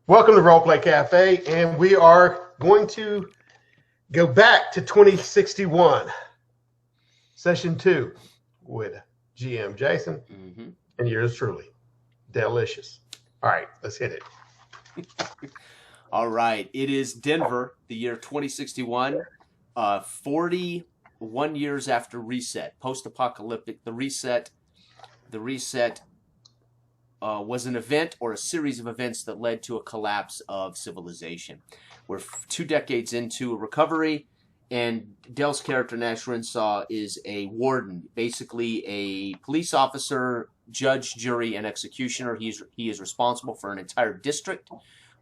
Welcome to Roleplay Cafe, and we are going to go back to 2061, Session 2, with GM Jason and yours truly, Delicious. All right, let's hit it. All right, it is Denver, the year 2061, 41 years after Reset, post-apocalyptic. The Reset was an event or a series of events that led to a collapse of civilization. We're 2 decades into a recovery, and Dell's character, Nash Renshaw, is a warden, basically a police officer, judge, jury, and executioner. He is responsible for an entire district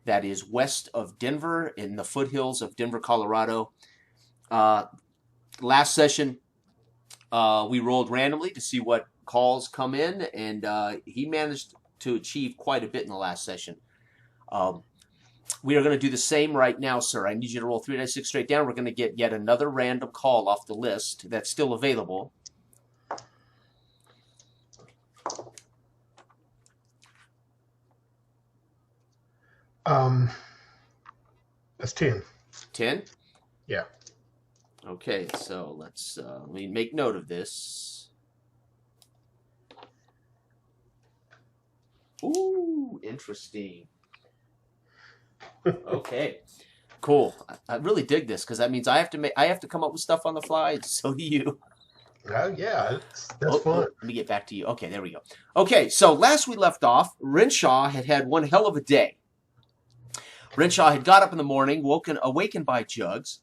that is west of Denver in the foothills of Denver, Colorado. Last session, we rolled randomly to see what calls come in, and he managed to achieve quite a bit in the last session. We are going to do the same right now, sir. I need you to roll 3d6 straight down. We're going to get yet another random call off the list that's still available. That's 10. 10? Yeah. Okay, so let me make note of this. Ooh, interesting. Okay, cool. I really dig this because that means I have to come up with stuff on the fly. So do you. Oh yeah, that's fun. Let me get back to you. Okay, there we go. Okay, so last we left off, Renshaw had one hell of a day. Renshaw had got up in the morning, awakened by Jugs.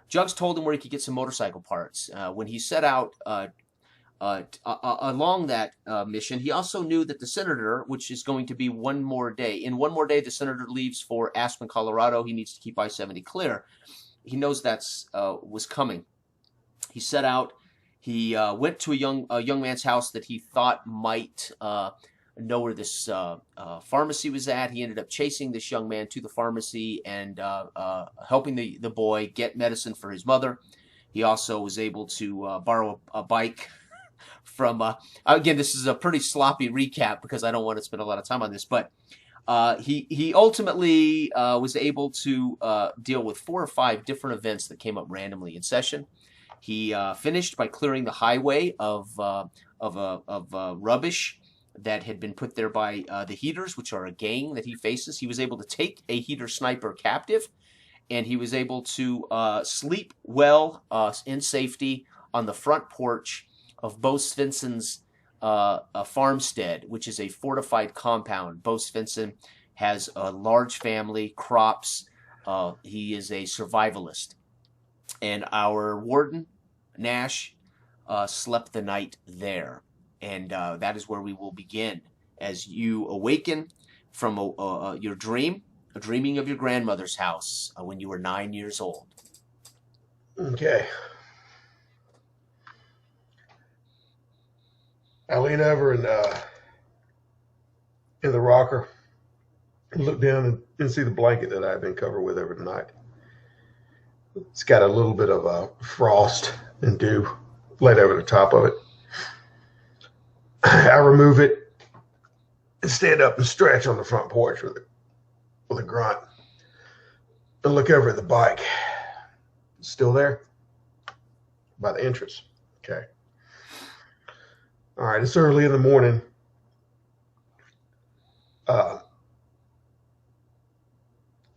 Jugs told him where he could get some motorcycle parts. When he set out along that mission, he also knew that the senator, which is going to be one more day, in one more day, the senator leaves for Aspen, Colorado. He needs to keep I-70 clear. He knows that's was coming. He set out. He went to a young man's house that he thought might know where this pharmacy was at. He ended up chasing this young man to the pharmacy and helping the boy get medicine for his mother. He also was able to borrow a bike from, again, this is a pretty sloppy recap because I don't want to spend a lot of time on this, but he ultimately was able to deal with 4 or 5 different events that came up randomly in session. He finished by clearing the highway of rubbish that had been put there by the Heaters, which are a gang that he faces. He was able to take a Heater sniper captive, and he was able to sleep well in safety on the front porch of Bo Svensson's farmstead, which is a fortified compound. Bo Svensson has a large family, crops. He is a survivalist. And our warden, Nash, slept the night there. And that is where we will begin as you awaken from your dreaming of your grandmother's house when you were 9 years old. Okay. I lean over and in the rocker and look down and see the blanket that I've been covered with over the night. It's got a little bit of frost and dew laid over the top of it. I remove it and stand up and stretch on the front porch with a grunt and look over at the bike. It's still there by the entrance. Okay. All right, it's early in the morning. Lay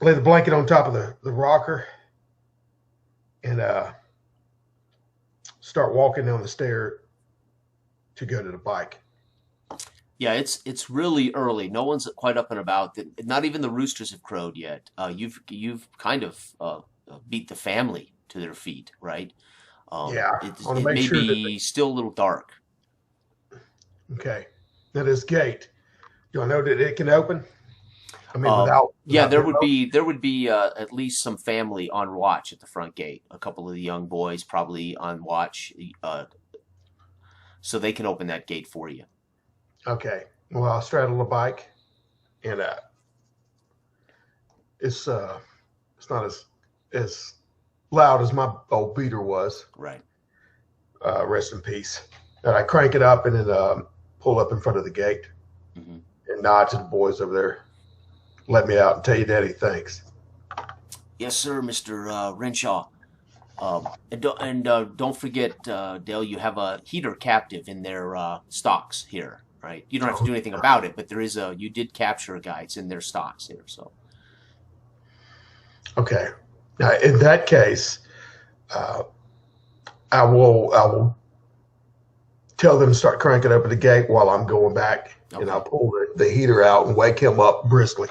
the blanket on top of the rocker and start walking down the stair to go to the bike. Yeah, it's really early. No one's quite up and about. Not even the roosters have crowed yet. You've kind of beat the family to their feet, right? Yeah, it may sure be still a little dark. Okay. Now this gate, do I know that it can open? I mean, yeah, there would be at least some family on watch at the front gate. A couple of the young boys probably on watch, so they can open that gate for you. Okay. Well, I'll straddle the bike, and it's not as loud as my old beater was. Right. Rest in peace. And I crank it up and then pull up in front of the gate and nod to the boys over there let me out and tell your daddy thanks. Yes, sir, Mr. Renshaw. Don't forget, Dale, you have a heater captive in their stocks here, right? You don't have to do anything about it, but you did capture a guy. It's in their stocks here, so. Okay. Now, in that case, I will tell them to start cranking open the gate while I'm going back, and I'll pull the heater out and wake him up briskly,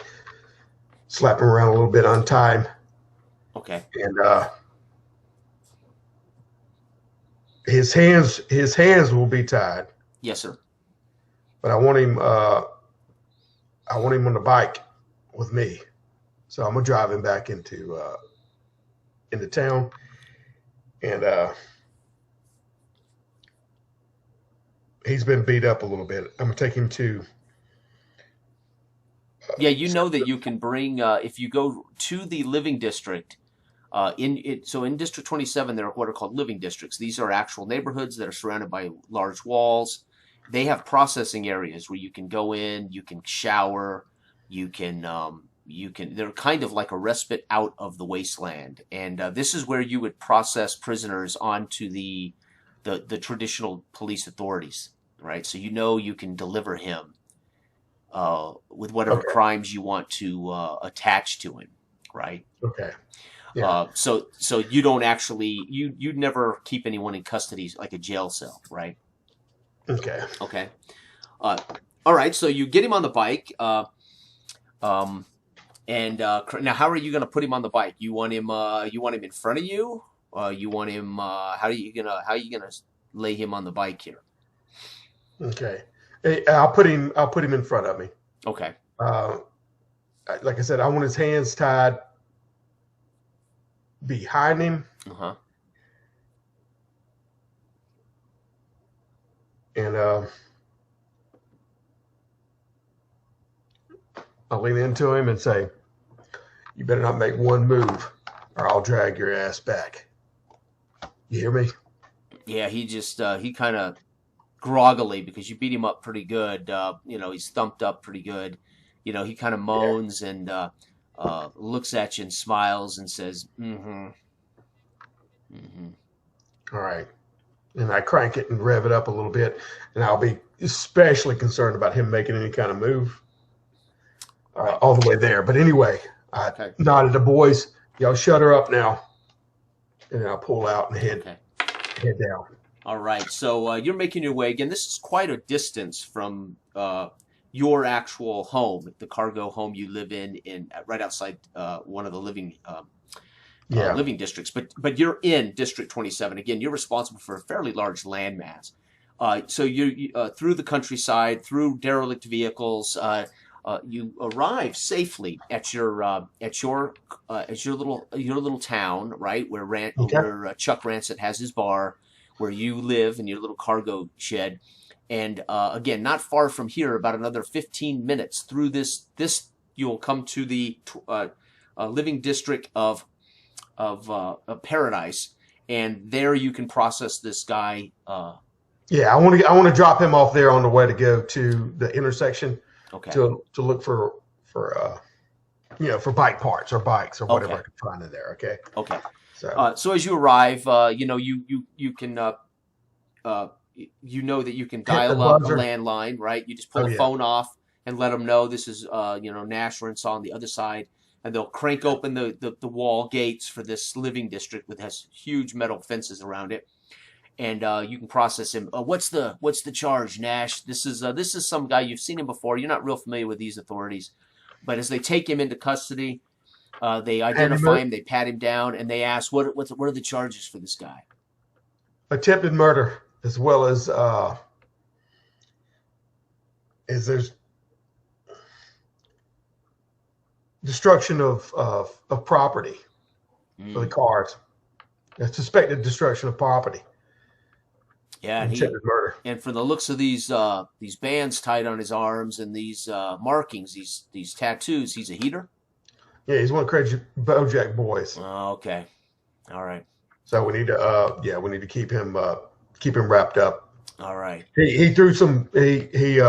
slap him around a little bit, untie him. Okay. And his hands will be tied. Yes, sir. But I want him on the bike with me. So I'm gonna drive him back into town, and he's been beat up a little bit. I'm gonna take him to. Yeah, you know that you can bring if you go to the living district. So in District 27, there are what are called living districts. These are actual neighborhoods that are surrounded by large walls. They have processing areas where you can go in, you can shower, you can they're kind of like a respite out of the wasteland. And this is where you would process prisoners onto the traditional police authorities, right? So you can deliver him with whatever crimes you want to attach to him, right? Okay. Yeah. So you don't actually you never keep anyone in custody like a jail cell, right? Okay. Okay. All right. So you get him on the bike. Now how are you going to put him on the bike? You want him in front of you? You want him? How are you gonna lay him on the bike here? Okay. Hey, I'll put him in front of me. Okay. Like I said, I want his hands tied behind him. And I'll lean into him and say, "You better not make one move, or I'll drag your ass back." You hear me? Yeah, he just he kind of groggily, because you beat him up pretty good. He's thumped up pretty good. He kind of moans and looks at you and smiles and says, "Mm-hmm, mm-hmm." All right. And I crank it and rev it up a little bit, and I'll be especially concerned about him making any kind of move all the way there. But anyway, I nodded to the boys, "Y'all shut her up now," and I'll pull out and head down. All right. So you're making your way again. This is quite a distance from your actual home, the cargo home you live in right outside one of the living districts. But you're in District 27. Again, you're responsible for a fairly large landmass. So you through the countryside, through derelict vehicles, you arrive safely at your little town, right, where Chuck Rancid has his bar, where you live in your little cargo shed. And again, not far from here, about another 15 minutes through this you'll come to the living district of Paradise, and there you can process this guy. Yeah, I want to drop him off there on the way to go to the intersection. Okay. To look for bike parts or bikes or whatever I can find in there. Okay. Okay. So as you arrive, you can that you can dial up a landline, right? You just pull the phone off and let them know this is Nash Renshaw on the other side, and they'll crank open the wall gates for this living district, which has huge metal fences around it, and you can process him. What's the charge, Nash? This is some guy, you've seen him before. You're not real familiar with these authorities, but as they take him into custody, they identify him, they pat him down, and they ask what are the charges for this guy? Attempted murder, as well as there's destruction of property for the cars. Suspected destruction of property. Yeah, attempted murder. And for the looks of these bands tied on his arms and these markings, these tattoos, he's a heater. Yeah, he's one of Craig's Bojack boys. Oh, okay, all right. So we need to keep him wrapped up. All right. He threw some. He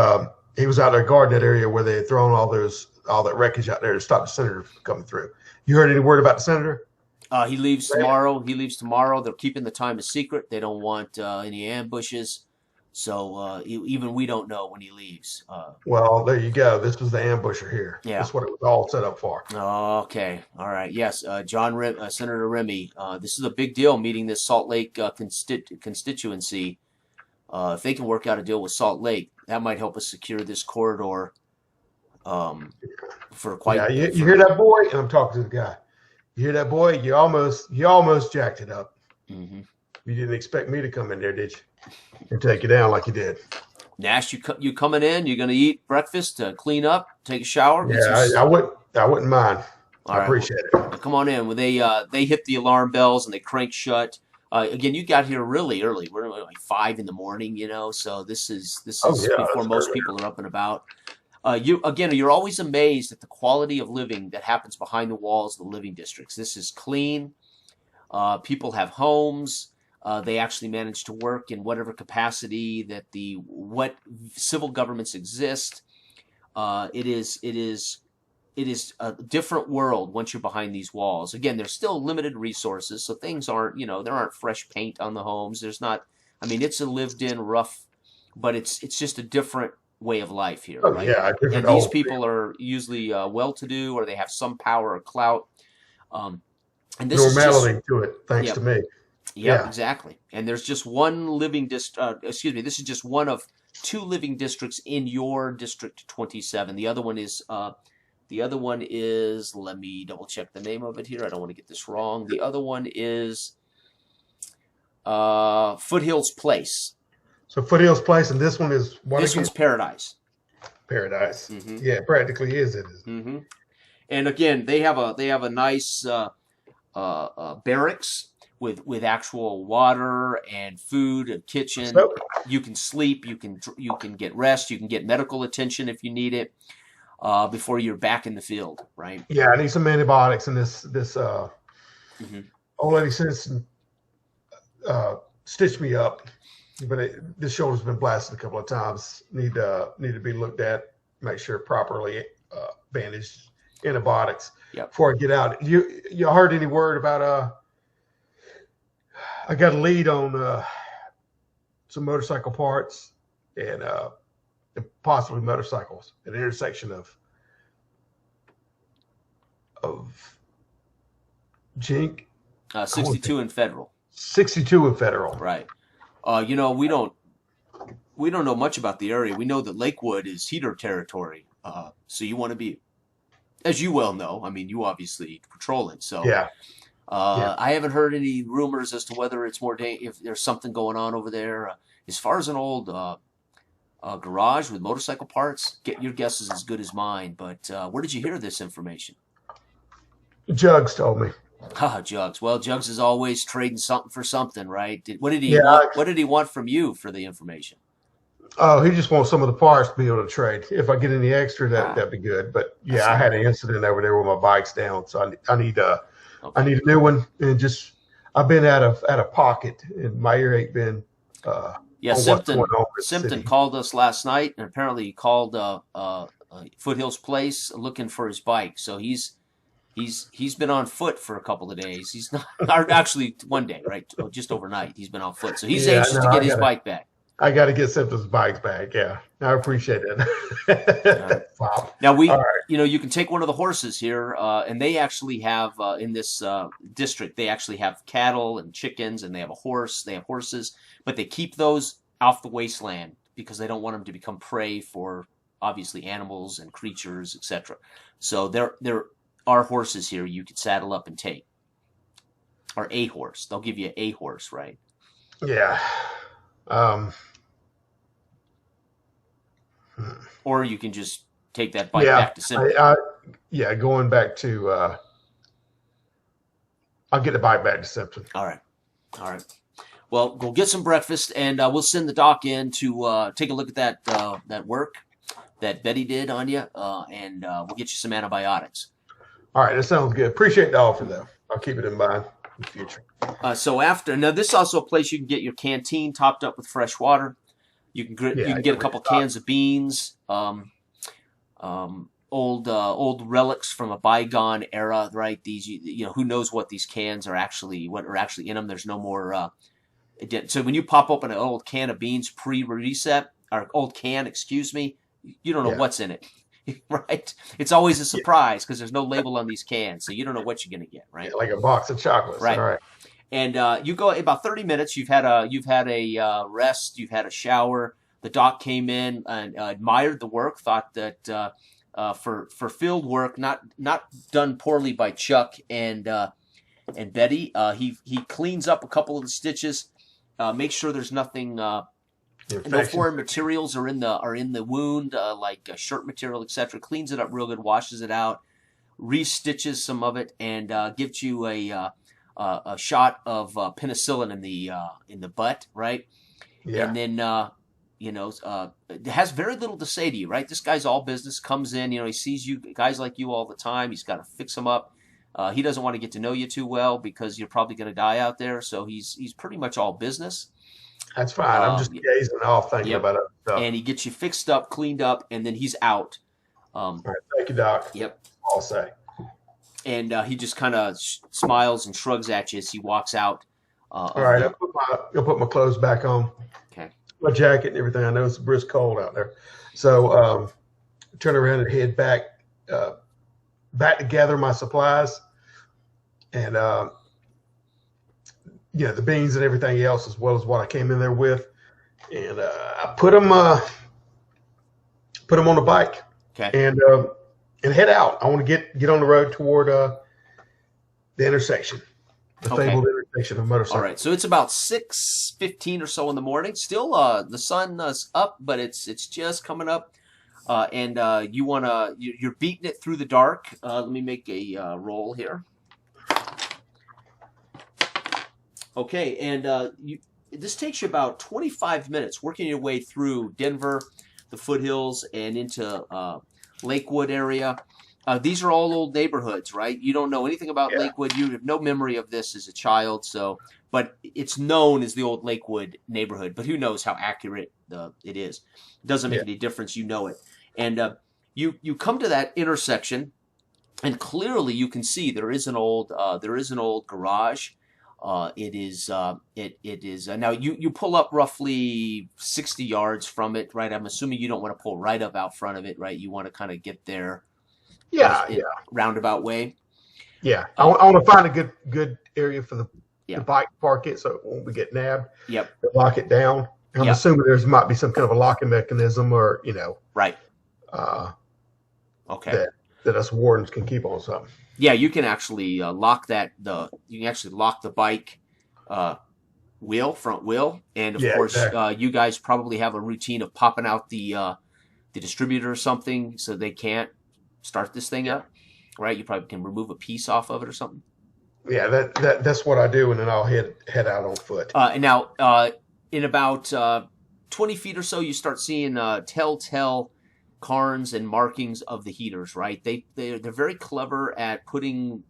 was out there guarding that area where they had thrown all those all that wreckage out there to stop the senator from coming through. You heard any word about the senator? He leaves tomorrow. He leaves tomorrow. They're keeping the time a secret. They don't want any ambushes. So even we don't know when he leaves. Well, there you go. This was the ambusher here. Yeah. That's what it was all set up for. Okay. All right. Yes. Senator Remy. This is a big deal. Meeting this Salt Lake constituency. If they can work out a deal with Salt Lake, that might help us secure this corridor. For quite. Yeah. You hear that, boy? And I'm talking to the guy. You hear that, boy? You almost jacked it up. Mm-hmm. You didn't expect me to come in there, did you? And take you down like you did. Nash, you coming in? You're going to eat breakfast, clean up, take a shower? Yeah, I wouldn't mind. I appreciate it. Come on in. When they hit the alarm bells and they crank shut. Again, you got here really early. We're like 5 a.m, so this is before most people are up and about. You're always amazed at the quality of living that happens behind the walls of the living districts. This is clean. People have homes. They actually manage to work in whatever capacity that what civil governments exist. It is a different world once you're behind these walls. Again, there's still limited resources, so things aren't, there aren't fresh paint on the homes. There's not. I mean, it's a lived-in rough, but it's just a different way of life here. Oh, right? Yeah, and these people are usually well-to-do, or they have some power or clout. And this normality to it, thanks to me. Yeah, exactly. And there's just one living district. This is just one of 2 living districts in your District 27. The other one is. Let me double check the name of it here. I don't want to get this wrong. The other one is Foothills Place. So Foothills Place, and this one is what? This one's Paradise. Paradise. Mm-hmm. Yeah, practically is it. Mm-hmm. And again, they have a nice barracks with actual water and food, a kitchen. You can sleep. You can get rest. You can get medical attention if you need it. Before you're back in the field, right? Yeah, I need some antibiotics, and this old lady since stitched me up, but this shoulder's been blasted a couple of times. Need to be looked at, make sure properly bandaged, antibiotics before I get out. You heard any word about I got a lead on some motorcycle parts and possibly motorcycles at an intersection of Jink, 62 and Federal. 62 and Federal. Right. We don't know much about the area. We know that Lakewood is heater territory. So you want to be, as you well know. I mean, you obviously patrol it. So I haven't heard any rumors as to whether it's if there's something going on over there. As far as an old garage with motorcycle parts, your guess is as good as mine. But where did you hear this information? Jugs told me. Jugs. Well, Jugs is always trading something for something, right? What did he want? What did he want from you for the information? Oh, he just wants some of the parts to be able to trade. If I get any extra, that'd be good. But I had an incident over there where my bike's down, so I need a new one. And I've been out of pocket, and my ear ain't been. Simpton called us last night, and apparently he called Foothills Place looking for his bike. So he's been on foot for a couple of days. He's not, or actually one day, right? Just overnight, he's been on foot. So he's anxious to get his bike back. I got to get Simpton's bikes back. Yeah, I appreciate it. Wow. Now you can take one of the horses here, and they actually have in this district. They actually have cattle and chickens, and they have a horse. They have horses, but they keep those off the wasteland because they don't want them to become prey for obviously animals and creatures, etc. So there are horses here you could saddle up and take, or a horse. They'll give you a horse, right? Yeah. Or you can just take that bike back to Simpson. Going back to I'll get the bike back to Simpson. All right. Well, go get some breakfast, and we'll send the doc in to take a look at that work that Betty did on you, and we'll get you some antibiotics. All right, that sounds good. Appreciate the offer, though. I'll keep it in mind in the future. Now this is also a place you can get your canteen topped up with fresh water. You can get a couple cans of beans. old relics from a bygone era, right? These, who knows what these cans are actually, what are actually in them. There's no more. So when you pop open an old can of beans pre-reset, or old can, excuse me, you don't know Yeah. what's in it, right? It's always a Yeah. surprise because there's no label on these cans, so you don't know what you're gonna get, right? Yeah, like a box of chocolates. Right. All right. And you go about 30 minutes. You've had a rest. You've had a shower. The doc came in and admired the work. Thought that for field work, not done poorly by Chuck and Betty. He cleans up a couple of the stitches. Make sure there's nothing. No foreign materials are in the wound, like shirt material, etc. Cleans it up real good. Washes it out. Restitches some of it and gives you a shot of penicillin in the butt, right? Yeah. And then it has very little to say to you, right? This guy's all business. Comes in, he sees you guys like you all the time. He's got to fix them up. He doesn't want to get to know you too well because you're probably going to die out there. So he's pretty much all business. That's fine. I'm just gazing off, thinking about it. So. And he gets you fixed up, cleaned up, and then he's out. All right, thank you, Doc. Yep. I'll say. And he just kind of smiles and shrugs at you as he walks out. All right, I'll put my clothes back on. Okay. My jacket and everything. I know it's a brisk cold out there. So turn around and head back to gather my supplies and the beans and everything else, as well as what I came in there with. And I put them on the bike. Okay. And head out. I want to get on the road toward the intersection, the fabled intersection of motorcycles. All right, so it's about 6:15 or so in the morning. Still, the sun is up, but it's just coming up, and you're beating it through the dark. Let me make a roll here. Okay, and this takes you about 25 minutes working your way through Denver, the foothills, and into Lakewood area. These are all old neighborhoods, right? You don't know anything about Lakewood. You have no memory of this as a child, but it's known as the old Lakewood neighborhood. But who knows how accurate it is? It doesn't make any difference. You know it, and you come to that intersection, and clearly you can see there is an old garage. It is now you pull up roughly 60 yards from it, right? I'm assuming you don't want to pull right up out front of it, right? You want to kind of get there, roundabout way. Yeah, I want to find a good area for the bike to park it, so it won't be get nabbed. Yep. Lock it down. I'm assuming might be some kind of a locking mechanism, or right. Okay. That us wardens can keep on something. Yeah, you can actually lock the bike front wheel, and of course, you guys probably have a routine of popping out the distributor or something so they can't start this thing up, right? You probably can remove a piece off of it or something. Yeah, that's what I do, and then I'll head out on foot. And now, in about 20 feet or so, you start seeing telltale cairns and markings of the heaters, right? They're very clever at putting,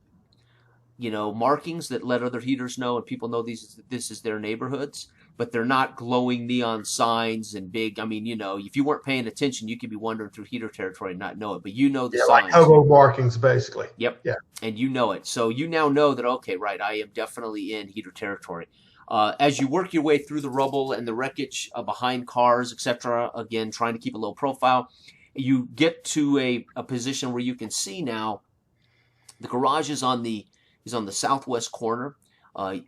markings that let other heaters know and people know this is their neighborhoods, but they're not glowing neon signs and big. I mean, if you weren't paying attention, you could be wandering through heater territory and not know it, but the signs. Like hobo markings, basically. Yep. Yeah. And you know it. So you now know that, okay, right, I am definitely in heater territory. As you work your way through the rubble and the wreckage behind cars, etc., again, trying to keep a low profile, you get to a position where you can see now the garage is on the southwest corner,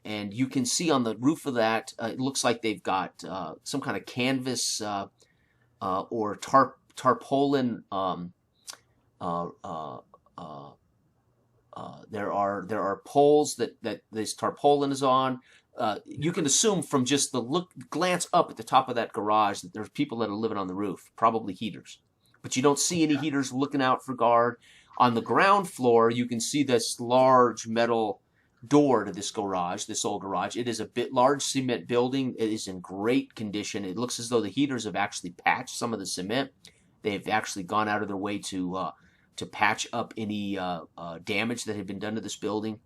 and you can see on the roof of that, it looks like they've got some kind of canvas or tarpaulin. There are poles that this tarpaulin is on. You can assume from just the glance up at the top of that garage that there's people that are living on the roof, probably heaters. But you don't see any heaters looking out for guard. On the ground floor, you can see this large metal door to this garage, this old garage. It is a large cement building. It is in great condition. It looks as though the heaters have actually patched some of the cement. They've actually gone out of their way to patch up any damage that had been done to this building.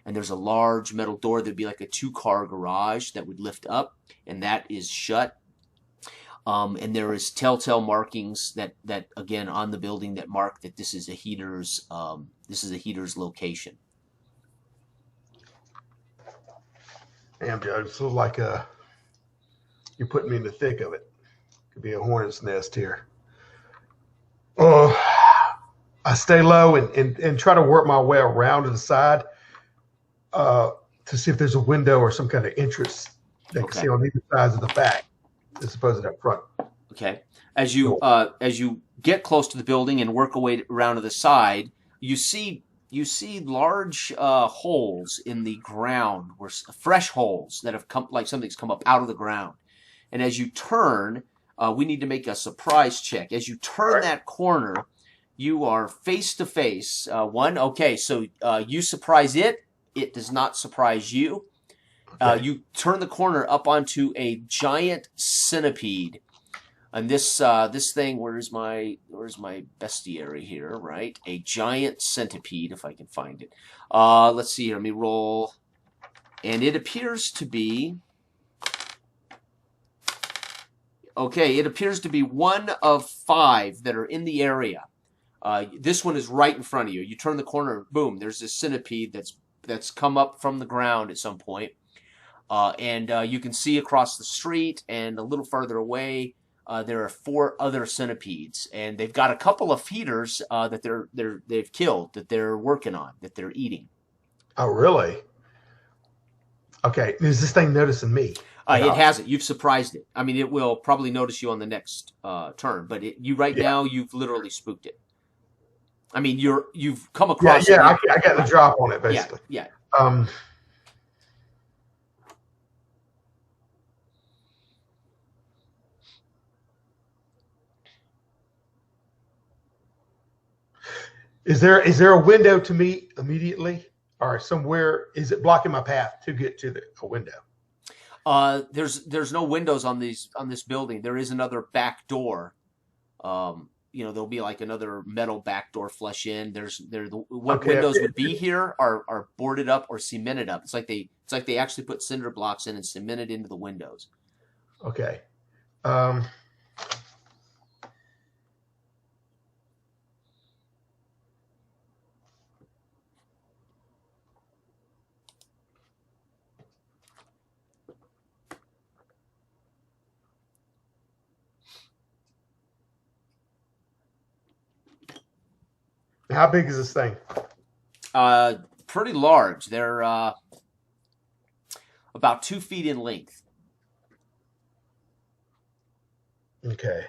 And there's a large metal door that would be like a 2-car garage that would lift up, and that is shut. And there is telltale markings that again on the building that mark that this is a heater's location. Damn, Joe, it's like you're putting me in the thick of it. Could be a hornet's nest here. Oh, I stay low and try to work my way around to the side to see if there's a window or some kind of entrance that can see on either sides of the back, as opposed to up front. Okay. As you get close to the building and work away around to the side, you see large holes in the ground, where fresh holes that have come, like something's come up out of the ground. And as you turn, we need to make a surprise check. As you turn that corner, you are face to face. So you surprise it. It does not surprise you. You turn the corner up onto a giant centipede. And this thing, where's my bestiary here, right? A giant centipede, if I can find it. Let's see here. Let me roll. And it appears to be... Okay, it appears to be one of 5 that are in the area. This one is right in front of you. You turn the corner, boom, there's this centipede that's come up from the ground at some point. And you can see across the street and a little farther away, there are 4 other centipedes, and they've got a couple of feeders that they've killed, that they're working on, that they're eating. Oh, really? Okay. Is this thing noticing me? It hasn't. You've surprised it. I mean, it will probably notice you on the next turn, but now you've literally spooked it. I mean, you've come across. Yeah, I got the drop on it basically. Yeah. Is there a window to me immediately, or somewhere? Is it blocking my path to get to a window? There's no windows on this building. There is another back door. There'll be like another metal back door flush in. Windows would be here are boarded up or cemented up. It's like they actually put cinder blocks in and cemented into the windows. Okay. How big is this thing? Pretty large. They're about 2 feet in length. Okay.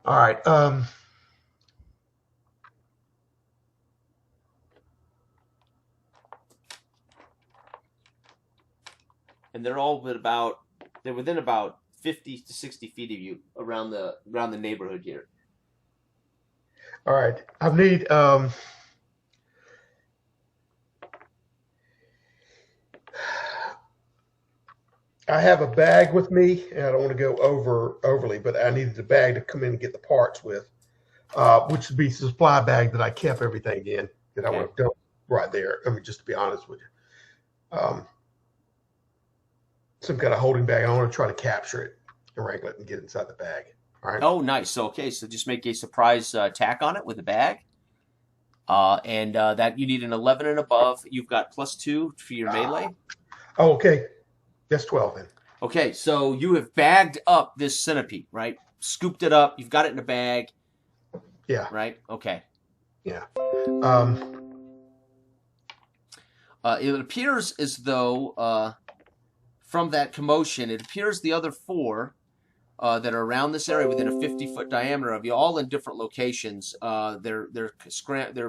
All right. And they're within about 50 to 60 feet of you around the neighborhood here. All right. I need I have a bag with me, and I don't want to go overly, but I needed a bag to come in and get the parts with, which would be a supply bag that I kept everything in that I would have dumped right there. I mean, just to be honest with you. Some kind of holding bag. I want to try to capture it and wrangle it and get it inside the bag. All right. Oh, nice. Okay, so just make a surprise attack on it with a bag. And that you need an 11 and above. You've got +2 for your melee. Oh, okay. That's 12 then. Okay, so you have bagged up this centipede, right? Scooped it up. You've got it in a bag. Yeah. Right? Okay. Yeah. It appears as though from that commotion, it appears the other 4 that are around this area within a 50-foot diameter of you, all in different locations. They're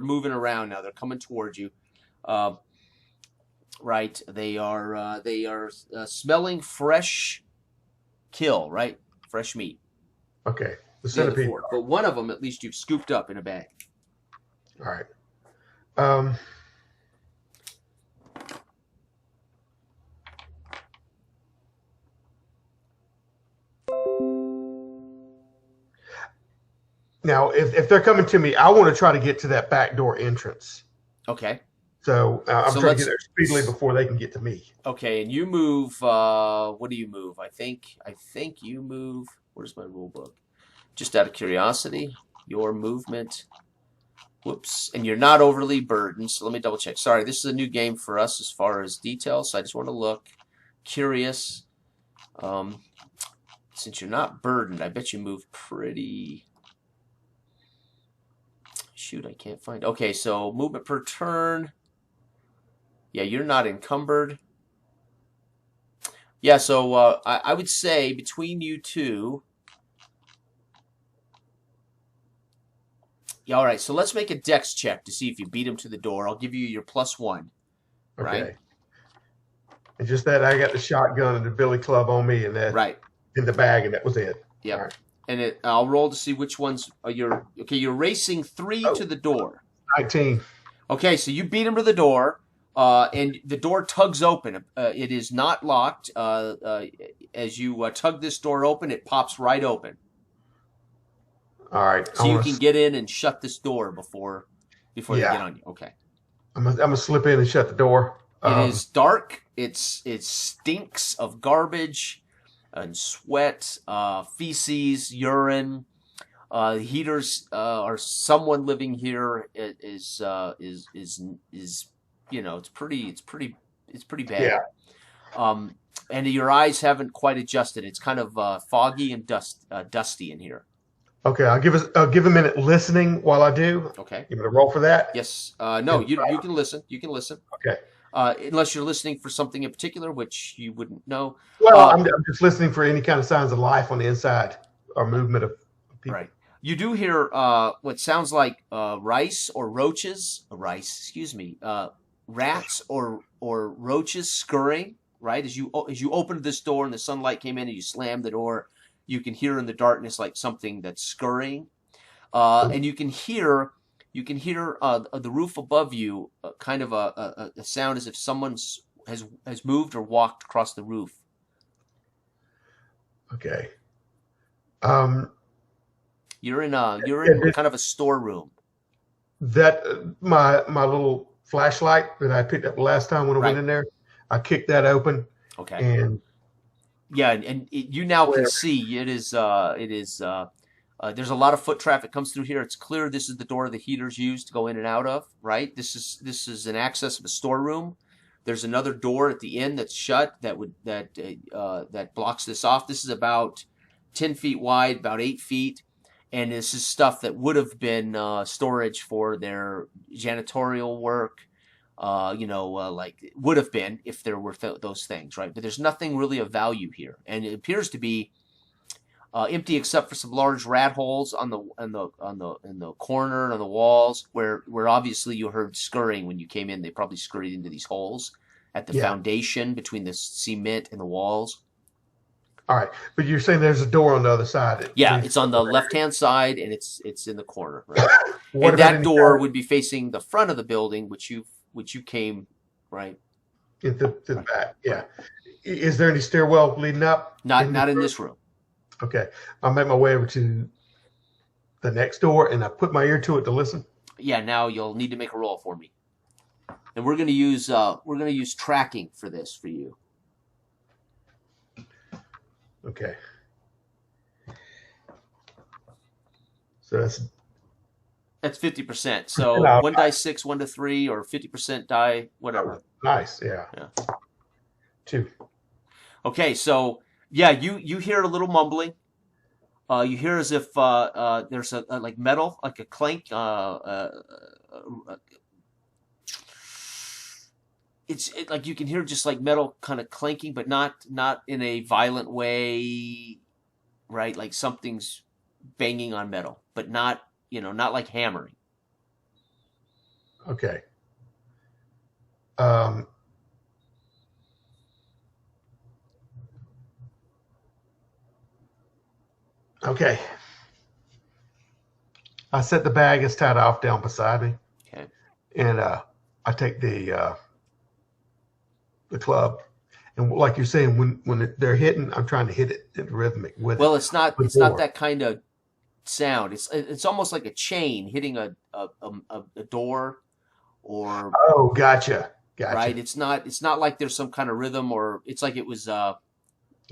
moving around now. They're coming towards you. Right? They are smelling fresh kill. Right? Fresh meat. Okay. The centipede. But one of them, at least, you've scooped up in a bag. All right. Now, if they're coming to me, I want to try to get to that back door entrance. Okay. So I'm So trying to get let's. there speedily before they can get to me. Okay, and you move. What do you move? I think you move. Where's my rule book? Just out of curiosity, your movement. Whoops. And you're not overly burdened. So let me double check. Sorry, this is a new game for us as far as details. So I just want to look. Curious. Um, since you're not burdened, I bet you move pretty. Shoot, I can't find. Okay, so movement per turn. Yeah, you're not encumbered. Yeah, so I would say between you two. Yeah, all right, so let's make a dex check to see if you beat him to the door. I'll give you your +1, right? Okay. It's just that I got the shotgun and the billy club on me, and that Right. in the bag, and that was it. Yep. All right. And I'll roll to see which ones you're. Okay, you're racing 3 to the door. 19. Okay, so you beat him to the door, and the door tugs open. It is not locked. As you tug this door open, it pops right open. All right. So you can get in and shut this door before they get on you. Okay. I'm gonna slip in and shut the door. It is dark. It stinks of garbage and sweat, feces, urine. Heaters are someone living here is it's pretty bad. Yeah. And your eyes haven't quite adjusted. It's kind of foggy and dusty in here. Okay, I'll give a minute listening while I do. Okay. You want to roll for that? Yes. No, you can listen. You can listen. Okay. Unless you're listening for something in particular, which you wouldn't know. Well, I'm just listening for any kind of signs of life on the inside or movement of people. Right. You do hear what sounds like rice or roaches. Excuse me. Rats or roaches scurrying. Right. As you opened this door and the sunlight came in and you slammed the door, you can hear in the darkness like something that's scurrying, and you can hear the roof above you, kind of a sound as if someone has moved or walked across the roof. Okay. You're in kind of a storeroom. That my little flashlight that I picked up last time when I went in there, I kicked that open. Okay. And yeah, and you now can see it is there's a lot of foot traffic comes through here. It's clear this is the door the heaters use to go in and out of, right? This is an access of a storeroom. There's another door at the end that's shut that blocks this off. This is about 10 feet wide, about 8 feet, and this is stuff that would have been storage for their janitorial work. Like would have been if there were those things, right? But there's nothing really of value here, and it appears to be empty except for some large rat holes in the corner and on the walls where obviously you heard scurrying when you came in. They probably scurried into these holes at the foundation between the cement and the walls. All right, but you're saying there's a door on the other side. Yeah, it's on the left-hand side, and it's in the corner. Right? And that door would be facing the front of the building, which you came right to the back. Yeah. Is there any stairwell leading up? Not in this room. Okay, I'll make my way over to the next door, and I put my ear to it to listen. Yeah, now you'll need to make a roll for me, and we're going to use tracking for this for you. Okay. So that's 50%. So 1 die 6, 1 to 3, or 50% die, whatever. Nice, yeah. 2. Okay, so yeah, you hear a little mumbling. You hear as if there's a like metal, like a clank. It's like you can hear just like metal kind of clanking, but not in a violent way, right? Like something's banging on metal, but not like hammering. Okay. Okay. I set the bag it's tied off down beside me. Okay. And I take the club, and like you're saying, when they're hitting, I'm trying to hit it in rhythmic with. Well, it's not that kind of sound. It's almost like a chain hitting a door, or Oh, gotcha. right. Gotcha. It's not like there's some kind of rhythm, or it's like it was right.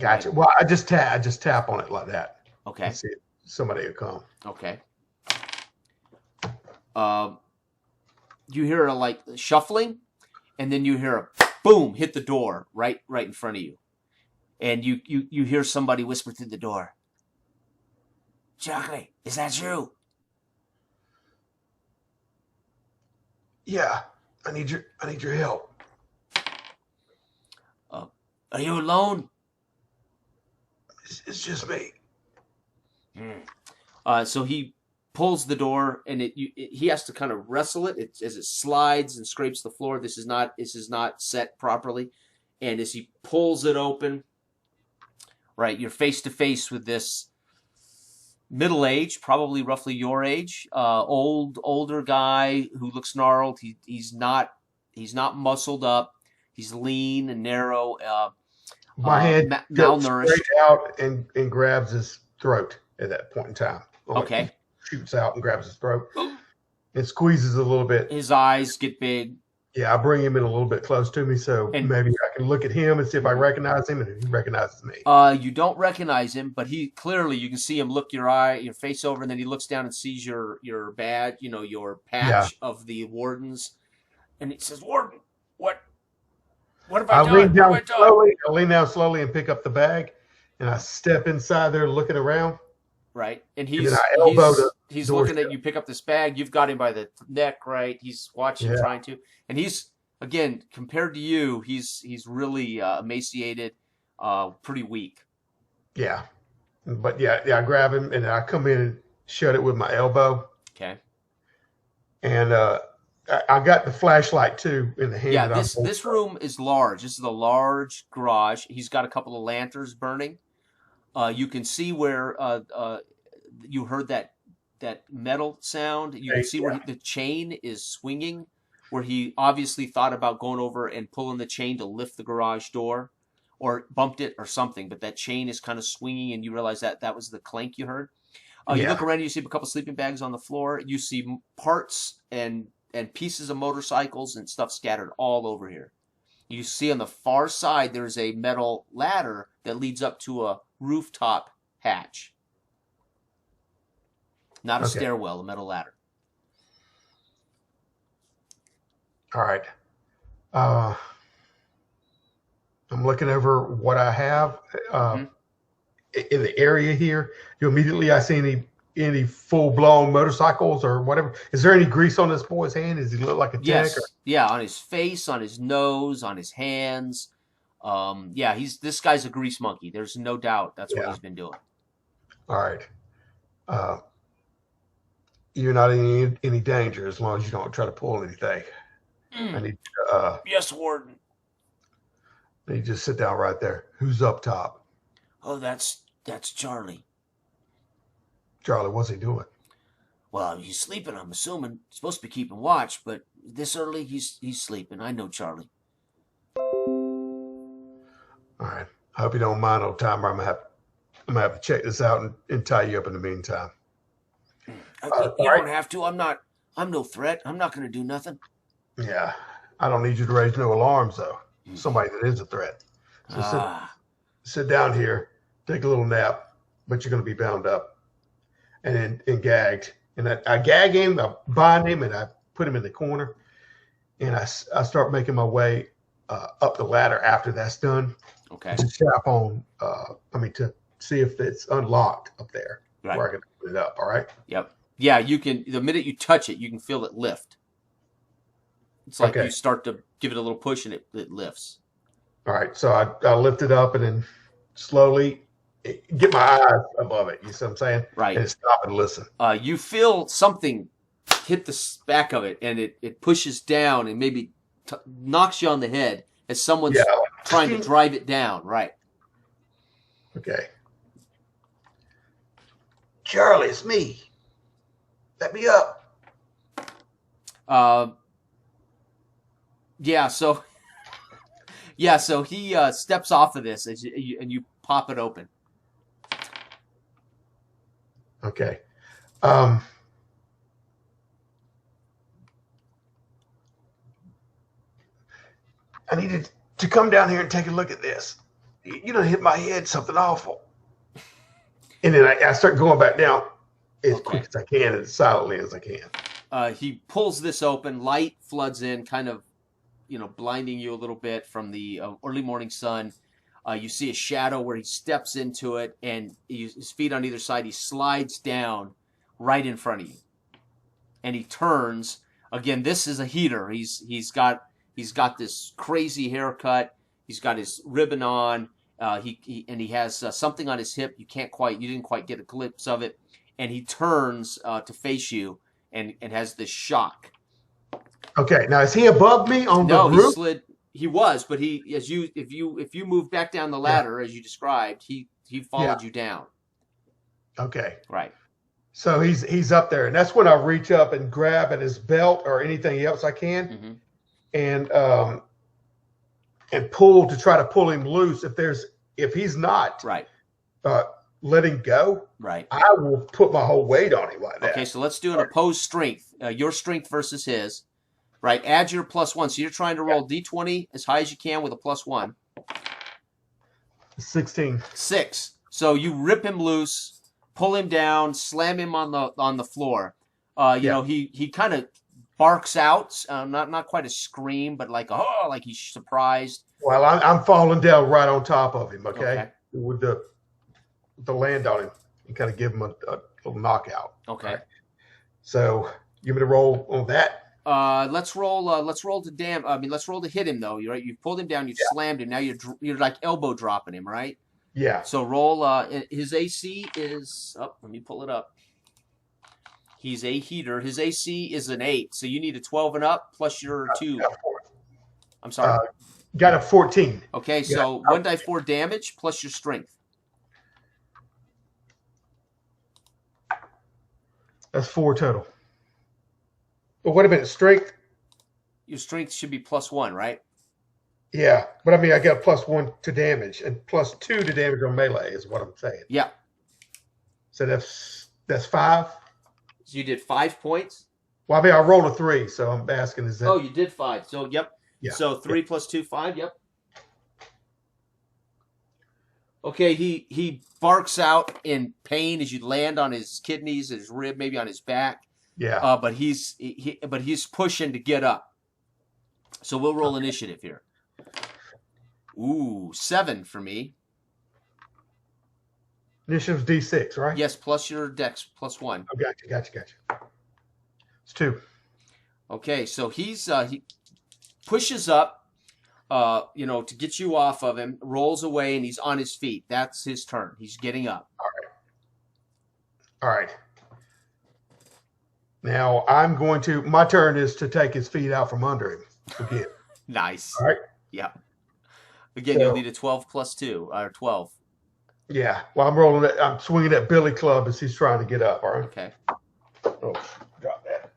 Gotcha. Well, I just tap on it like that and Okay. see if somebody will come. Okay. Uh, you hear a like shuffling, and then you hear a boom hit the door right in front of you, and you hear somebody whisper through the door, "Charlie, is that you?" Yeah, I need your help. Uh, are you alone? It's just me. So he pulls the door, and he has to kind of wrestle it. As it slides and scrapes the floor. This is not set properly, and as he pulls it open, right, you're face to face with this middle age, probably roughly your age, older guy who looks gnarled. He's not muscled up. He's lean and narrow, My hand goes straight malnourished. out and grabs his throat at that point in time. Like Okay. shoots out and grabs his throat and squeezes a little bit. His eyes get big. Yeah, I bring him in a little bit close to me so And maybe I can look at him and see if I recognize him and if he recognizes me. you don't recognize him, but he clearly, you can see him look your face over, and then he looks down and sees your badge, your Yeah. patch of the wardens, and he says, "Warden, what have I I lean done? What down have I done?" slowly. I lean down slowly and pick up the bag, and I step inside there looking around. Right, and And then I elbow the he's looking doorstep. at you. Pick up this bag. You've got him by the neck, right? He's watching, Yeah, trying to, and he's again compared to you, he's really emaciated, pretty weak. yeah. But yeah, I grab him and I come in and shut it with my elbow. Okay. And I got the flashlight too in the hand Yeah, that I'm this holding. this room is large. This is a large garage. He's got a couple of lanterns burning. You can see where you heard that metal sound. You can see where Yeah, the chain is swinging, where he obviously thought about going over and pulling the chain to lift the garage door, or bumped it or something. But that chain is kind of swinging, and you realize that was the clank you heard. You look yeah. around, you see a couple sleeping bags on the floor. You see parts and pieces of motorcycles and stuff scattered all over here. You see on the far side there's a metal ladder that leads up to a rooftop hatch. Not a Okay. stairwell, a metal ladder. All right. Uh, I'm looking over what I have hmm in the area here. Immediately I see any full blown motorcycles or whatever. Is there any grease on this boy's hand? Does he look like a tech? Or Yes, yeah, on his face, on his nose, on his hands. Yeah, this guy's a grease monkey. There's no doubt that's what yeah. he's been doing. All right. Uh, you're not in any danger as long as you don't try to pull anything. I need Yes, Warden. you to just sit down right there. Who's up top? Oh, that's Charlie. Charlie, what's he doing? Well, he's sleeping, I'm assuming. He's supposed to be keeping watch, but this early he's sleeping. I know Charlie. All right. I hope you don't mind, old timer. I'm gonna have to check this out and tie you up in the meantime. You All right. don't have to. I'm no threat. I'm not going to do nothing. Yeah. I don't need you to raise no alarms though. Somebody that is a threat. So sit down here, take a little nap, but you're gonna be bound up and gagged. And I gag him, I bind him, and I put him in the corner. And I start making my way up the ladder after that's done Okay. to tap on, to see if it's unlocked up there Right. where I can open it up. All right. Yep. Yeah, you can. The minute you touch it, you can feel it lift. It's like Okay. you start to give it a little push, and it lifts. All right. So I lift it up and then slowly get my eyes above it. You see what I'm saying? Right. And stop and listen. You feel something hit the back of it, and it pushes down and maybe knocks you on the head as someone's Yeah. trying to drive it down. Right. Okay. Charlie, it's me. Let me up. Yeah. So. Yeah. So he steps off of this and you pop it open. Okay. I needed to come down here and take a look at this. You know, hit my head something awful. And then I start going back down as quick as I can, and as silently as I can. He pulls this open. Light floods in, kind of, blinding you a little bit from the early morning sun. You see a shadow where he steps into it, and his feet on either side. He slides down right in front of you, and he turns. Again, this is a heater. He's got this crazy haircut. He's got his ribbon on. He has something on his hip. You didn't quite get a glimpse of it, and he turns to face you and has this shock. Okay, now is he above me on the roof? No, he slid. He was, but if you move back down the ladder as you described, he followed you down. Okay, right. So he's up there, and that's when I reach up and grab at his belt or anything else I can, and pull to try to pull him loose. If he's not letting go, right, I will put my whole weight on him like that. Okay, so let's do an opposed strength. Your strength versus his. Right, add your +1. So you're trying to roll D20 as high as you can with a +1. 16. 6. So you rip him loose, pull him down, slam him on the floor. You know, he kind of barks out, not quite a scream, but like he's surprised. Well, I'm falling down right on top of him. Okay. With the land on him, and kind of give him a little knockout. Okay. Right? So give me the roll on that. Let's roll to hit him though. You've pulled him down, you've slammed him. Now you're like elbow dropping him, right? Yeah. So roll. His AC is let me pull it up. He's a heater. His AC is an 8, so you need a 12 and up plus your 2. I'm sorry. Got a 14. Okay, so 1d4 damage plus your strength. That's 4 total. But wait a minute, strength? Your strength should be +1, right? Yeah, but I mean, I got +1 to damage and +2 to damage on melee is what I'm saying. Yeah. So that's 5. So you did 5 points? Well, I mean, I rolled a 3, so I'm asking is that... Oh, you did 5. So, yep. Yeah. So 3 plus 2, 5, yep. Okay, he barks out in pain as you land on his kidneys, his rib, maybe on his back. Yeah. But he's pushing to get up. So we'll roll initiative here. Ooh, 7 for me. Initiative's D6, right? Yes, plus your dex +1. Oh, gotcha. It's 2. Okay, so he pushes up, to get you off of him, rolls away, and he's on his feet. That's his turn. He's getting up. All right. Now my turn is to take his feet out from under him again. Nice. All right. Yeah. Again, you'll need a 12 plus 2, or 12. Yeah. Well, I'm swinging that billy club as he's trying to get up. All right. Okay. Oh, drop that.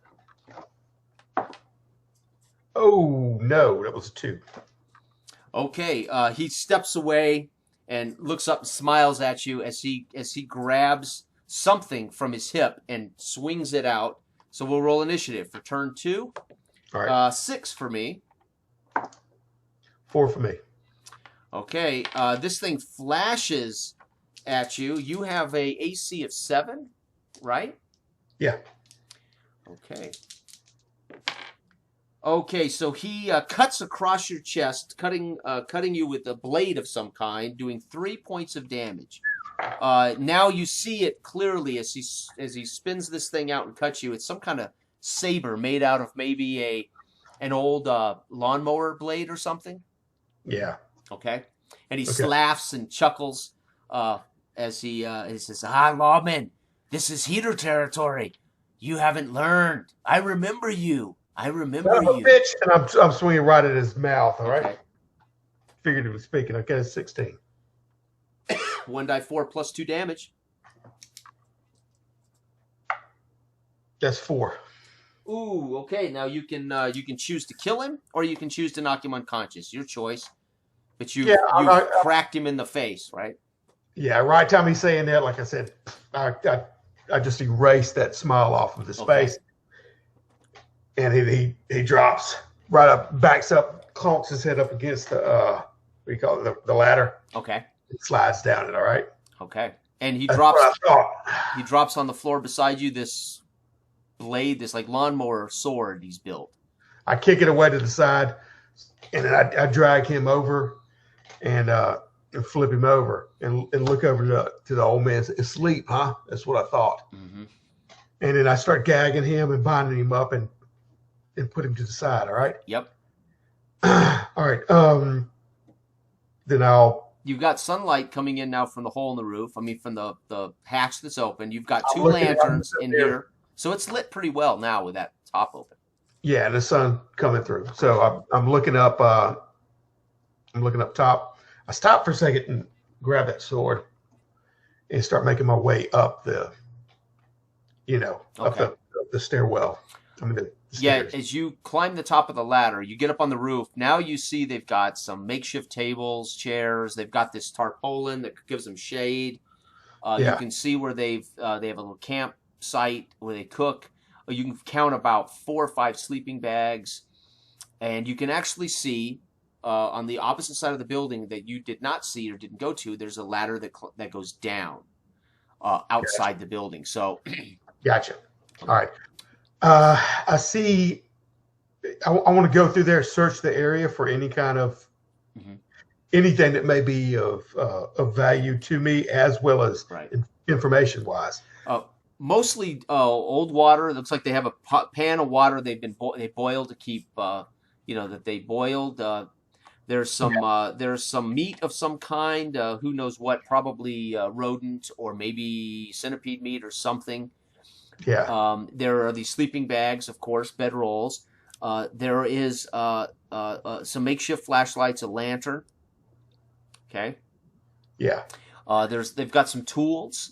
Oh, no, that was a 2. Okay. He steps away and looks up and smiles at you as he grabs something from his hip and swings it out. So we'll roll initiative for turn 2. All right. 6 for me. 4 for me. Okay. This thing flashes at you. You have a AC of 7, right? Yeah. Okay. Okay, so he cuts across your chest, cutting you with a blade of some kind, doing 3 points of damage. Now you see it clearly as he spins this thing out and cuts you. It's some kind of saber made out of maybe an old lawnmower blade or something. Yeah. Okay. And he laughs and chuckles as he says, lawman, this is heater territory. You haven't learned. I remember you. Bitch. And I'm swinging right at his mouth, all right? Figuratively speaking. Okay, it's 16. 1d4 plus 2 damage. That's 4. Ooh, okay. Now you can choose to kill him, or you can choose to knock him unconscious. Your choice. But you cracked him in the face, right? Yeah, right time he's saying that, like I said, I just erased that smile off of his face. And he drops right up, backs up clunks his head up against the what do you call it, the ladder. Okay. It slides down it. All right. Okay. And That's what I thought. he drops on the floor beside you this blade, this like lawnmower sword he's built. I kick it away to the side, and then I drag him over and flip him over and look over to the old man. Asleep, huh? That's what I thought. Mm-hmm. And then I start gagging him and binding him up and put him to the side. All right. Yep. All right. Then You've got sunlight coming in now from the hole in the roof. I mean, from the hatch that's open. You've got two lanterns in here. So it's lit pretty well now with that top open. Yeah, and the sun coming through. So I'm looking up. I'm looking up top. I stop for a second and grab that sword and start making my way up the, up the stairwell. I mean, the stairs. As you climb the top of the ladder, you get up on the roof. Now you see they've got some makeshift tables, chairs. They've got this tarpaulin that gives them shade. You can see where they have a little campsite where they cook. You can count about 4 or 5 sleeping bags, and you can actually see on the opposite side of the building that you did not see or didn't go to. There's a ladder that goes down outside the building. So, gotcha. All right. I see. I want to go through there, search the area for any kind of anything that may be of value to me, as well as information wise. Mostly old water. It looks like they have a pan of water they boiled to keep that they boiled. There's some meat of some kind. Who knows what? Probably rodent or maybe centipede meat or something. Yeah. There are these sleeping bags, of course, bedrolls. There is some makeshift flashlights, a lantern. Okay. Yeah. They've got some tools.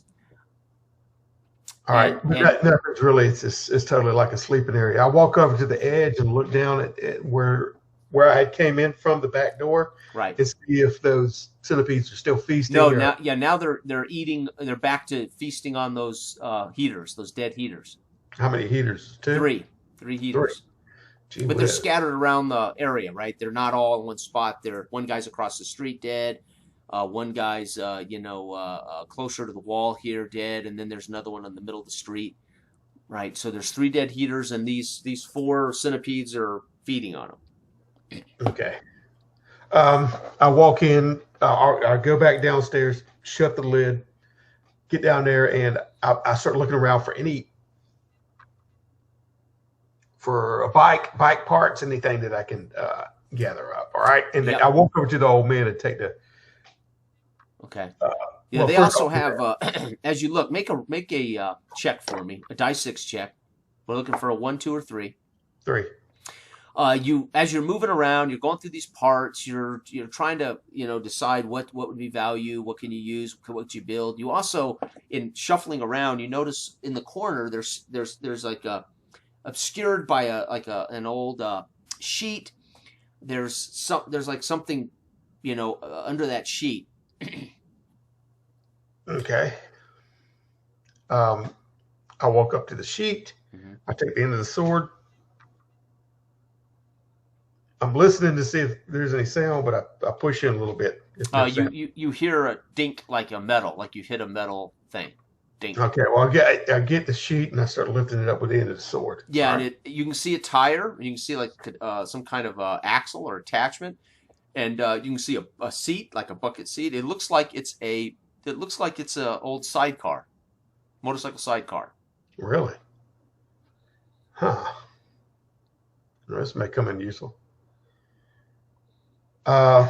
All right. Nothing's really. It's totally like a sleeping area. I walk over to the edge and look down at where I had came in from the back door. Right. And see if those centipedes are still feasting. No. Now they're eating. They're back to feasting on those heaters, those dead heaters. How many heaters? 2? 3 heaters. But they're scattered around the area, right? They're not all in one spot. One guy's across the street dead. One guy's, closer to the wall here, dead, and then there's another one in the middle of the street, right? So there's 3 dead heaters, and these 4 centipedes are feeding on them. Okay. I walk in. I go back downstairs, shut the lid, get down there, and I start looking around for bike parts, anything that I can gather up. All right, and then I walk over to the old man and take the. Okay. They also have, as you look, make a check for me, a die 6 check. We're looking for a 1, 2, or 3. 3. As you're moving around, you're going through these parts. You're trying to decide what would be value, what can you use, what you build. You also, in shuffling around, you notice in the corner there's like obscured by an old sheet. There's like something under that sheet. Okay. I walk up to the sheet. Mm-hmm. I take the end of the sword. I'm listening to see if there's any sound, but I push in a little bit. You hear a dink like a metal, like you hit a metal thing. Dink. Okay. Well, I get the sheet and I start lifting it up with the end of the sword. Yeah, and you can see a tire. You can see like some kind of axle or attachment. And you can see a seat, like a bucket seat. It looks like it's a old sidecar, motorcycle sidecar. Really? Huh. This may come in useful. Now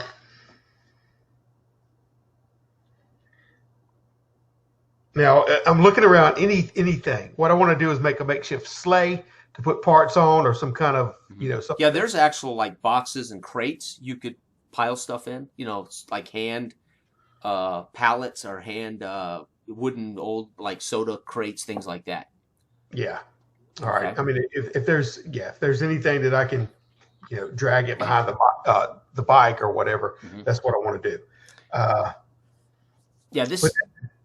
I'm looking around anything. What I want to do is make a makeshift sleigh to put parts on, or some kind of something. Yeah, there's actual like boxes and crates you could pile stuff in, like hand pallets or hand wooden old like soda crates, things like that. Yeah. All right. I mean, if there's anything that I can, drag it behind the bike or whatever, that's what I want to do.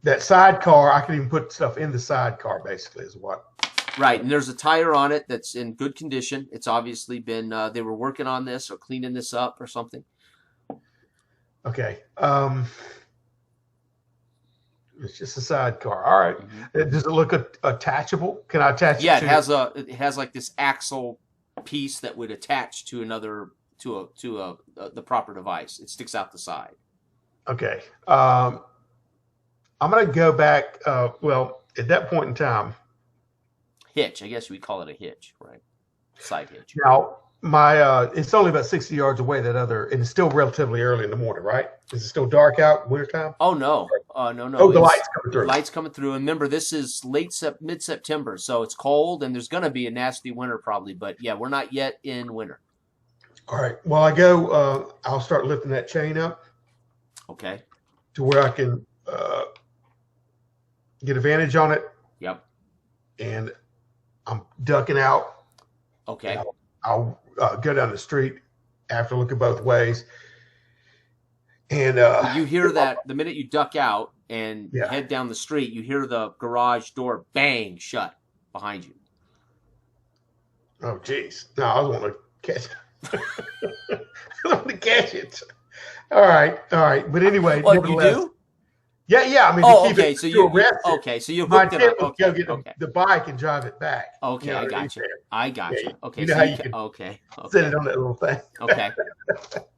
That sidecar, I can even put stuff in the sidecar. Basically, is what. Right, and there's a tire on it that's in good condition. It's obviously been they were working on this or cleaning this up or something. Okay. It's just a sidecar. All right. Mm-hmm. Does it look attachable? Can I attach Yeah, it it has like this axle piece that would attach to another the proper device. It sticks out the side. Okay. I'm going to go back. Well, at that point in time, Hitch, I guess we'd call it a hitch, right? Side hitch. now my it's only about 60 yards away. And it's still relatively early in the morning, right? Is it still dark out wintertime? Oh no, no. Oh, the lights coming through. Lights coming through. And remember, this is mid-September, so it's cold, and there's going to be a nasty winter probably. But yeah, we're not yet in winter. All right. Well, I go. I'll start lifting that chain up. Okay. To where I can get advantage on it. Yep. And I'm ducking out. Okay. I'll go down the street after looking both ways. And you hear that the minute you duck out and head down the street, you hear the garage door bang shut behind you. Oh, geez. No, I was wanting to catch it. I want to catch it. All right. But anyway. What, you do? Yeah. I mean, to keep it, so you hooked it up. Okay, go get the bike and drive it back. Okay, I got you. Okay, you know how you can set it on that little thing. Okay.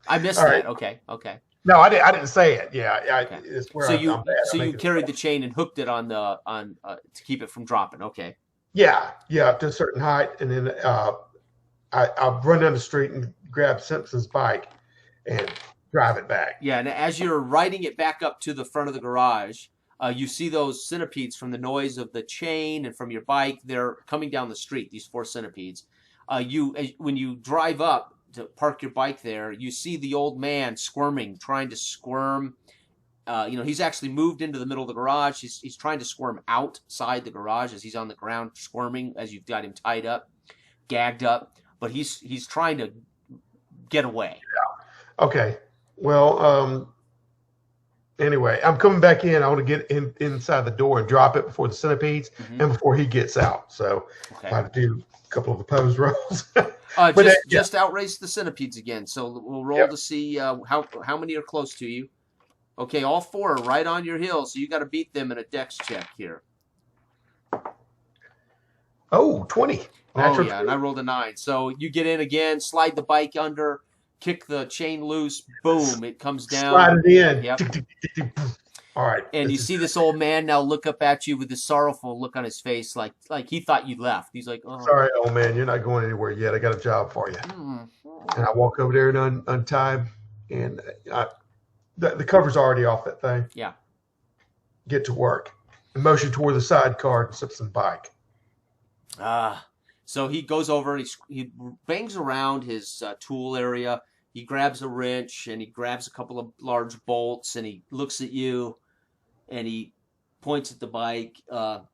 I missed that. Right. Okay. No, I didn't say it. Yeah, okay. It's where so I'm you bad. you carried the chain and hooked it on to keep it from dropping. Okay. Yeah, up to a certain height, and then I'll run down the street and grab Simpson's bike and drive it back. Yeah, and as you're riding it back up to the front of the garage, you see those centipedes from the noise of the chain and from your bike. They're coming down the street. These 4 centipedes. When you drive up to park your bike there, you see the old man squirming, trying to squirm. He's actually moved into the middle of the garage. He's trying to squirm outside the garage as he's on the ground squirming as you've got him tied up, gagged up. But he's trying to get away. Yeah. Okay. Well, anyway, I'm coming back in. I want to get inside the door and drop it before the centipedes and before he gets out. So I have to do a couple of opposed rolls. Just outrace the centipedes again. So we'll roll to see how many are close to you. Okay, all 4 are right on your hill, so you got to beat them in a dex check here. Oh, 20. Oh, yeah, and I rolled a 9. So you get in again, slide the bike under, kick the chain loose, boom, it comes down. Slide it in. Yep. All right. And you see this old man now look up at you with this sorrowful look on his face, like he thought you left. He's like, "Oh, sorry, old man, you're not going anywhere yet. I got a job for you." And I walk over there and untie him, and the cover's already off that thing. Yeah. Get to work. Motion toward the sidecar and Simpson's bike. So he goes over and he bangs around his tool area. He grabs a wrench and he grabs a couple of large bolts and he looks at you and he points at the bike. You're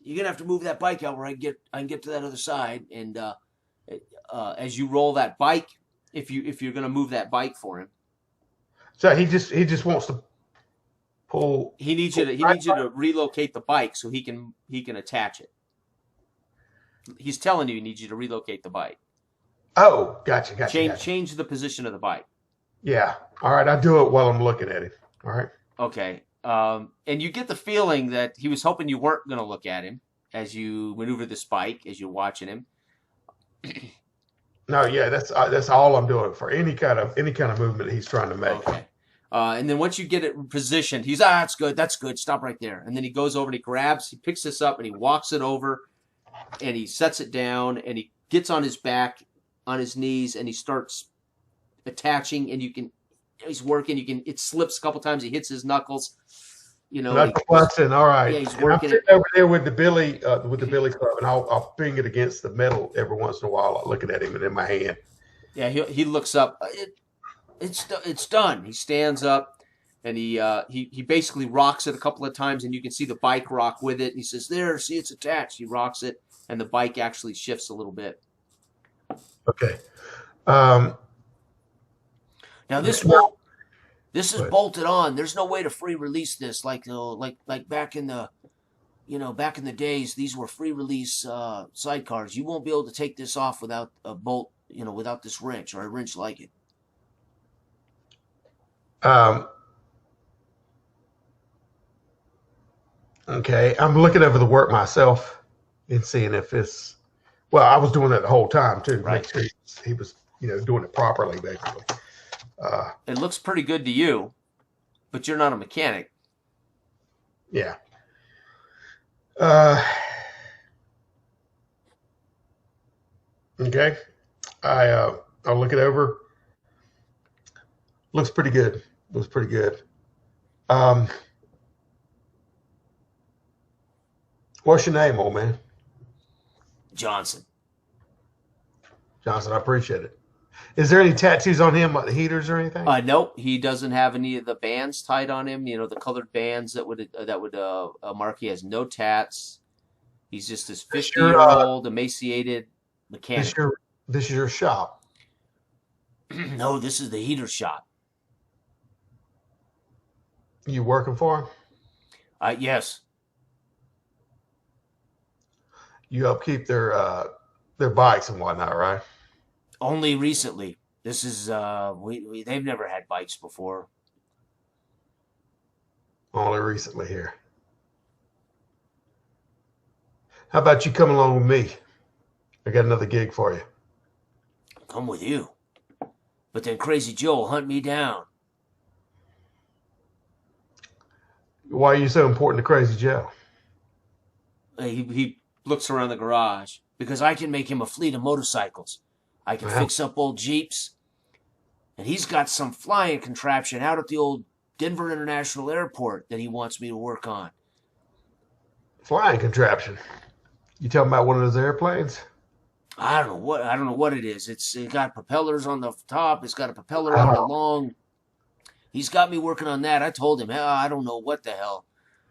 gonna have to move that bike out where I can get to that other side. And as you roll that bike, if you're gonna move that bike for him, so he just wants to pull. He needs you to relocate the bike so he can attach it. He's telling you he needs you to relocate the bike. Oh, gotcha. Change the position of the bike. Yeah. All right. I'll do it while I'm looking at it. All right. Okay. And you get the feeling that he was hoping you weren't going to look at him as you maneuver this bike, as you're watching him. No, yeah, that's all I'm doing for any kind of movement he's trying to make. Okay. And then once you get it positioned, he's that's good. Stop right there. And then he goes over and he picks this up and he walks it over and he sets it down and he gets on his back, on his knees, and he starts attaching. And he's working. It slips a couple times. He hits his knuckles. Knuckle busting. All right. Yeah, he's working. I'm sitting over there with the billy club, and I'll bang it against the metal every once in a while, looking at him and in my hand. Yeah, he looks up. It's done. He stands up and he basically rocks it a couple of times, and you can see the bike rock with it. And he says, "There, see, it's attached." He rocks it, and the bike actually shifts a little bit. Okay. Now this is bolted on. There's no way to free release this like back in the back in the days, these were free release sidecars. You won't be able to take this off without a bolt, without this wrench or a wrench like it. Okay, I'm looking over the work myself and seeing if it's. Well, I was doing that the whole time too. Right. Make sure he was, doing it properly, basically. It looks pretty good to you, but you're not a mechanic. Yeah. Okay. I'll look it over. Looks pretty good. Looks pretty good. What's your name, old man? Johnson. Johnson, I appreciate it. Is there any tattoos on him, like heaters or anything? Nope, he doesn't have any of the bands tied on him. The colored bands that would mark. He has no tats. He's just this 50-year-old emaciated mechanic. This is your shop. No, this is the heater shop. You working for him? Yes. You upkeep their bikes and whatnot, right? Only recently. This is they've never had bikes before. Only recently here. How about you come along with me? I got another gig for you. Come with you. But then Crazy Joe will hunt me down. Why are you so important to Crazy Joe? He looks around the garage. Because I can make him a fleet of motorcycles. I can fix up old Jeeps. And he's got some flying contraption out at the old Denver International Airport that he wants me to work on. Flying contraption? You talking about one of those airplanes? I don't know what it is. It's got propellers on the top. It's got a propeller on the long. He's got me working on that. I told him, I don't know what the hell.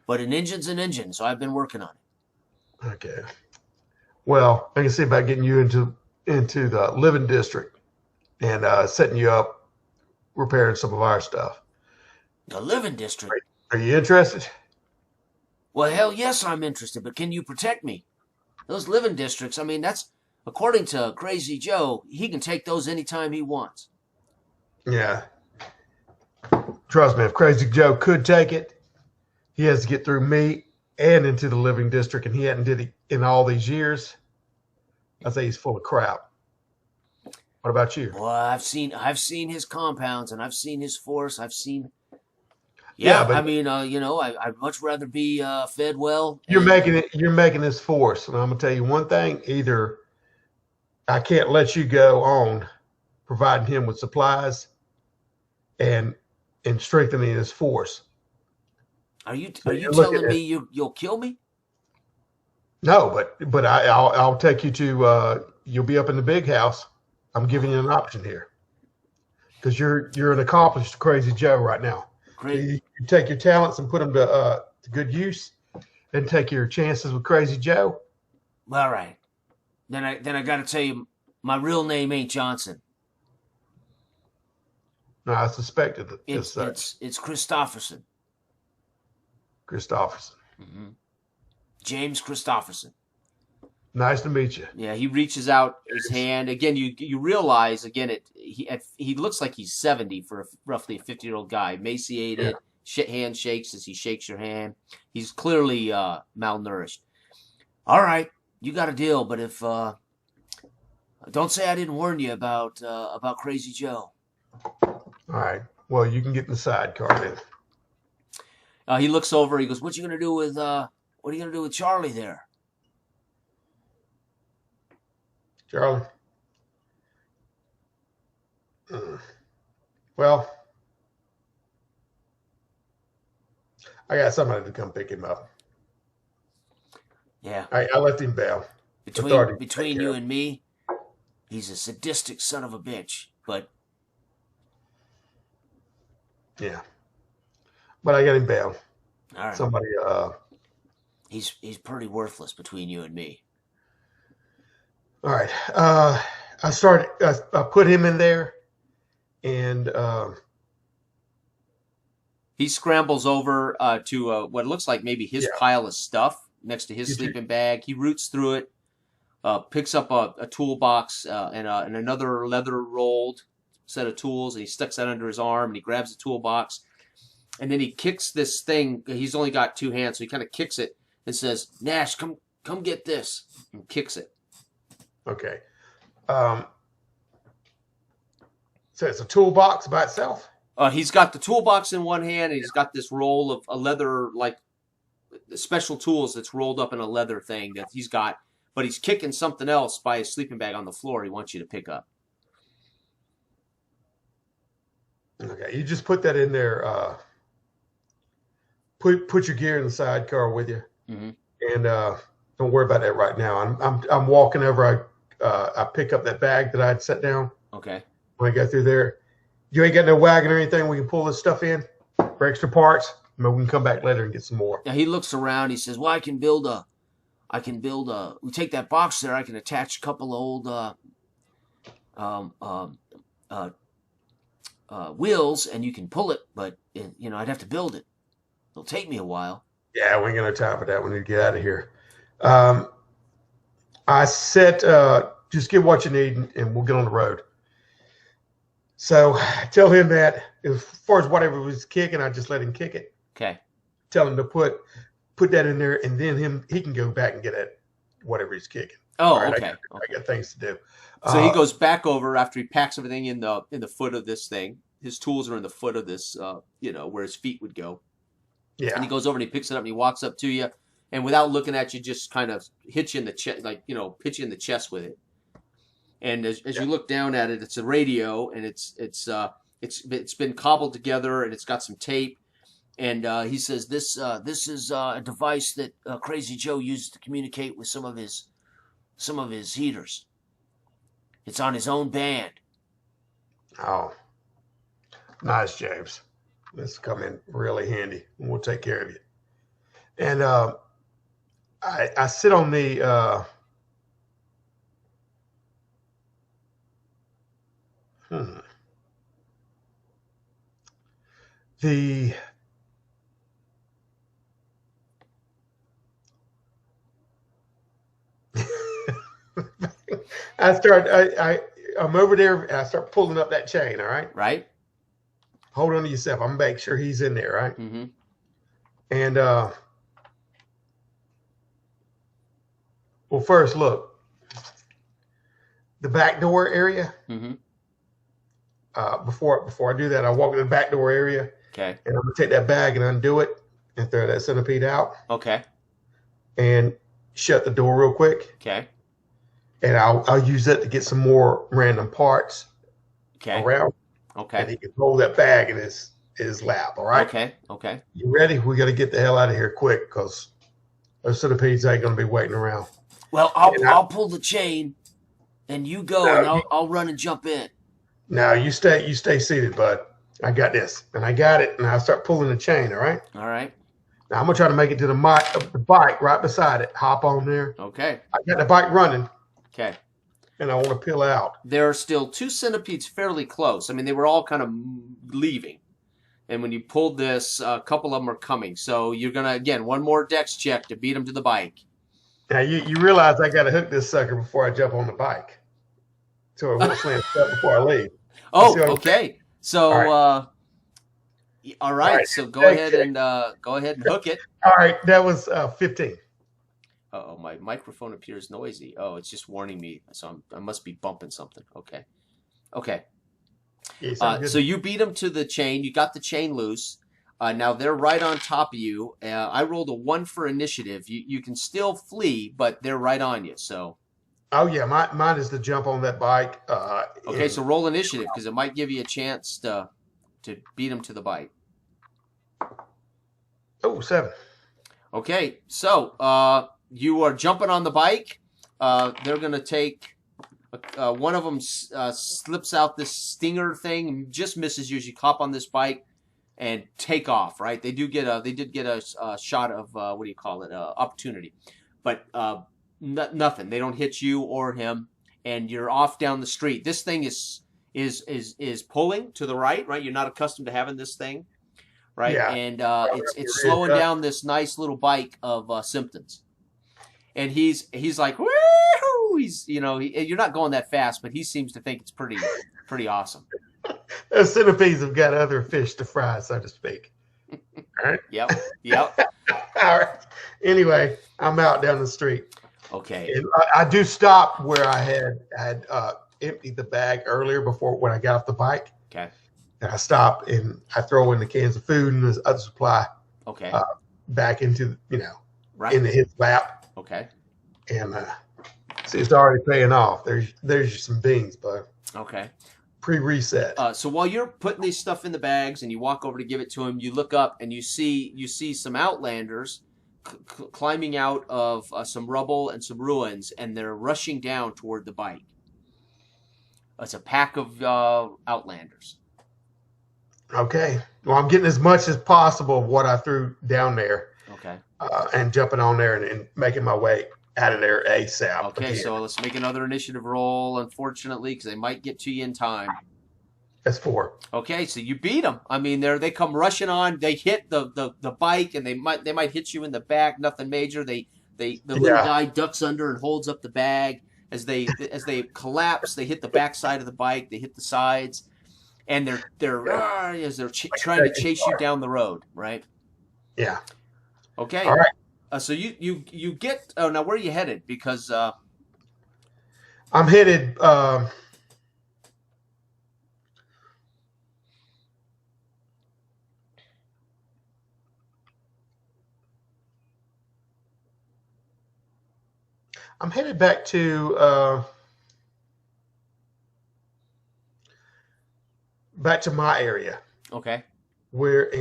But an engine's an engine, so I've been working on it. Okay. Well, I can see about getting you into the living district and setting you up, repairing some of our stuff. The living district? Are you interested? Well, hell yes, I'm interested, but can you protect me? Those living districts, that's, according to Crazy Joe, he can take those anytime he wants. Yeah. Trust me, if Crazy Joe could take it, he has to get through me and into the living district, and he hadn't did it in all these years. I say he's full of crap. What about you? Well, I've seen his compounds, and I've seen his force. I've seen. Yeah, but I'd much rather be fed well. You're making this force, and I'm gonna tell you one thing: either I can't let you go on providing him with supplies and strengthening his force. Are you telling me you'll kill me? No, but I'll take you to you'll be up in the big house. I'm giving you an option here because you're an accomplished Crazy Joe right now. Great. You take your talents and put them to good use, and take your chances with Crazy Joe. All right. Then I got to tell you, my real name ain't Johnson. No, I suspected it. It's Christopherson. Christopherson. Mm-hmm. James Christopherson. Nice to meet you. Yeah, he reaches out his hand again. You realize again he looks like he's 70 for roughly a 50-year-old guy, emaciated. Yeah. Hand shakes as he shakes your hand. He's clearly malnourished. All right, you got a deal, but if don't say I didn't warn you about Crazy Joe. All right. Well, you can get in the sidecar then. He looks over. He goes, "What are you gonna do with Charlie there?" Charlie. Well, I got somebody to come pick him up. Yeah. I left him bail. Between you and me, he's a sadistic son of a bitch. But yeah. But I got him bail. All right. Somebody he's pretty worthless between you and me. All right. I put him in there, and he scrambles over to what looks like maybe his pile of stuff, next to his sleeping bag. He roots through it, picks up a toolbox and another leather rolled set of tools, and he sticks that under his arm, and he grabs the toolbox, and then he kicks this thing. He's only got 2 hands, so he kind of kicks it and says, "Nash, come get this," and kicks it. Okay. So it's a toolbox by itself? He's got the toolbox in one hand, and he's got this roll of a leather, like special tools that's rolled up in a leather thing that he's got, but he's kicking something else by his sleeping bag on the floor he wants you to pick up. Okay, you just put that in there. Put your gear in the sidecar with you, and don't worry about that right now. I'm walking over. I pick up that bag that I had set down. Okay. When I go through there, you ain't got no wagon or anything. We can pull this stuff in for extra parts. Maybe we can come back later and get some more. Now he looks around. He says, "Well, I can build a. We take that box there. I can attach a couple of old wheels, and you can pull it. But I'd have to build it. It'll take me a while." Yeah, we ain't got no time for that. We need to get out of here. I said, just get what you need, and we'll get on the road. So tell him that as far as whatever was kicking, I just let him kick it. Okay. Tell him to put that in there, and then he can go back and get at whatever he's kicking. Oh, right, okay. I got things to do. So he goes back over after he packs everything in the foot of this thing. His tools are in the foot of this, where his feet would go. Yeah. And he goes over and he picks it up and he walks up to you, and without looking at you, just kind of hits you in the chest, hit you in the chest with it. And as you look down at it, it's a radio, and it's been cobbled together, and it's got some tape. And he says, this is a device that Crazy Joe uses to communicate with some of his heaters. It's on his own band. Oh, nice, James. This come in really handy, and we'll take care of you. And I sit on the the I'm over there, and I start pulling up that chain. All right. Right. Hold on to yourself. I'm gonna make sure he's in there, right? Mm-hmm. And well, first look, the back door area. Mm-hmm. Before I do that, I walk in the back door area. Okay. And I'm gonna take that bag and undo it and throw that centipede out. Okay. And shut the door real quick. Okay. And I'll use that to get some more random parts. Okay. Around. Okay. And he can hold that bag in his lap. All right. Okay. Okay. You ready? We got to get the hell out of here quick, because those centipedes ain't gonna be waiting around. Well, I'll pull the chain, and you go, and I'll run and jump in. Now you stay seated, bud. I got this, and I got it, and I start pulling the chain. All right. All right. Now I'm gonna try to make it to the bike right beside it. Hop on there. Okay. I got the bike running. Okay. And I want to peel out. There are still 2 centipedes fairly close. I mean, they were all kind of leaving. And when you pulled this, a couple of them are coming. So you're going to, again, one more dex check to beat them to the bike. Now, you realize I got to hook this sucker before I jump on the bike. So it won't slam shut before I leave. Oh, okay. So, all right. So go ahead and hook it. All right. That was 15. Uh-oh, my microphone appears noisy. Oh, it's just warning me. So I must be bumping something. Okay. Yeah, so you beat them to the chain. You got the chain loose. Now they're right on top of you. I rolled a 1 for initiative. You can still flee, but they're right on you. So. Oh yeah, mine is to jump on that bike. Okay, so roll initiative, because it might give you a chance to beat them to the bike. Oh, 7. Okay, so you are jumping on the bike. They're going to take one of them slips out this stinger thing and just misses you as you hop on this bike and take off. Right? They did get a shot of opportunity, but nothing. They don't hit you or him, and you're off down the street. This thing is pulling to the right. You're not accustomed to having this thing. Right, yeah. And it's slowing down this nice little bike of Simpsons. and he's like, woo! He's you're not going that fast, but he seems to think it's pretty awesome. The centipedes have got other fish to fry, so to speak. All right. Yep. All right. Anyway, I'm out down the street. Okay. And I do stop where I had emptied the bag earlier before when I got off the bike. Okay. And I stop and I throw in the cans of food and the other supply. Okay. Back into right into his lap. Okay. And see, it's already paying off. There's some beans, bud. Okay. Pre-reset. So while you're putting these stuff in the bags and you walk over to give it to him, you look up and you see some outlanders climbing out of some rubble and some ruins, and they're rushing down toward the bike. It's a pack of outlanders. Okay. Well, I'm getting as much as possible of what I threw down there. Okay. And jumping on there and making my way out of there ASAP. Okay, again. so let's make another initiative roll, unfortunately, because they might get to you in time. That's 4. Okay, so you beat them. I mean, they come rushing on. They hit the bike, and they might hit you in the back. Nothing major. The little guy ducks under and holds up the bag. As they collapse, they hit the back side of the bike. They hit the sides, and they're trying to chase you down the road, right? Yeah. Okay. All right. So you get. Oh, now where are you headed? Because I'm headed. I'm headed back to my area. Okay. Where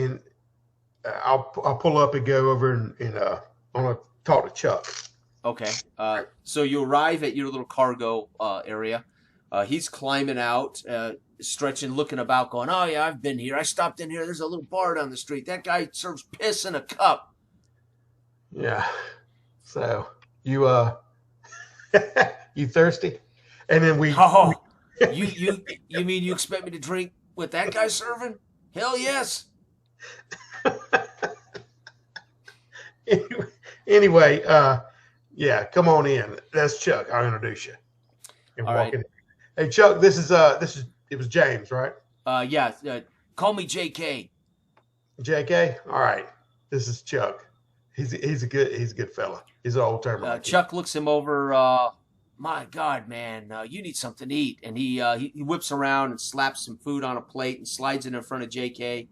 I'll pull up and go over and I want to talk to Chuck. Okay. So you arrive at your little cargo area. He's climbing out, stretching, looking about, going, "Oh yeah, I've been here. I stopped in here. There's a little bar down the street. That guy serves piss in a cup." Yeah. So you you thirsty? And then you mean you expect me to drink what that guy's serving? Hell yes. Anyway, yeah, come on in. That's Chuck. I'll introduce you. And all walk right. in. Hey, Chuck, this is it was James, right? Yeah. Call me JK. JK. All right. This is Chuck. He's a good fella. He's an old timer. Chuck looks him over. My God, man, you need something to eat. And he whips around and slaps some food on a plate and slides it in front of JK.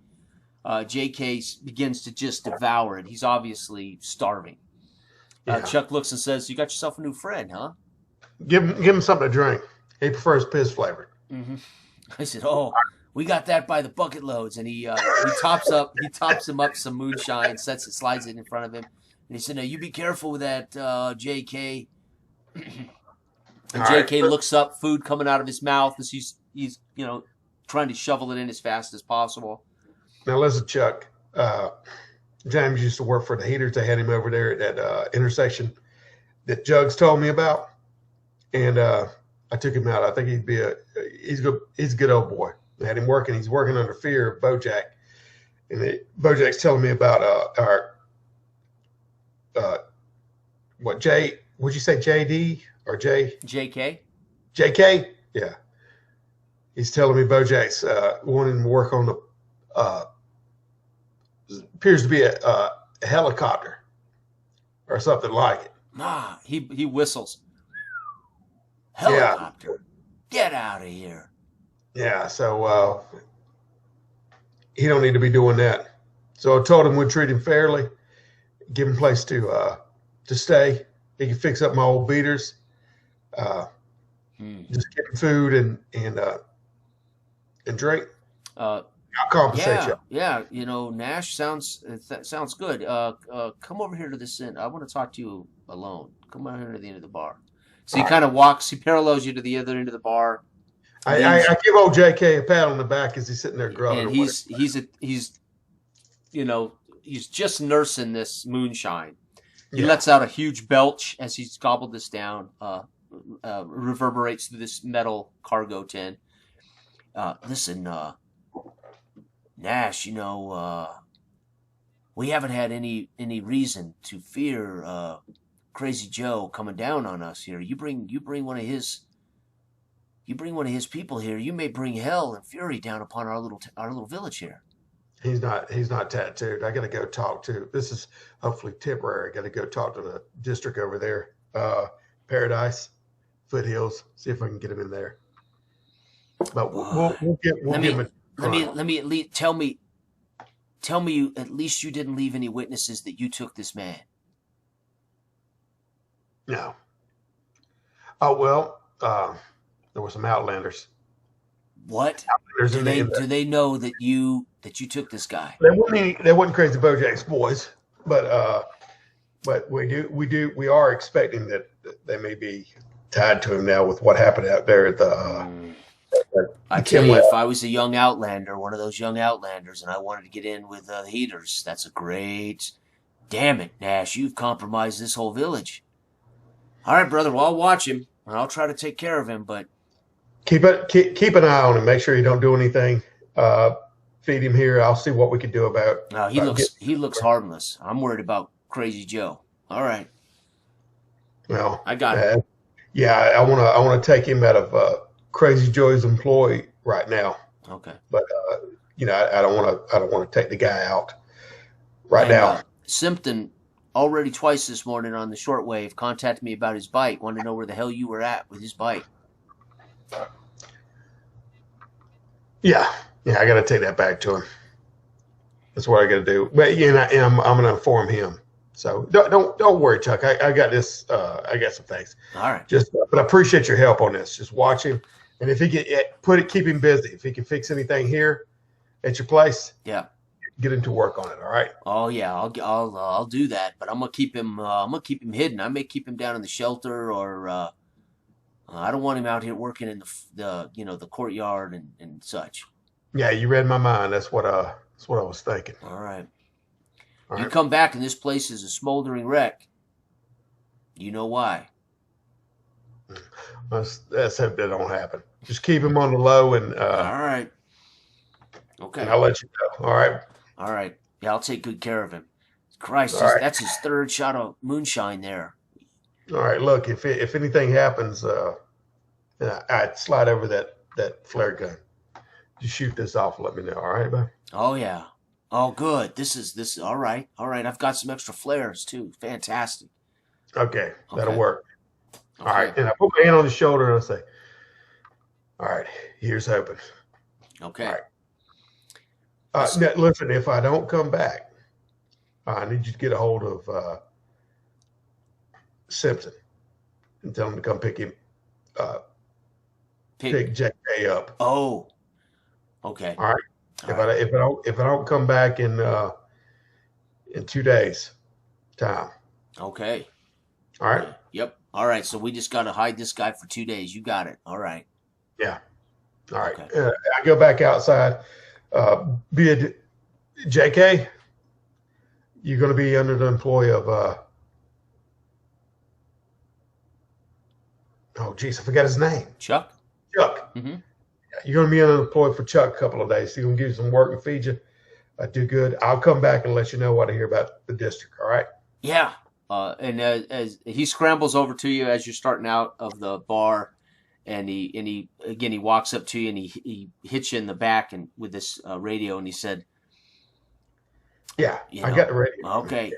JK begins to just devour it. He's obviously starving. Yeah. Chuck looks and says, "You got yourself a new friend, huh?" Give him something to drink. He prefers piss flavored. Mm-hmm. I said, "Oh, we got that by the bucket loads." And he tops him up some moonshine, slides it in front of him, and he said, "Now you be careful with that, JK." And JK looks up, food coming out of his mouth as he's trying to shovel it in as fast as possible. Now listen, Chuck. James used to work for the heaters. They had him over there at that intersection that Jugs told me about, and I took him out. I think he's a good old boy. I had him working. He's working under fear of Bojack, and Bojack's telling me about would you say JD or JK? JK? Yeah. He's telling me Bojack's wanting to work on the appears to be a helicopter or something like it. He whistles. Helicopter. Yeah. Get out of here. Yeah, so he don't need to be doing that. So I told him we'd treat him fairly, give him a place to stay. He can fix up my old beaters. Just give him food and drink. I'll compensate you. Yeah. Nash sounds good. Come over here to this end. I want to talk to you alone. Come over here to the end of the bar. So he kind of walks. He parallels you to the other end of the bar. I give old JK a pat on the back as he's sitting there grubbing. And he's just nursing this moonshine. He lets out a huge belch as he's gobbled this down. Reverberates through this metal cargo tin. Listen, Nash, we haven't had any reason to fear Crazy Joe coming down on us here. You bring one of his people here. You may bring hell and fury down upon our little village here. He's not tattooed. I got to go talk to. This is hopefully temporary. I got to go talk to the district over there, Paradise, Foothills. See if I can get him in there. But we'll get him. Let me at least tell me at least you didn't leave any witnesses that you took this man. No. Oh well, there were some outlanders. What? Outlanders do they know that you took this guy? They weren't Crazy Bojack's boys, but we are expecting that they may be tied to him now with what happened out there at the. I tell you, if I was a young outlander, one of those young outlanders, and I wanted to get in with the heaters, that's a great. Damn it, Nash! You've compromised this whole village. All right, brother. Well, I'll watch him, and I'll try to take care of him. But keep an eye on him. Make sure you don't do anything. Feed him here. I'll see what we can do about. No, he looks harmless. I'm worried about Crazy Joe. All right. Well, I got it. Yeah, I want to take him out of Crazy Joe's employ right now. Okay. But I don't want to take the guy out right now. Simpton already twice this morning on the shortwave contacted me about his bike. Wanted to know where the hell you were at with his bike. Yeah, I got to take that back to him. That's what I got to do. But I'm going to inform him. So don't worry, Chuck. I got this. I got some things. All right. But I appreciate your help on this. Just watch him, and if he keep him busy. If he can fix anything here at your place, yeah, get him to work on it. All right. Oh yeah, I'll do that. But I'm gonna keep him. I'm gonna keep him hidden. I may keep him down in the shelter, or I don't want him out here working in the courtyard and such. Yeah, you read my mind. That's what I was thinking. All right. You come back and this place is a smoldering wreck. You know why? Let's hope that don't happen. Just keep him on the low and. All right. Okay. And I'll let you know. All right. All right. Yeah, I'll take good care of him. Christ, that's his third shot of moonshine there. All right. Look, if anything happens, I'd slide over that flare gun. Just shoot this off. And let me know. All right, man. Oh yeah. Oh, good. This is all right. All right. I've got some extra flares too. Fantastic. Okay. That'll work. Okay. All right. And I put my hand on his shoulder and I say, all right, here's hoping. Okay. All right. Now, listen, if I don't come back, I need you to get a hold of Simpson and tell him to come pick JK up. Oh. Okay. All right. If I don't come back in 2 days time. Okay. All right. Yep. All right. So we just got to hide this guy for 2 days. You got it. All right. Yeah. All right. Okay. I go back outside. JK, you're going to be under the employ of oh geez, I forgot his name. Chuck. Mm-hmm. You're going to be unemployed for Chuck a couple of days. He's going to give you some work and feed you. Do good. I'll come back and let you know what I hear about the district. All right? Yeah. And as he scrambles over to you as you're starting out of the bar, and he walks up to you and he hits you in the back and with this radio, and he said, "Yeah, I got the radio." Okay.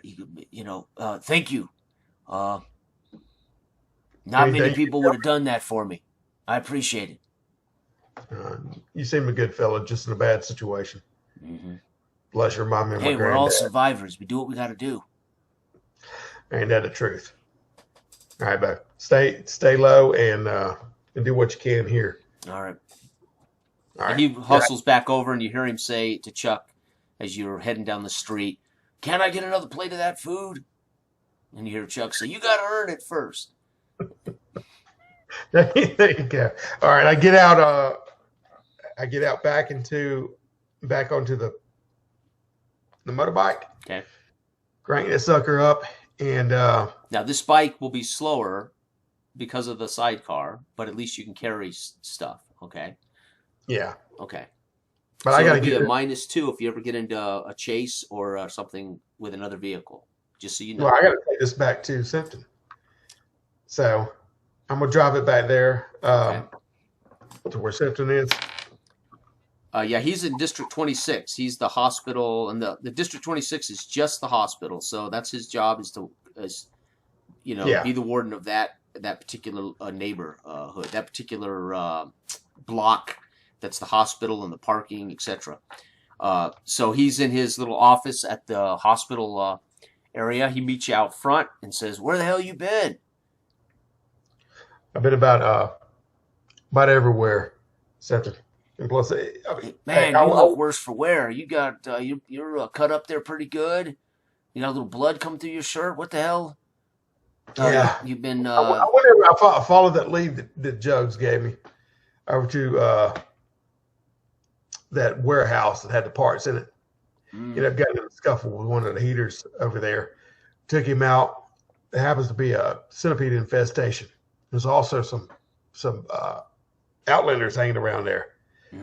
Thank you. Not many people would have done that for me. I appreciate it. You seem a good fellow, just in a bad situation. Mm-hmm. Bless your mom and my granddad. We're all survivors. We do what we got to do. Ain't that the truth? All right, bud. Stay low and do what you can here. All right. And he hustles back over, and you hear him say to Chuck as you're heading down the street, "Can I get another plate of that food?" And you hear Chuck say, "You got to earn it first." There you go. All right, I get out. Back onto the motorbike. Okay. Crank that sucker up, and now this bike will be slower because of the sidecar, but at least you can carry stuff. Okay. Yeah. Okay. But so I gotta get a -2 if you ever get into a chase or something with another vehicle. Just so you know. Well, I gotta take this back to Simpton. So I'm gonna drive it back there Okay. to where Sefton is. Yeah, he's in District 26. He's the hospital, and the District 26 is just the hospital. So that's his job is to, Yeah, be the warden of that particular neighborhood, that particular block. That's the hospital and the parking, etc. So he's in his little office at the hospital area. He meets you out front and says, "Where the hell you been?" I've been about everywhere, Sefton. And plus, I mean, hey, Man, you look worse for wear. You got you're cut up there pretty good. You got a little blood coming through your shirt. What the hell? yeah. You've been. I wonder if I followed that lead that Jugs gave me over to that warehouse that had the parts in it. Ended up getting in a scuffle with one of the heaters over there. Took him out. It happens to be a centipede infestation. There's also some outlanders hanging around there.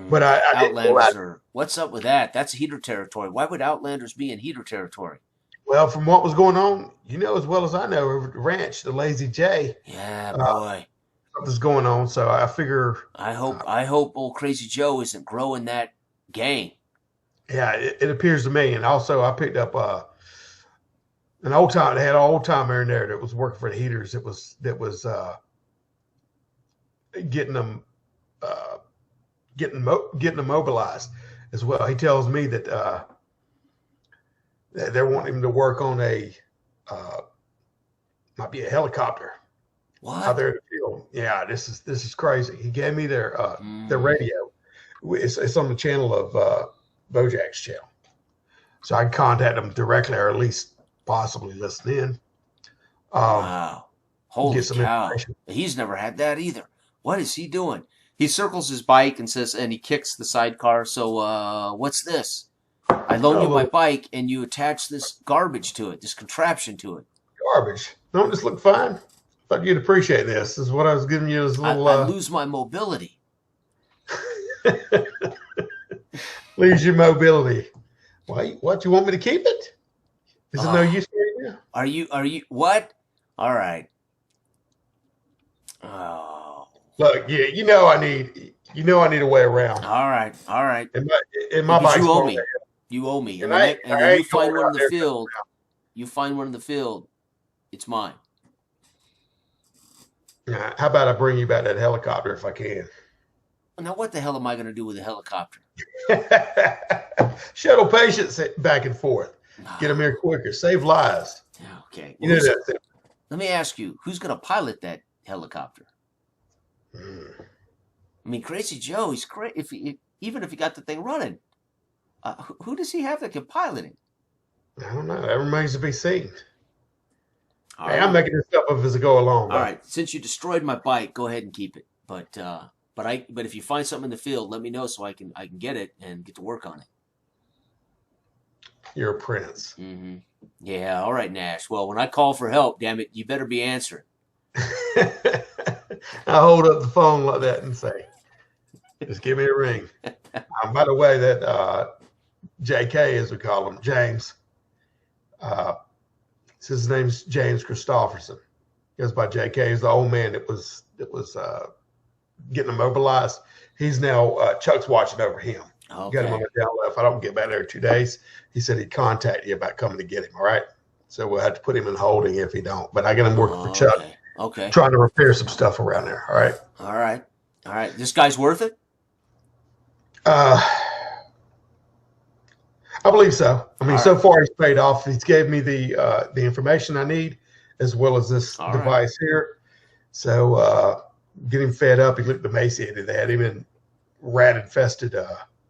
But I Outlanders are. What's up with that? That's heater territory. Why would Outlanders be in heater territory? well, from what was going on, as well as I know, over at the ranch, the Lazy J, Yeah, boy. something's going on. So I figure, I hope old Crazy Joe isn't growing that gang. yeah, it appears to me. And also, I picked up an old time. They had an old timer in there that was working for the heaters. That was getting them getting them mobilized as well. He tells me that they're wanting him to work on might be a helicopter out there in the field. Yeah, this is crazy. He gave me their radio. It's on the channel of Bojack's channel, so I can contact them directly, or at least possibly listen in. Wow. Holy get some cow. information. He's never had that either. What is he doing? He circles his bike and says, and he kicks the sidecar. So, what's this? I loan you my bike and you attach this garbage to it, this contraption to it. Garbage. Don't this look fine? Thought you'd appreciate this. This is what I was giving you as a little. I lose my mobility. Lose your mobility. Why? What? You want me to keep it? Is it no use for you? Are you what? All right. Oh. Look, yeah, I need a way around. All right. And my bike's you owe me. there. You owe me. And then I you find going one in out the there field. You find one in the field. It's mine. Yeah, how about I bring you back that helicopter if I can? Now, what the hell am I going to do with a helicopter? Shuttle patients back and forth. Get them here quicker. Save lives. Okay. You know that. Let me ask you, who's going to pilot that helicopter? I mean, Crazy Joe, he's great. Even if he got the thing running, who does he have that can pilot it? I don't know. That remains to be seen. All Hey, right. I'm making this up as I go along. All right. Since you destroyed my bike, go ahead and keep it. But if you find something in the field, let me know so I can get it and get to work on it. You're a prince. Mm-hmm. Yeah. All right, Nash. Well, when I call for help, damn it, you better be answering. I hold up the phone like that and say, just give me a ring. By the way, that JK, as we call him, James, his name's James Christopherson. He goes by JK. He's the old man that was getting him mobilized. He's now, Chuck's watching over him. Okay. Got him on the down left. I don't get back there in 2 days. He said he'd contact you about coming to get him. All right. So we'll have to put him in holding if he don't. But I got him working for Chuck. Okay. Trying to repair some stuff around there. All right. All right. This guy's worth it? I believe so. I mean, so far he's paid off. He's gave me the information I need, as well as this device here. So get him fed up. He looked emaciated. They had him in rat-infested,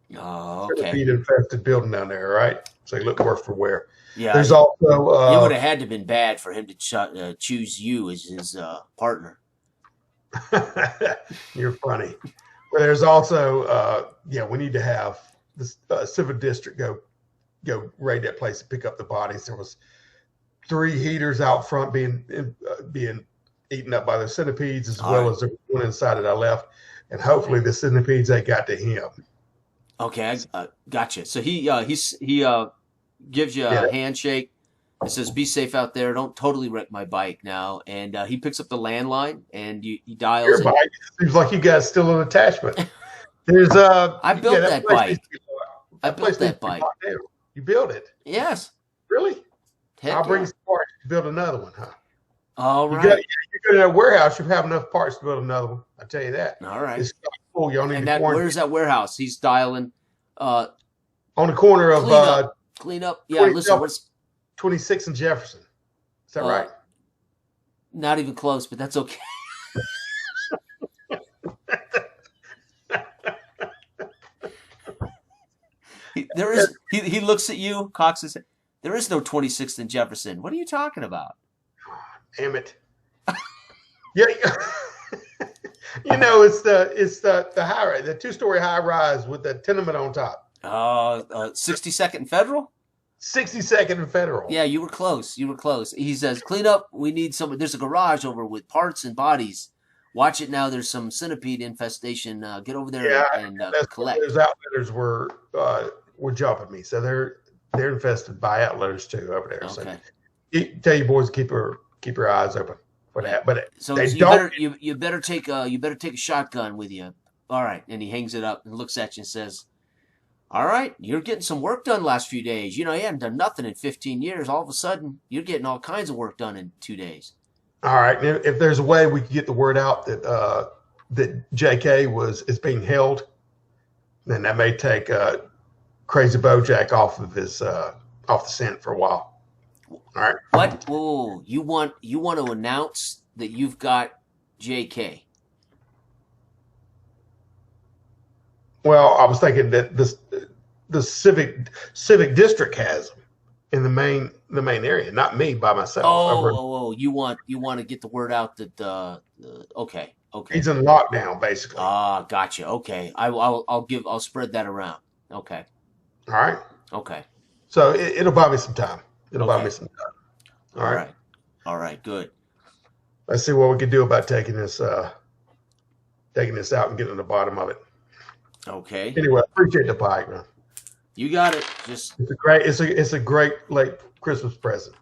feed-infested building down there. All right. So he looked worse for wear. Yeah. There's also it would have had to have been bad for him to choose you as his partner. You're funny. But there's also we need to have this civil district go raid that place and pick up the bodies. There was 3 heaters out front being eaten up by the centipedes, as well as the one inside that I left, and hopefully the centipedes they got to him. Okay, I gotcha. So he gives you a handshake, It says, "Be safe out there. Don't totally wreck my bike now." And he picks up the landline and he dials Your it. bike seems like you guys still an attachment. There's I built yeah, that place bike. needs to be locked. I That place built needs that to be bike. locked down. You built it, Yes. really? Heck I'll bring yeah. some parts to build another one, huh? All You right. go to that warehouse, you have enough parts to build another one. I tell you that. All right. It's full. Y'all need And to that quarantine where's that warehouse? He's dialing. on the corner of Clean up. Yeah. Listen, 26 and Jefferson. Is that right? Not even close, but that's okay. He looks at you, cocks his head. There is no 26th and Jefferson. What are you talking about? Damn it. Yeah. It's the high rise, the 2-story high rise with the tenement on top. 62nd and Federal? 62nd and Federal. Yeah, you were close. He says, "Clean up. We need some. There's a garage over with parts and bodies. Watch it now. There's some centipede infestation. Get over there and collect." Those outletters were jumping me, so they're infested by outletters too over there. Okay. So tell your boys to keep your eyes open for that. But so they you don't. better take a shotgun with you. All right. And he hangs it up and looks at you and says, "All right, you're getting some work done last few days. You hadn't done nothing in 15 years. All of a sudden, you're getting all kinds of work done in 2 days." All right. If there's a way we could get the word out that JK is being held, then that may take Crazy Bojack off of the scent for a while. All right. What? Whoa! You want to announce that you've got JK? Well, I was thinking that the civic district has them in the main area, not me by myself. Oh! You want to get the word out that okay. He's in lockdown, basically. Gotcha. Okay, I'll spread that around. Okay. All right. Okay. So it'll buy me some time. Buy me some time. All right. Good. Let's see what we can do about taking this out and getting to the bottom of it. Okay. Anyway, appreciate the bike, man. You got it. It's a great late Christmas present.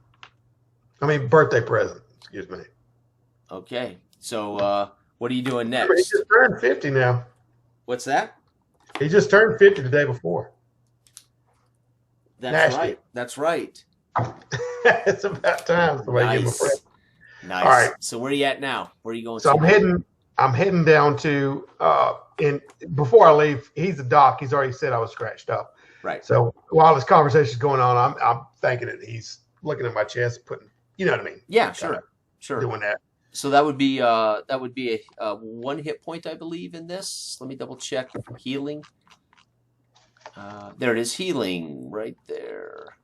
I mean, birthday present. Excuse me. Okay. So, what are you doing next? He just turned 50 now. What's that? He just turned 50 the day before. That's right. That's right. It's about time. Nice. Nice. All right. So where are you at now? Where are you going? So I'm heading down to and before I leave, he's a doc. He's already said I was scratched up. Right. So while this conversation is going on, I'm thinking that he's looking at my chest, putting, you know what I mean? Yeah, sure. Doing that. So that would be a 1 hit point, I believe, in this. Let me double check. Healing. There it is. Healing right there.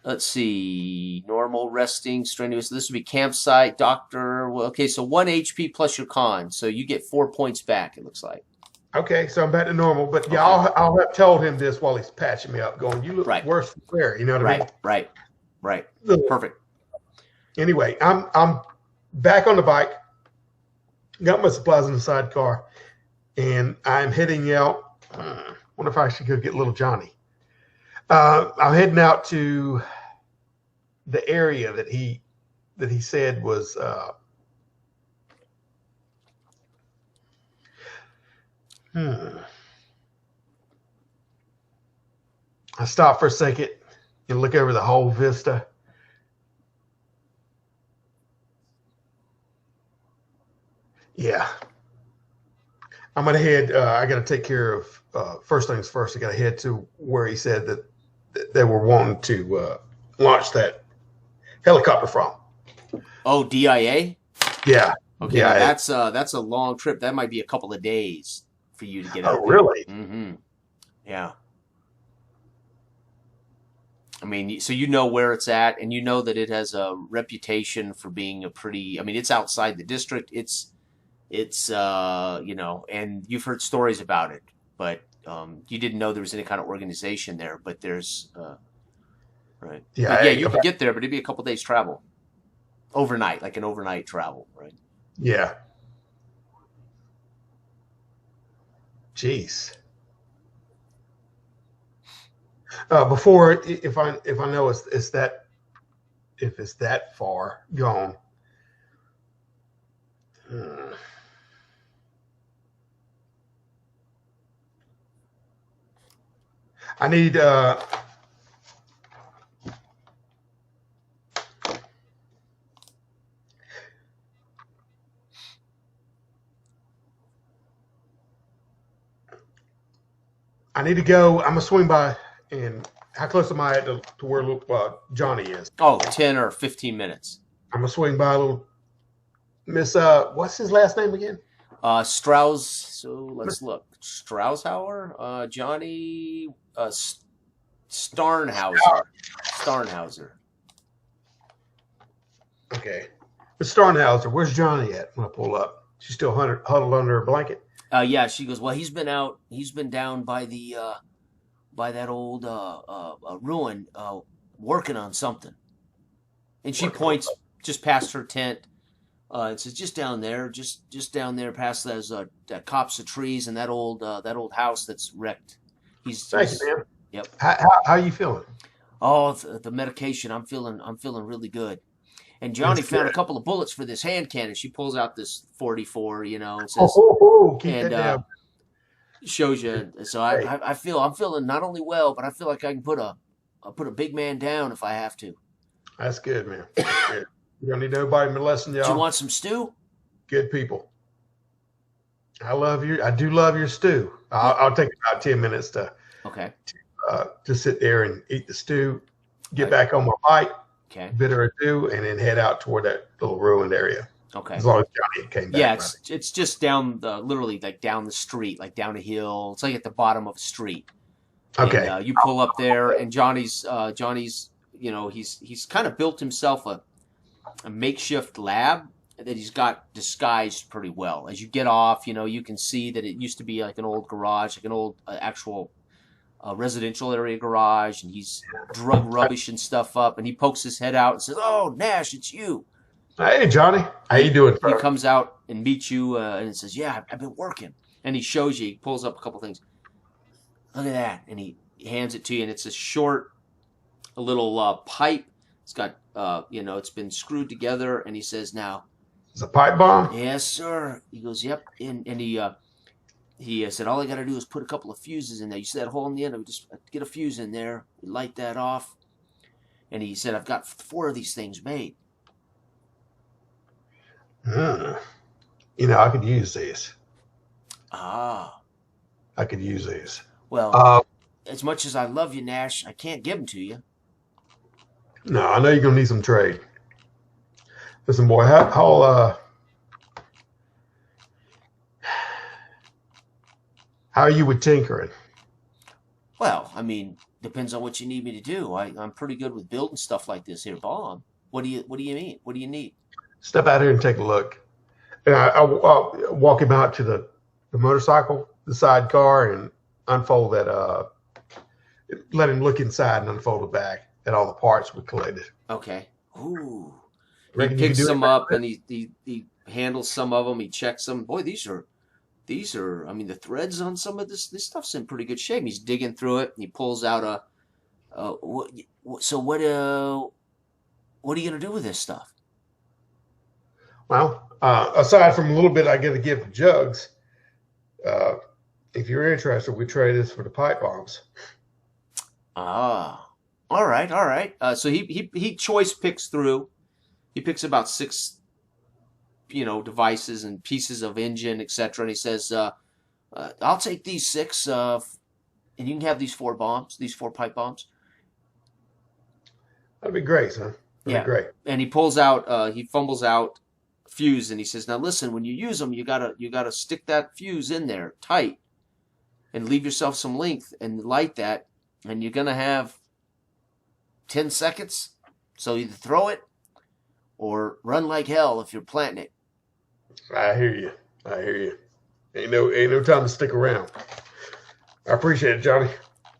Let's see. Normal, resting, strenuous. This would be campsite, doctor. Well, okay, so 1 HP plus your con. So you get 4 points back, it looks like. Okay, so I'm back to normal. But yeah, I'll have told him this while he's patching me up, going, "You look worse than where?" You know what I mean? Right. Perfect. Anyway, I'm back on the bike. Got my supplies in the sidecar, and I'm heading out. Wonder if I should go get little Johnny. I'm heading out to the area that he said was I stopped for a second and look over the whole vista. Yeah. I'm going to head, I got to take care of, first things first, I got to head to where he said that they were wanting to launch that helicopter from. Oh, DIA? Yeah. Okay, DIA. that's a long trip. That might be a couple of days for you to get out. Oh, really? Mm-hmm. Yeah. I mean, so you know where it's at, and you know that it has a reputation for being a pretty. I mean, it's outside the district. It's and you've heard stories about it, but you didn't know there was any kind of organization there. But there's right. Yeah, but you could get there, but it'd be a couple days travel, overnight, like an overnight travel, right? Yeah. Jeez. Before, if I know it's that if it's that far gone. Hmm. I need to go. I'm gonna swing by. And how close am I to where Johnny is? Oh, 10 or 15 minutes. I'm gonna swing by a little Miss. What's his last name again? Strauss. So let's look. Straushauer, Johnny Starnhauser. Starnhauser. Okay. Miss Starnhauser, where's Johnny at when I pull up? She's still huddled under a blanket. Yeah, she goes, well, he's been out. He's been down by the by that old ruin, working on something. And she points just past her tent. It says just down there, just down there, past those that copse of trees and that old house that's wrecked. Thank you, man. Yep. How are you feeling? Oh, the medication. I'm feeling really good. And Johnny found a couple of bullets for this hand cannon. She pulls out this 44, and says, keep that down. Shows you. So I'm feeling not only well, but I feel like I can put a big man down if I have to. That's good, man. That's good. You don't need nobody molesting y'all. Do you want some stew? Good people. I do love your stew. I'll take about 10 minutes to sit there and eat the stew, get back on my bike. Okay. Bid her adieu, and then head out toward that little ruined area. Okay. As long as Johnny came back. Yeah, it's just down literally like down the street, like down a hill. It's like at the bottom of a street. Okay. And, you pull up there, and Johnny's he's kind of built himself a makeshift lab that he's got disguised pretty well. As you get off, you can see that it used to be like an old garage, like an old actual residential area garage, and he's drug rubbish and stuff up, and he pokes his head out and says, "Oh, Nash, it's you." Hey, Johnny. How you doing, bro? He comes out and meets you and says, "Yeah, I've been working." And he shows you, he pulls up a couple things. Look at that. And he hands it to you, and it's a little pipe. It's got, it's been screwed together, and he says, "Now." It's a pipe bomb? "Yes, sir." He goes, "Yep." And he said, "All I got to do is put a couple of fuses in there. You see that hole in the end? I would just get a fuse in there, light that off." And he said, "I've got 4 of these things made." I could use these. Ah. I could use these. Well, as much as I love you, Nash, I can't give them to you. No, I know you're going to need some trade. Listen, boy, how are you with tinkering? Well, I mean, depends on what you need me to do. I'm pretty good with building stuff like this here, bomb. What do you mean? What do you need? Step out here and take a look. And I'll walk him out to the motorcycle, the sidecar, and unfold that. Let him look inside and unfold the back at all the parts we collected. Okay. Ooh. He Reckon picks some up and he handles some of them. He checks them. Boy, these are. I mean, the threads on some of this stuff's in pretty good shape. He's digging through it and he pulls out so what are you gonna do with this stuff? Well, aside from a little bit I got to give to Jugs, if you're interested, we trade this for the pipe bombs. Ah, all right. So he choice picks through. He picks about 6, devices and pieces of engine, etc. And he says, "I'll take these 6, and you can have these 4 bombs, these 4 pipe bombs." That'd be great, son. That'd be great. And he pulls out, he fumbles out fuse, and he says, "Now listen, when you use them, you gotta stick that fuse in there tight, and leave yourself some length, and light that, and you're gonna have 10 seconds. So either throw it or run like hell if you're planting it." I hear you. Ain't no time to stick around. I appreciate it, Johnny.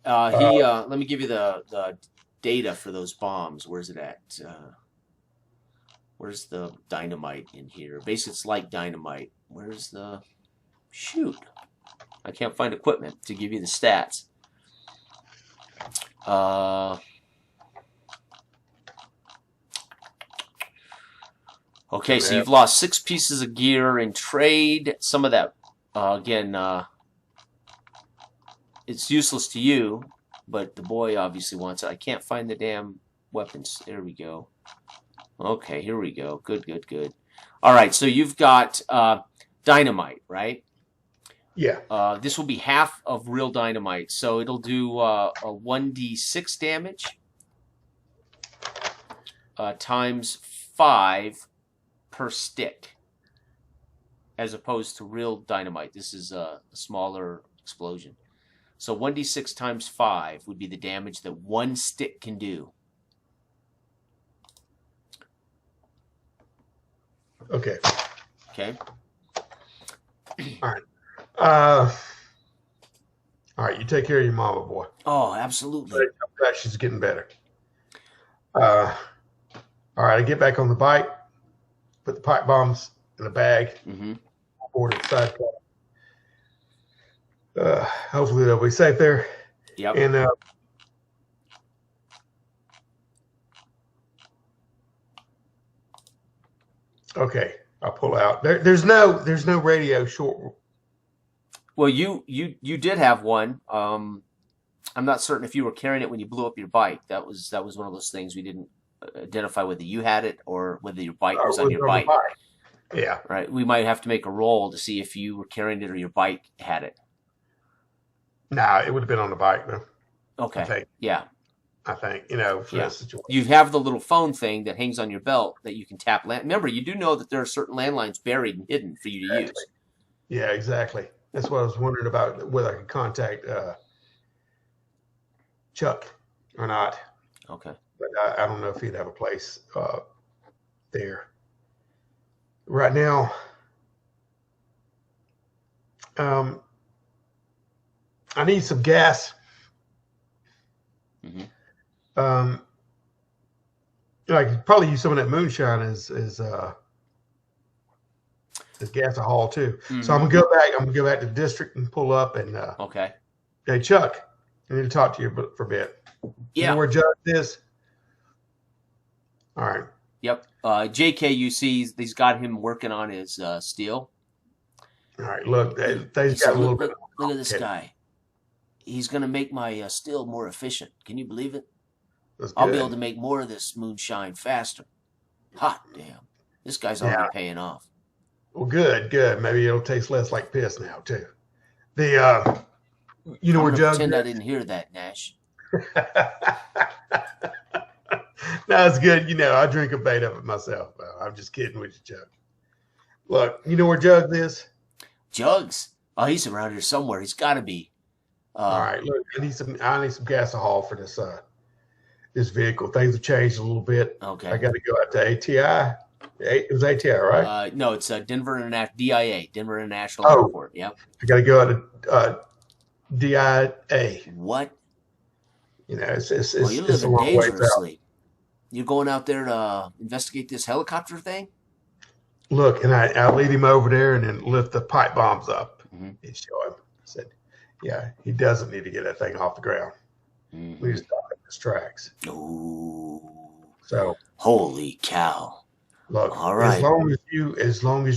Let me give you the data for those bombs. Where's it at? Where's the dynamite in here? Basically, it's like dynamite. Where's the... Shoot. I can't find equipment to give you the stats. Okay, so you've lost 6 pieces of gear in trade. Some of that, again, it's useless to you, but the boy obviously wants it. I can't find the damn weapons. There we go. Okay, here we go. Good, good, good. All right, so you've got dynamite, right? Yeah. This will be half of real dynamite, so it'll do a 1d6 damage times 5 per stick, as opposed to real dynamite. This is a smaller explosion. So 1d6 times 5 would be the damage that 1 stick can do. Okay. Okay. All right. All right. You take care of your mama, boy. Oh, absolutely. I'm glad she's getting better. All right. I get back on the bike, put the pipe bombs in a bag, board at the sidecar. Hopefully they'll be safe there. Yep. And okay, I'll pull out. There's no radio short. Well, you did have one. I'm not certain if you were carrying it when you blew up your bike. That was one of those things we didn't identify whether you had it or whether your bike was on your bike. Yeah. Right. We might have to make a roll to see if you were carrying it or your bike had it. Nah, it would have been on the bike though. Okay. I think. Yeah. I think, for this situation. You have the little phone thing that hangs on your belt that you can tap. Remember, you do know that there are certain landlines buried and hidden for you to use. Yeah, exactly. That's what I was wondering about, whether I could contact Chuck or not. Okay. But I don't know if he'd have a place there. Right now, I need some gas. I could probably use some of that moonshine as gasahol too. So I'm gonna go back to the district and pull up and okay. Hey Chuck, I need to talk to you for a bit. Yeah. You know where Judge is? All right. Yep. JK, you see, he's got him working on his steel. All right. Look, they've got a little bit. Look at this guy. He's going to make my steel more efficient. Can you believe it? I'll be able to make more of this moonshine faster. Hot damn. This guy's already paying off. Well, good. Maybe it'll taste less like piss now, too. The, you know where Judge is? Pretend I didn't hear that, Nash. No, it's good. I drink a bait of it myself. I'm just kidding with you, Chuck. Look, you know where Jugs is? Jugs? Oh, he's around here somewhere. He's got to be. All right. Look, I need some gasahol for this vehicle. Things have changed a little bit. Okay. I got to go out to ATI. It was ATI, right? No, it's Denver International DIA, Denver International Airport. Yep. I got to go out to DIA. What? It's well, you're living dangerously. You're going out there to investigate this helicopter thing? Look, and I lead him over there and then lift the pipe bombs up and show him. I said, yeah, he doesn't need to get that thing off the ground. We just stop at his tracks. Ooh. So holy cow. Look, all right. as long as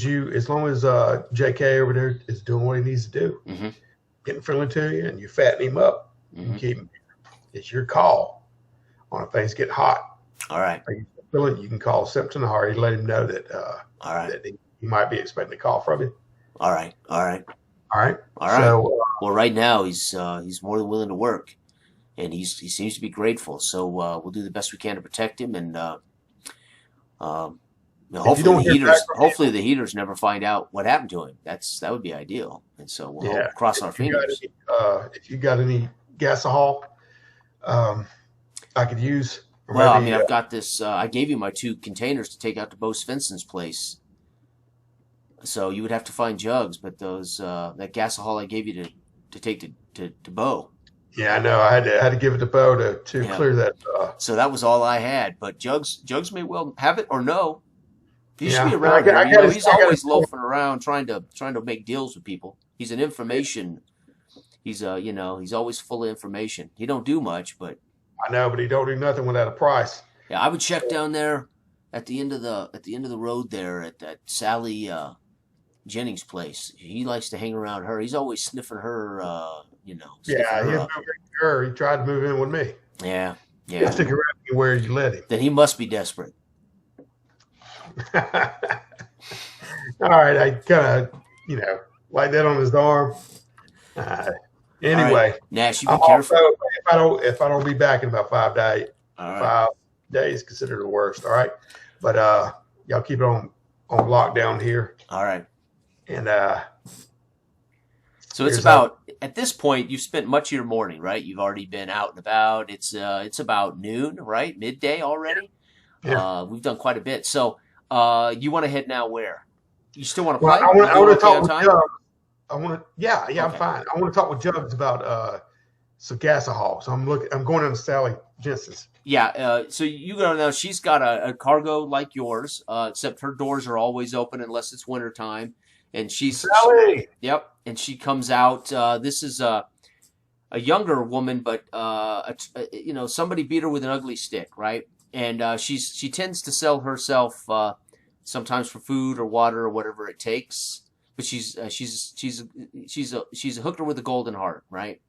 JK over there is doing what he needs to do, getting friendly to you and you fatten him up, you keep him. It's your call on if things get hot. All right. You can call Simpson Hardy, let him know that all right. that he might be expecting a call from you. All right. So, well, right now he's more than willing to work, and he seems to be grateful. So we'll do the best we can to protect him, and hopefully the heaters never find out what happened to him. That would be ideal, and so we'll cross our fingers. If you got any gasahol, I could use. Well, maybe, I've got this. I gave you my 2 containers to take out to Bo Svensson's place. So you would have to find jugs, but those that gasahol I gave you to take to Bo. Yeah, I know. I had to give it to Bo to clear that. So that was all I had. But jugs may well have it or no. He should be around. He's always loafing around trying to make deals with people. He's an information. He's he's always full of information. He don't do much, but. I know, but he don't do nothing without a price. Yeah, I would check down there at the end of the road there at Sally Jennings' place. He likes to hang around her. He's always sniffing her, sniffing Yeah, her he's up. moving to her. He tried to move in with me. Yeah, He'll yeah. stick around where you let him. Then he must be desperate. All right, I kind of, like that on his arm. Anyway, All right. Nash, you be I'm careful. also if I don't be back in about 5 days, All right. 5 days considered the worst. All right, but y'all keep it on lockdown here, All right. and So it's about at this point you've spent much of your morning, right? You've already been out and about. It's about noon, right? Midday already. Yeah. We've done quite a bit. So you want to head now where? You still want to well, play? I want to talk on with time? Jugs. Yeah, Okay. I'm fine. I want to talk with Jugs about some gasahol. So I'm going into Sally Jensen's. Yeah, so you go now. She's got a cargo like yours, except her doors are always open unless it's wintertime. And Sally. Yep, and she comes out. This is a younger woman, but somebody beat her with an ugly stick, right? And she tends to sell herself sometimes for food or water or whatever it takes. But she's a hooker with a golden heart, right?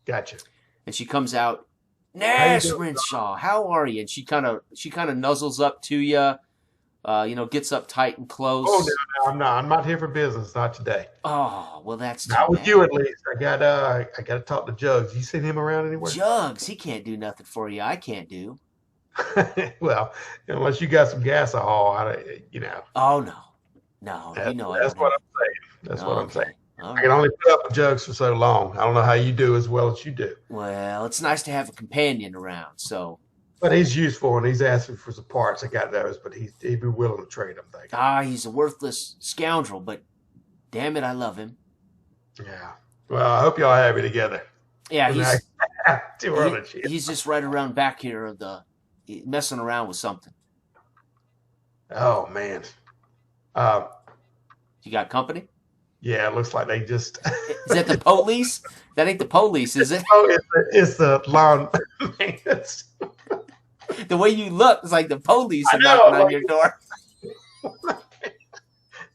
Gotcha. And she comes out. Nash Renshaw, how are you? And she kind of nuzzles up to you, gets up tight and close. Oh no, I'm not. I'm not here for business. Not today. Oh well, that's too not with bad. you at least. I got to talk to Jugs. You seen him around anywhere? Jugs, he can't do nothing for you. I can't do. Well, unless you got some gasahol, Oh no, that's what I'm saying. That's what I'm saying. All I can only put up with Jugs for so long. I don't know how you do as well as you do. Well, it's nice to have a companion around. So, but he's useful and he's asking for some parts. I got those, but he'd be willing to trade them. He's a worthless scoundrel, but damn it, I love him. Yeah. Well, I hope y'all are happy together. Yeah, he's just right around back here, messing around with something. Oh man. You got company? Yeah, it looks like they just. Is that the police? That ain't the police, is it? Oh, it's the lawn maintenance. The way you look is like the police are knocking on your door.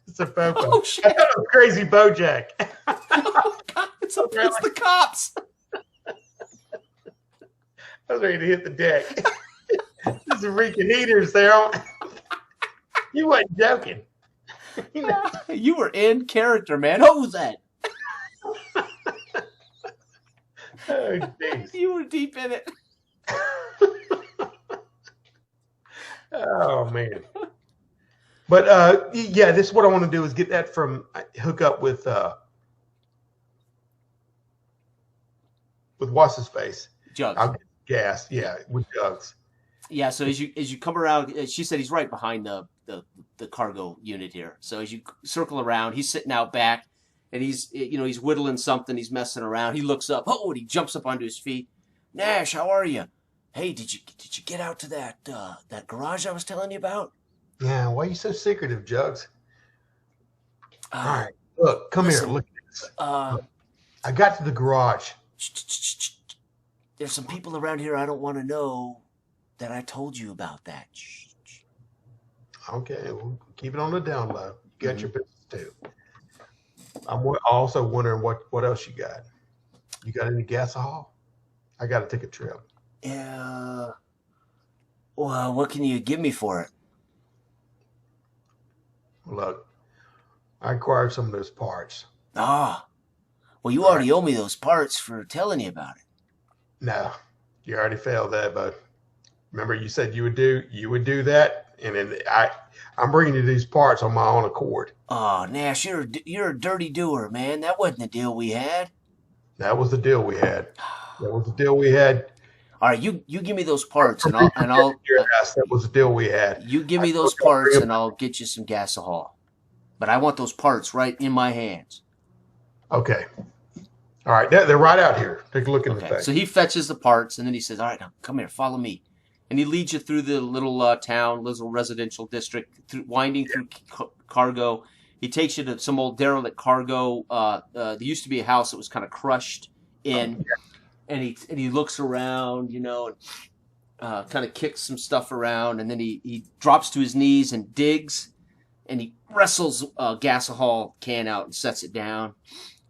It's a Popo. Oh shit! I thought it was Crazy Bojack. Oh God, it's the cops. I was ready to hit the deck. There's a reeking heaters there. You wasn't joking. You were in character, man. Who was that? Oh, geez. You were deep in it. Oh man. But yeah, this is what I want to do is get that hook up with what's his face? Jugs. I'll get gas, yeah, with Jugs. Yeah, so as you come around, she said he's right behind the cargo unit here. So as you circle around, he's sitting out back, and he's whittling something. He's messing around. He looks up. Oh, and he jumps up onto his feet. Nash, how are you? Hey, did you get out to that garage I was telling you about? Yeah, why are you so secretive, Jugs? All right, look, come here. Look at this. I got to the garage. There's some people around here I don't want to know that I told you about that. Okay, we'll keep it on the down low. You got your business too. I'm also wondering what else you got. You got any gasahol? I got to take a trip. Yeah. Well, what can you give me for it? Look, I acquired some of those parts. Ah. Well, you already owe me those parts for telling you about it. No, you already failed that, bud. Remember, you said you would do that, and then I'm bringing you these parts on my own accord. Oh, Nash, you're a dirty doer, man. That wasn't the deal we had. That was the deal we had. That was the deal we had. All right, you give me those parts, and I'll. Your ass. That was the deal we had. You give me those parts, and I'll get you some gasahol. But I want those parts right in my hands. Okay. All right, they're right out here. Take a look at the thing. So he fetches the parts, and then he says, "All right, now come here, follow me." And he leads you through the little town, little residential district, winding through cargo. He takes you to some old derelict cargo. There used to be a house that was kind of crushed in, and he looks around, and kind of kicks some stuff around, and then he drops to his knees and digs, and he wrestles a gasahol can out and sets it down,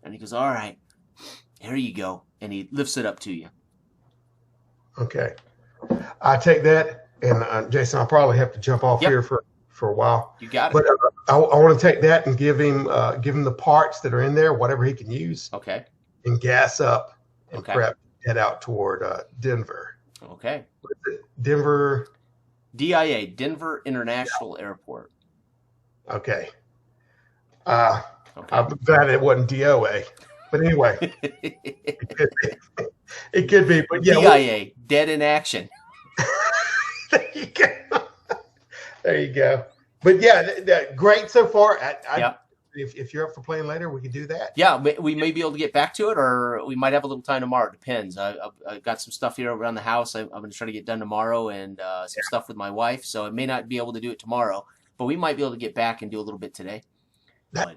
and he goes, "All right, here you go," and he lifts it up to you. Okay. I take that, and Jason, I'll probably have to jump off Yep. here for a while. You got it. But I want to take that and give him the parts that are in there, whatever he can use, Okay. and gas up and Okay. prep, head out toward Denver. Okay. What is it? Denver. DIA, Denver International Airport. Okay. Okay. I'm glad it wasn't DOA. But anyway, it could be. But yeah, DIA, dead in action. there you go. There you go. But yeah, great so far. Yeah. If you're up for playing later, we can do that. Yeah, we may be able to get back to it, or we might have a little time tomorrow. It depends. I've got some stuff here around the house I'm going to try to get done tomorrow, and some stuff with my wife, so I may not be able to do it tomorrow, but we might be able to get back and do a little bit today. But,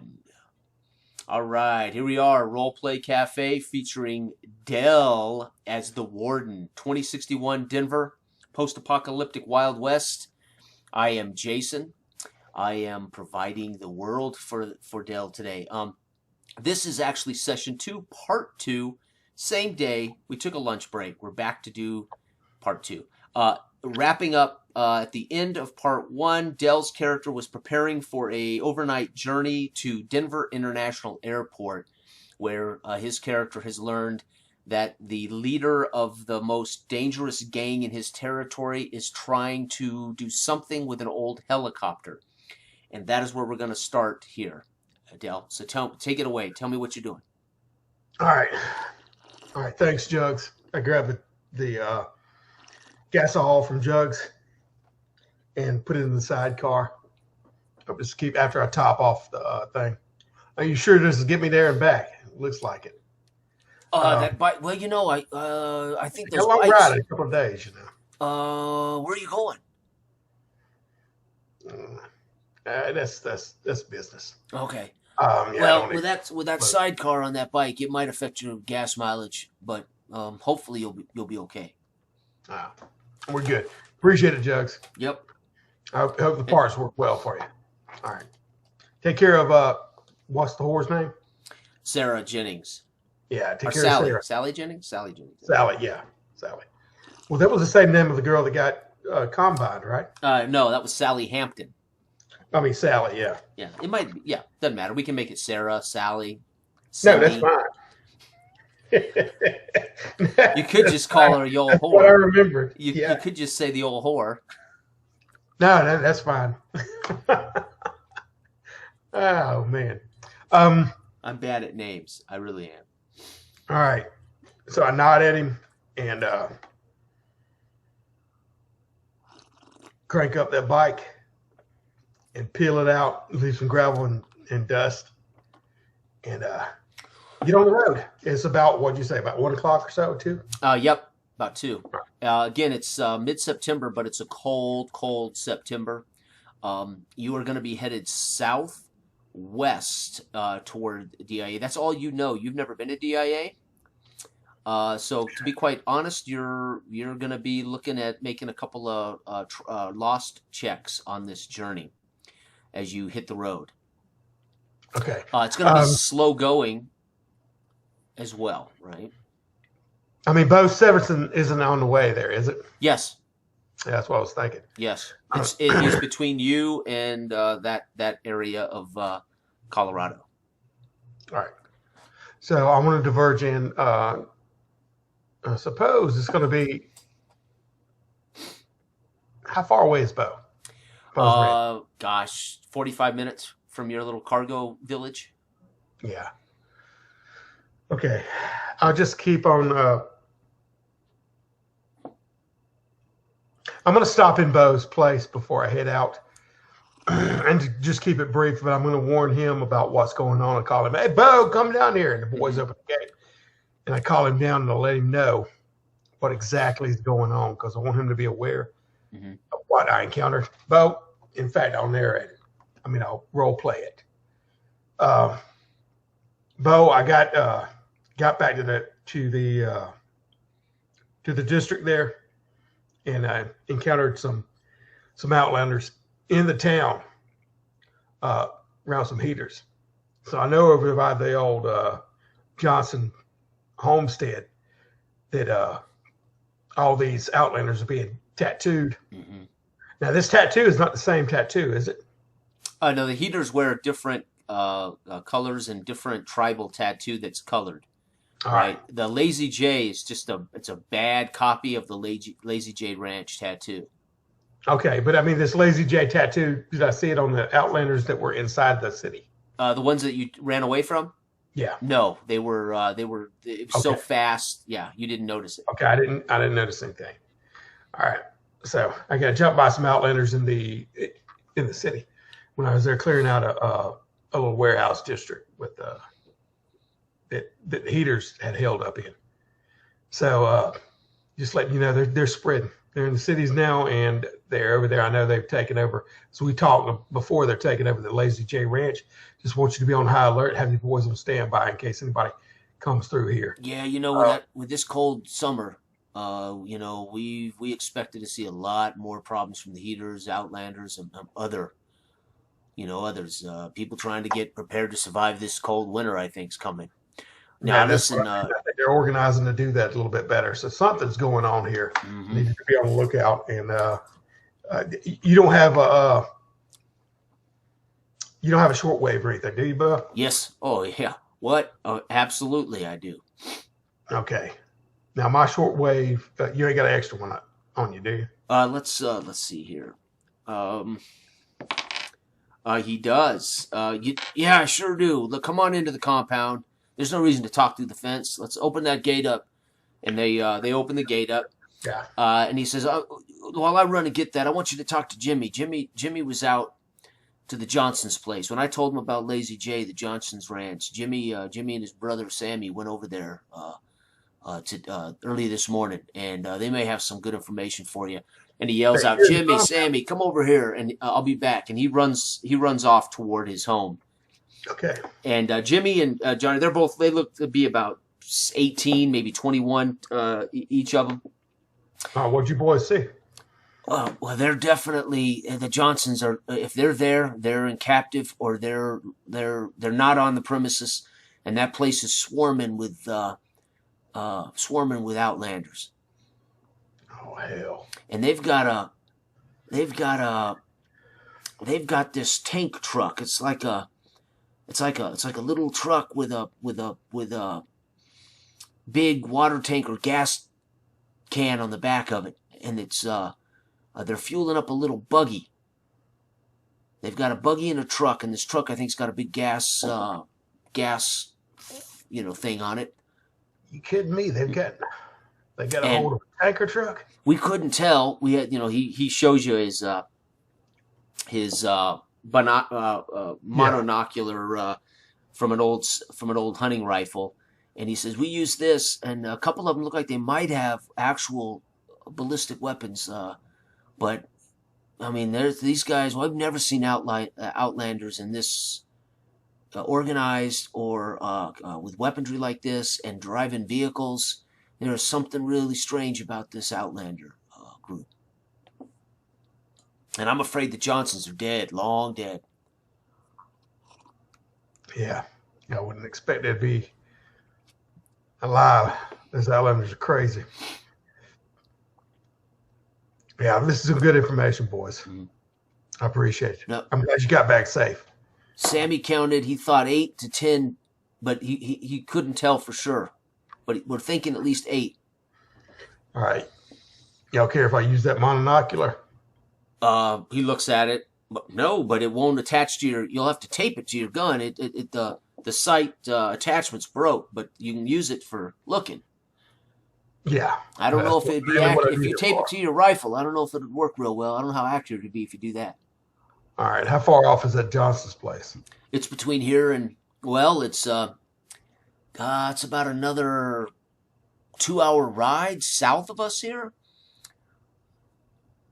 all right, here we are, Roleplay Cafe featuring Dell as the Warden, 2061 Denver, post-apocalyptic Wild West. I am Jason. I am providing the world for Dell today. This is actually session 2, part 2, same day. We took a lunch break. We're back to do part 2. Wrapping up at the end of part 1, Dell's character was preparing for a overnight journey to Denver International Airport, where his character has learned that the leader of the most dangerous gang in his territory is trying to do something with an old helicopter. And that is where we're going to start here, Adele. So take it away. Tell me what you're doing. All right. Thanks, Jugs. I grabbed the gasahol from Jugs and put it in the sidecar. I'll just keep after I top off the thing. Are you sure this will get me there and back? It looks like it. That bike. Well, you know, I think those a long bikes. ride in a couple of days, you know. Where are you going? That's business. Okay. Yeah, well, with that sidecar on that bike, it might affect your gas mileage, but hopefully you'll be okay. We're good. Appreciate it, Jugs. Yep. I hope the parts work well for you. All right. Take care of what's the whore's name? Sarah Jennings. Yeah, take Or care Sally. of Sarah. Sally Jennings? Sally Jennings. Sally, yeah. Sally. Well, that was the same name of the girl that got combined, right? No, that was Sally Hampton. I mean, Sally, yeah. Yeah, it might be. Yeah, doesn't matter. We can make it Sarah, Sally. No, that's fine. You could just call her the old whore. What I remember. You could just say the old whore. No, that's fine. Oh, man. I'm bad at names. I really am. All right. So I nod at him and crank up that bike and peel it out, leave some gravel and dust, and get on the road. It's about, what'd you say, about 1 o'clock or so, 2? Yep, about 2. Again, it's mid-September, but it's a cold September. You are going to be headed southwest toward DIA. That's all you know. You've never been to DIA. So to be quite honest, you're going to be looking at making a couple of lost checks on this journey as you hit the road. Okay. It's going to be slow going as well, right? I mean, Bo Severson isn't on the way there, is it? Yes. Yeah, that's what I was thinking. Yes. It is between you and that area of Colorado. All right. So I want to diverge in. I suppose it's going to be. How far away is Bo? Gosh, 45 minutes from your little cargo village. Yeah. Okay. I'll just keep on. I'm going to stop in Bo's place before I head out and to just keep it brief, but I'm going to warn him about what's going on and call him, "Hey, Bo, come down here." And the boys open the gate. And I call him down and I'll let him know what exactly is going on because I want him to be aware of what I encountered. Bo, in fact, I'll narrate it. I mean, I'll role play it. Bo, I got back to the district there, and I encountered some Outlanders in the town around some heaters. So I know over by the old Johnson homestead that all these Outlanders are being tattooed. Mm-hmm. Now, this tattoo is not the same tattoo, is it? No, the heaters wear different colors and different tribal tattoo that's colored. All right. The Lazy J is just it's a bad copy of the Lazy J Ranch tattoo. Okay, but I mean, this Lazy J tattoo, did I see it on the Outlanders that were inside the city? The ones that you ran away from? Yeah. No, it was so fast. Yeah, you didn't notice it. Okay, I didn't notice anything. All right. So I got jumped by some Outlanders in the city when I was there clearing out a little warehouse district with that the heaters had held up in. So just letting you know, they're spreading. They're in the cities now, and they're over there. I know they've taken over. So we talked before they're taking over the Lazy J Ranch. Just want you to be on high alert. Have your boys on standby in case anybody comes through here. Yeah, with this cold summer, we expected to see a lot more problems from the heaters, Outlanders, and others. People trying to get prepared to survive this cold winter, I think, is coming. Now, listen, I think they're organizing to do that a little bit better. So something's going on here. Mm-hmm. You need to be on the lookout. And you don't have a shortwave or anything, do you, Bub? Yes. Oh, yeah. What? Oh, absolutely, I do. Okay. Now my shortwave, you ain't got an extra one on you, do you? Let's see here. He does. Yeah, I sure do. Look, come on into the compound. There's no reason to talk through the fence. Let's open that gate up. And they open the gate up. Yeah. And he says, while I run and get that, I want you to talk to Jimmy. Jimmy was out to the Johnson's place. When I told him about Lazy J, the Johnson's ranch, Jimmy and his brother Sammy went over there early this morning, and they may have some good information for you. And he yells out, "Jimmy, Sammy, come over here, and I'll be back." And he runs off toward his home. Okay. And Jimmy and Johnny, they look to be about 18, maybe 21, each of them. What'd you boys see? Well, they're definitely the Johnsons are. If they're there, they're in captive, or they're not on the premises, and that place is swarming with Outlanders. Oh hell! And they've got this tank truck. It's like a little truck with a big water tank or gas can on the back of it, and it's they're fueling up a little buggy. They've got a buggy and a truck, and this truck I think's got a big gas thing on it. You kidding me? They got a hold of a tanker truck. We couldn't tell. We had, he shows you his monocular from an old hunting rifle, and he says we use this, and a couple of them look like they might have actual ballistic weapons, but I mean, there's these guys. Well, I've never seen Outlanders in this organized or with weaponry like this and driving vehicles. There is something really strange about this Outlander group. And I'm afraid the Johnsons are dead, long dead. Yeah. I wouldn't expect they'd be alive. Those Outlanders are crazy. Yeah, this is some good information, boys. Mm-hmm. I appreciate it. No. I'm glad you got back safe. Sammy counted, he thought 8 to 10, but he couldn't tell for sure. But we're thinking at least 8. All right. Y'all care if I use that monocular? He looks at it. But it won't attach to you'll have to tape it to your gun. The sight attachment's broke, but you can use it for looking. Yeah. I don't know if it'd be accurate. If you tape it to your rifle, I don't know if it'd work real well. I don't know how accurate it'd be if you do that. All right. How far off is that Johnson's place? It's between here and, it's about another 2-hour ride south of us here.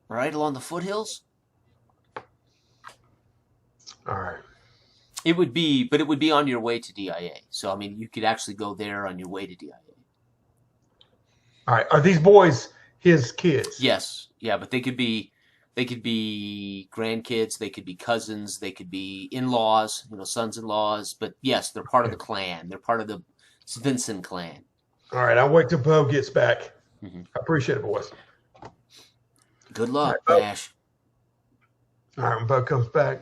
Right along the foothills. All right. It would be on your way to DIA. So, I mean, you could actually go there on your way to DIA. All right. Are these boys his kids. Yes, yeah, but they could be grandkids, they could be cousins, they could be in-laws, sons-in-laws. But yes, they're part of the clan. They're part of the Svensson clan. All right, I'll wait till Bo gets back. Mm-hmm. I appreciate it, boys. Good luck, right, Ash. All right, when Bo comes back,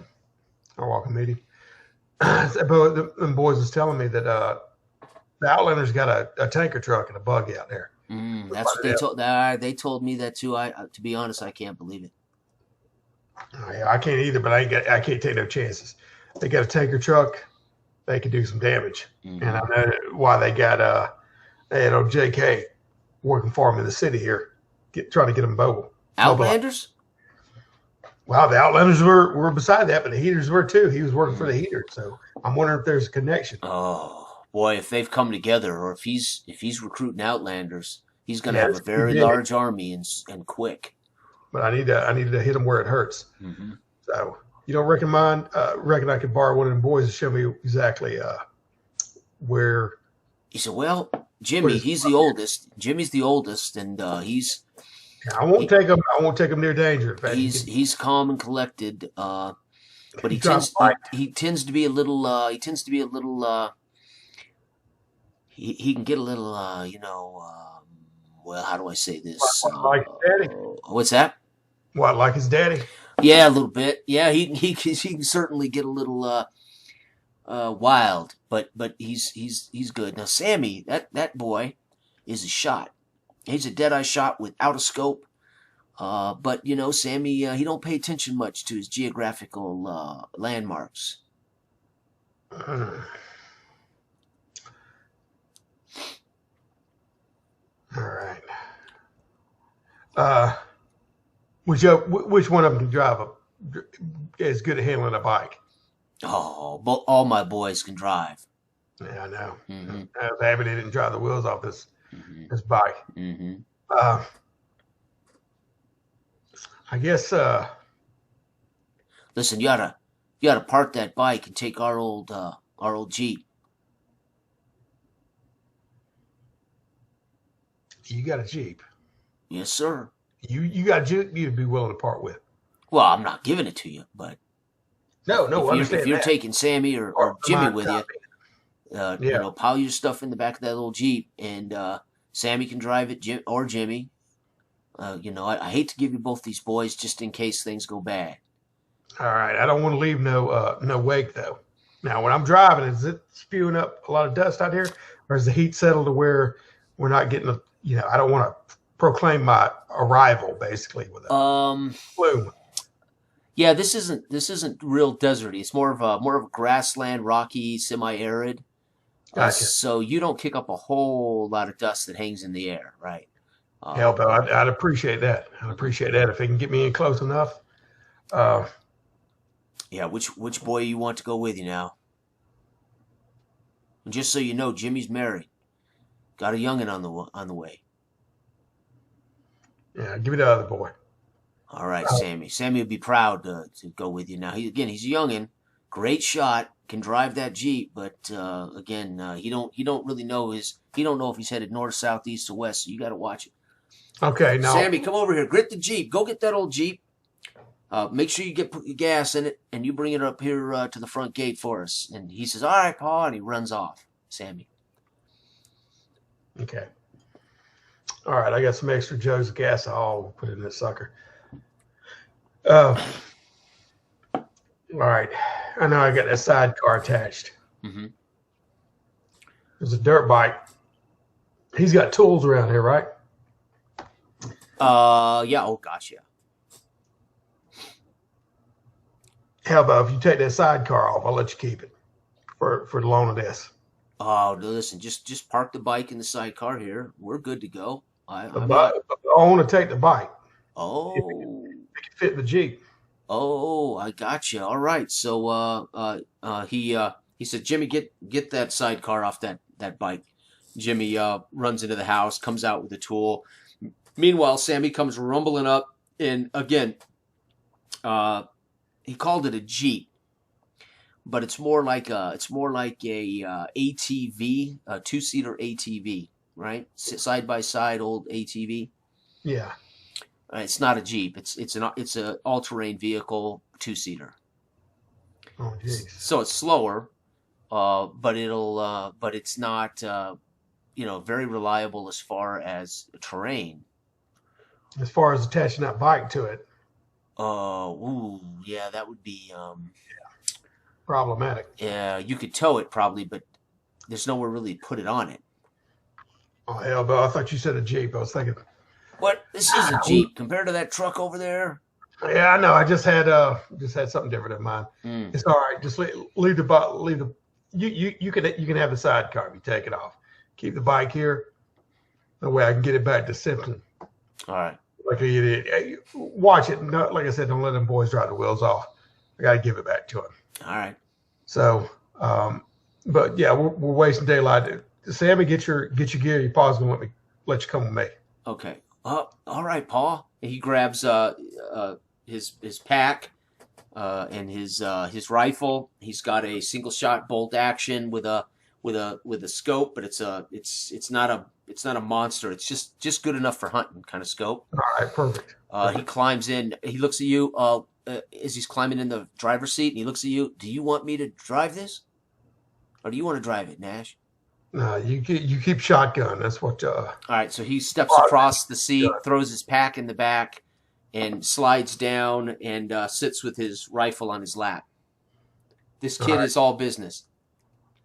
I'll walk and meet him. Bo, the boys was telling me that the Outlander's got a tanker truck and a buggy out there. That's what they told. They told me that too. To be honest, I can't believe it. Oh, yeah, I can't either, but I can't take no chances. They got a tanker truck. They could do some damage, and I know why they had old JK working for them in the city here, trying to get them mobile. Outlanders? Well, the Outlanders were beside that, but the Heaters were too. He was working for the Heaters, so I'm wondering if there's a connection. Oh boy, if they've come together, or if he's recruiting Outlanders, he's going to have a very large army and quick. But I need to hit him where it hurts. Mm-hmm. So you don't reckon I could borrow one of them boys to show me exactly where? He said, "Well, Jimmy, he's the oldest. Jimmy's the oldest, and he's." I won't take him near danger. He's calm and collected, but he tends to be a little. He can get a little. Well, how do I say this? Like his daddy. What's that? What, like his daddy? Yeah, a little bit. Yeah, he can certainly get a little wild, but he's good. Now, Sammy, that boy is a shot. He's a dead-eye shot without a scope. But, Sammy, he don't pay attention much to his geographical landmarks. All right. Which one of them can drive is good at handling a bike? Oh, all my boys can drive. Yeah, I know. Mm-hmm. I was happy they didn't drive the wheels off this bike. Mm-hmm. I guess. Listen, you oughta park that bike and take our old Jeep. You got a Jeep? Yes, sir. You got a Jeep you'd be willing to part with? Well, I'm not giving it to you, but no. If you're taking Sammy or Jimmy with you, pile your stuff in the back of that little Jeep, and Sammy can drive it, Jimmy. I hate to give you both these boys just in case things go bad. All right, I don't want to leave no wake though. Now, when I'm driving, is it spewing up a lot of dust out here, or is the heat settled to where we're not getting I don't want to proclaim my arrival basically with a plume. Yeah, this isn't real deserty. It's more of a grassland, rocky, semi-arid. Gotcha. So you don't kick up a whole lot of dust that hangs in the air, right? Hell, Bill, I'd appreciate that. I'd appreciate that if they can get me in close enough. Yeah, which boy you want to go with you now? And just so you know, Jimmy's married. Got a youngin' on the way. Yeah, give me the other boy. All right, Sammy. Sammy would be proud to go with you. Now, he's a youngin', great shot, can drive that Jeep, but he don't really know he don't know if he's headed north, south, east, or west. So you got to watch it. Okay, now Sammy, come over here. Grit the Jeep. Go get that old Jeep. Make sure you put your gas in it, and you bring it up here to the front gate for us. And he says, "All right, Pa," and he runs off. Sammy. Okay. All right, I got some extra jugs of gasahol. We'll put it in this sucker. All right. I know I got that sidecar attached. Mm-hmm. There's a dirt bike. He's got tools around here, right? Yeah. Oh, gosh, yeah. How about if you take that sidecar off, I'll let you keep it for the loan of this. Oh, listen, just park the bike in the sidecar here. We're good to go. I want to take the bike. Oh. It can fit the Jeep. Oh, I gotcha. All right. So he said, "Jimmy, get that sidecar off that bike." Jimmy runs into the house, comes out with a tool. Meanwhile, Sammy comes rumbling up, and again, he called it a Jeep, but it's more like a ATV, a 2-seater ATV, right? Side by side old ATV. Yeah. It's not a Jeep. It's a all-terrain vehicle, 2-seater. Oh, jeez. So it's slower, but it's not very reliable as far as terrain. As far as attaching that bike to it, Yeah, that would be problematic. yeah, you could tow it probably, but there's nowhere really to put it on it. Oh hell, but I thought you said a Jeep. I was thinking. What? This is a Jeep compared to that truck over there. Yeah, I know. I just had something different in mind. Mm. It's all right. Just leave the you can have the sidecar if you take it off. Keep the bike here. That way I can get it back to Simpson. All right. Like an idiot. Watch it. No, like I said, don't let them boys drive the wheels off. I got to give it back to him. All right. So, but yeah, we're wasting daylight. Sammy, get your gear. Your pa's gonna let you come with me. Okay. All right, Paul. He grabs his pack and his rifle. He's got a single shot bolt action with a scope, but it's not a monster. It's just good enough for hunting kind of scope. All right, perfect. He climbs in. He looks at you as he's climbing in the driver's seat, and he looks at you. Do you want me to drive this, or do you want to drive it, Nash? No, you keep shotgun. That's what. All right, so he steps across the seat, throws his pack in the back, and slides down and sits with his rifle on his lap. This kid is all business.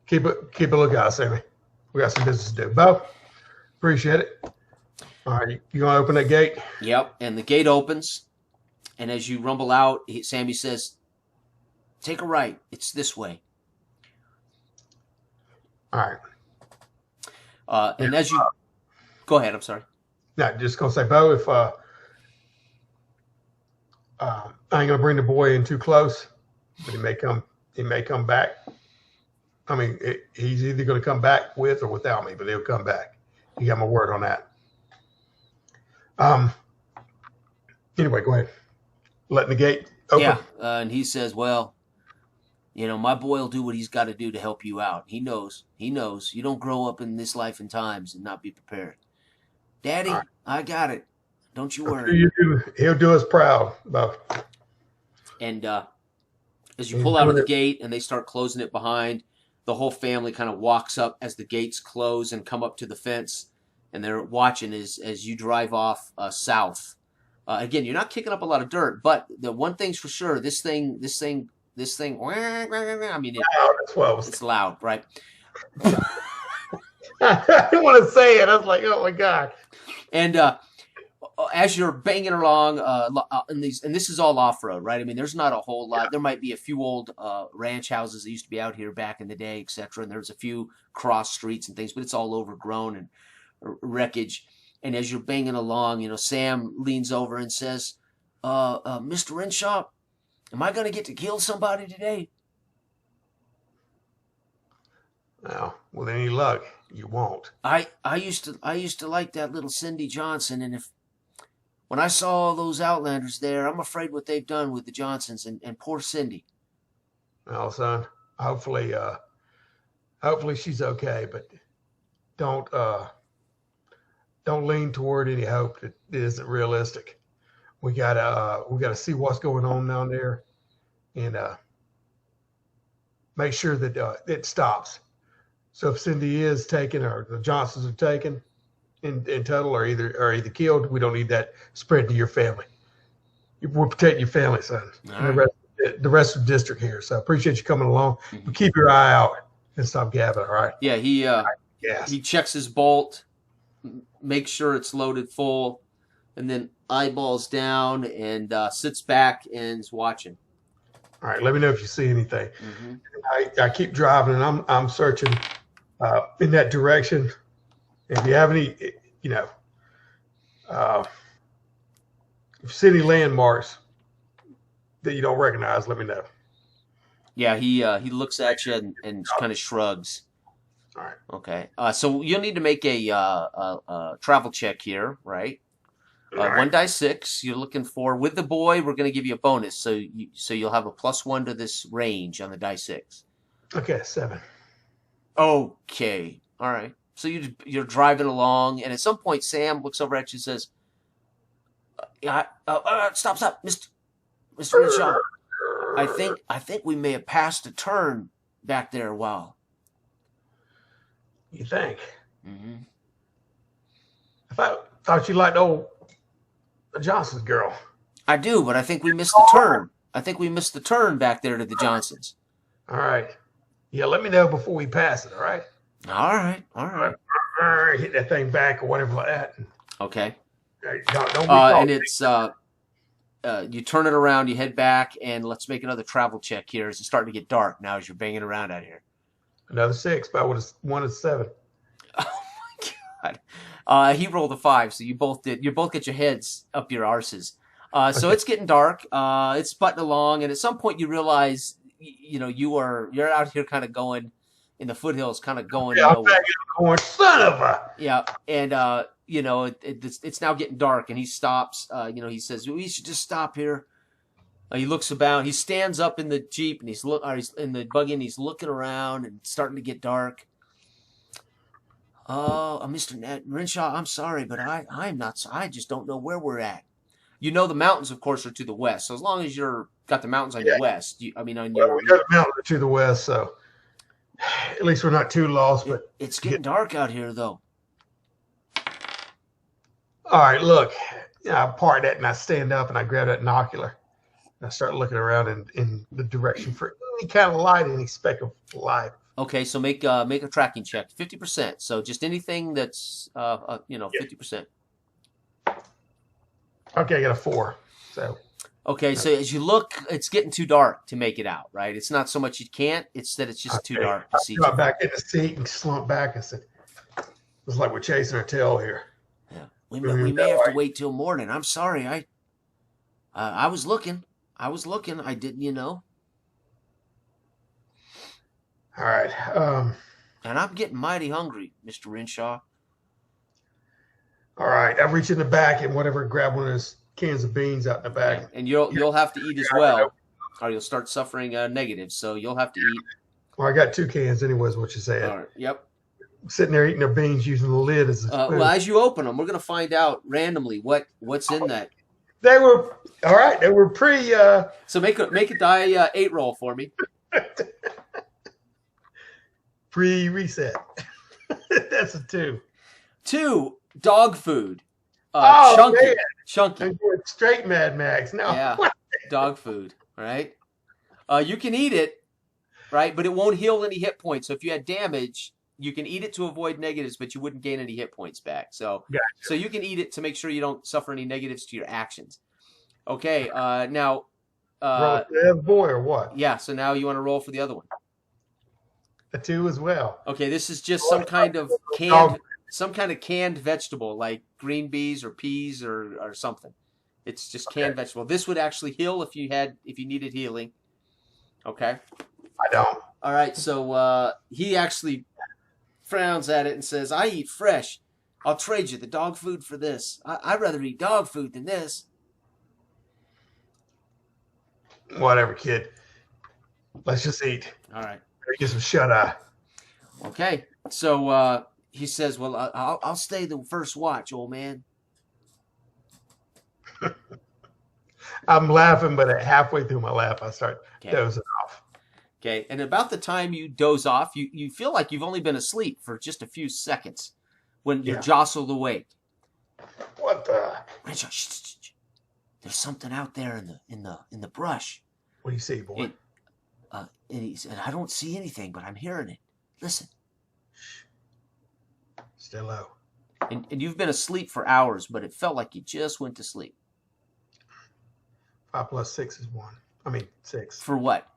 Keep a lookout, Sammy. We got some business to do. Bo, appreciate it. All right, you gonna open that gate? Yep, and the gate opens, and as you rumble out, Sammy says, "Take a right. It's this way." All right. And as you go ahead, I'm sorry. No, just gonna say, Bo, if I ain't gonna bring the boy in too close, but he may come back. I mean, he's either gonna come back with or without me, but he'll come back. You got my word on that. Anyway, go ahead. Letting the gate open. Yeah, and he says, "Well, my boy will do what he's got to do to help you out. He knows. You don't grow up in this life and times and not be prepared. Daddy, right. I got it. Don't you worry. He'll do us proud, Bo." And as you pull out of the gate and they start closing it behind, the whole family kind of walks up as the gates close and come up to the fence, and they're watching as you drive off south. Again, you're not kicking up a lot of dirt, but the one thing's for sure, this thing, I mean, it's loud, right? I didn't want to say it. I was like, oh my God. And as you're banging along, and this is all off-road, right? I mean, there's not a whole lot. There might be a few old ranch houses that used to be out here back in the day, etc. And there's a few cross streets and things, but it's all overgrown and wreckage. And as you're banging along, Sam leans over and says, "Mr. Renshaw, am I going to get to kill somebody today?" Well, with any luck, you won't. I used to like that little Cindy Johnson, and when I saw all those Outlanders there, I'm afraid what they've done with the Johnsons and poor Cindy. Well, son, hopefully she's okay, but don't lean toward any hope that it isn't realistic. We gotta see what's going on down there, and make sure that it stops. So if Cindy is taken or the Johnsons are taken in total or either killed, we don't need that spread to your family. We're protecting your family, son. Right. The rest of the district here. So I appreciate you coming along. Mm-hmm. But keep your eye out and stop gabbing. All right. Yeah, he checks his bolt, makes sure it's loaded full, and then eyeballs down and sits back and is watching. All right, let me know if you see anything. Mm-hmm. I keep driving and I'm searching in that direction. If you have any, if you see any landmarks that you don't recognize, let me know. Yeah, he looks at you and kind of shrugs. All right. Okay. So you'll need to make a travel check here, right? Right. 1d6. You're looking for with the boy. We're going to give you a bonus, so you'll have a +1 to this range on the die 6. Okay, 7. Okay. All right. So you're driving along, and at some point, Sam looks over at you and says, Yeah. Stop, Mr. Renshaw. I think we may have passed a turn back there a while. You think? Mm-hmm. Thought you liked old Johnson's girl. I do, but I think we missed the turn. I think we missed the turn back there to the Johnsons. All right. Yeah, let me know before we pass it, all right? All right. Hit that thing back or whatever like that. Okay. Don't be and it's you turn it around, you head back, and let's make another travel check here. It's starting to get dark now as you're banging around out here. Another 6, but one is 7. Oh my God. He rolled a 5, so you both get your heads up your arses. So it's getting dark. It's butting along, and at some point you realize, you're out here kind of going in the foothills, kind of going. Yeah, I'm back in the corn, son of a. Yeah, and it's now getting dark, and he stops. He says, "We should just stop here." He looks about. He stands up in the Jeep, and he's in the buggy, and he's looking around, and it's starting to get dark. Oh, Mr. Renshaw, I'm sorry, but I'm not. I just don't know where we're at. The mountains, of course, are to the west. So as long as you're got the mountains on your west, we got the mountains to the west, so at least we're not too lost. But it's getting dark out here, though. All right, look. I part that and I stand up and I grab that binocular and I start looking around in the direction for any kind of light, any speck of light. Okay, so make a tracking check, 50%. So just anything that's 50%. Okay, I got a 4. So okay, so as you look, it's getting too dark to make it out, right? It's not so much you can't; it's that it's just too dark to see. I got back in the seat and slumped back and said, "It's like we're chasing our tail here." Yeah, we may have to wait till morning. I'm sorry, I was looking. I didn't, All right. And I'm getting mighty hungry, Mr. Renshaw. All right, I reach in the back and grab one of those cans of beans out in the back. Yeah. And you'll have to eat as well, or you'll start suffering negatives. So you'll have to eat. Well, I got 2 cans anyways, what you said. All right. Yep. I'm sitting there eating their beans using the lid as a spoon. Well, as you open them, we're going to find out randomly what's in that. They were all right. They were pretty. So make a die 8 roll for me. Pre-reset. That's a 2. 2 dog food. Chunky. Man. Chunky. I'm going straight Mad Max now. Yeah, dog food, right? You can eat it, right? But it won't heal any hit points. So if you had damage, you can eat it to avoid negatives, but you wouldn't gain any hit points back. So, gotcha. So you can eat it to make sure you don't suffer any negatives to your actions. Okay, now... roll for the boy or what? Yeah, so now you want to roll for the other one. A 2 as well. Okay, this is just some kind of canned vegetable, like green beans or peas or something. It's just canned vegetable. This would actually heal if you needed healing. Okay. I don't. All right, so he actually frowns at it and says, "I eat fresh. I'll trade you the dog food for this. I'd rather eat dog food than this." Whatever, kid. Let's just eat. All right. Get some shut-eye. Okay. So he says, "Well, I'll stay the first watch, old man." I'm laughing, but halfway through my laugh, I start dozing off. Okay. And about the time you doze off, you feel like you've only been asleep for just a few seconds when you're jostled awake. What the? There's something out there in the brush. What do you see, boy? And he said, "I don't see anything, but I'm hearing it. Listen." Still low. And you've been asleep for hours, but it felt like you just went to sleep. 5 plus 6 is 1. I mean 6. For what?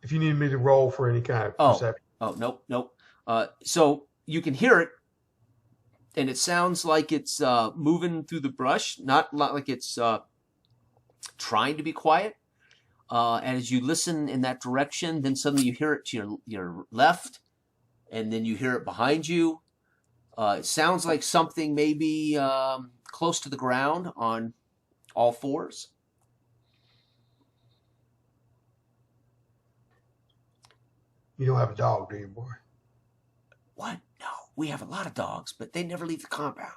If you need me to roll for any kind of perception. Oh, nope. So you can hear it, and it sounds like it's moving through the brush, not like it's trying to be quiet. And as you listen in that direction, then suddenly you hear it to your left, and then you hear it behind you. It sounds like something maybe close to the ground on all fours. You don't have a dog, do you, boy? What? No, we have a lot of dogs, but they never leave the compound.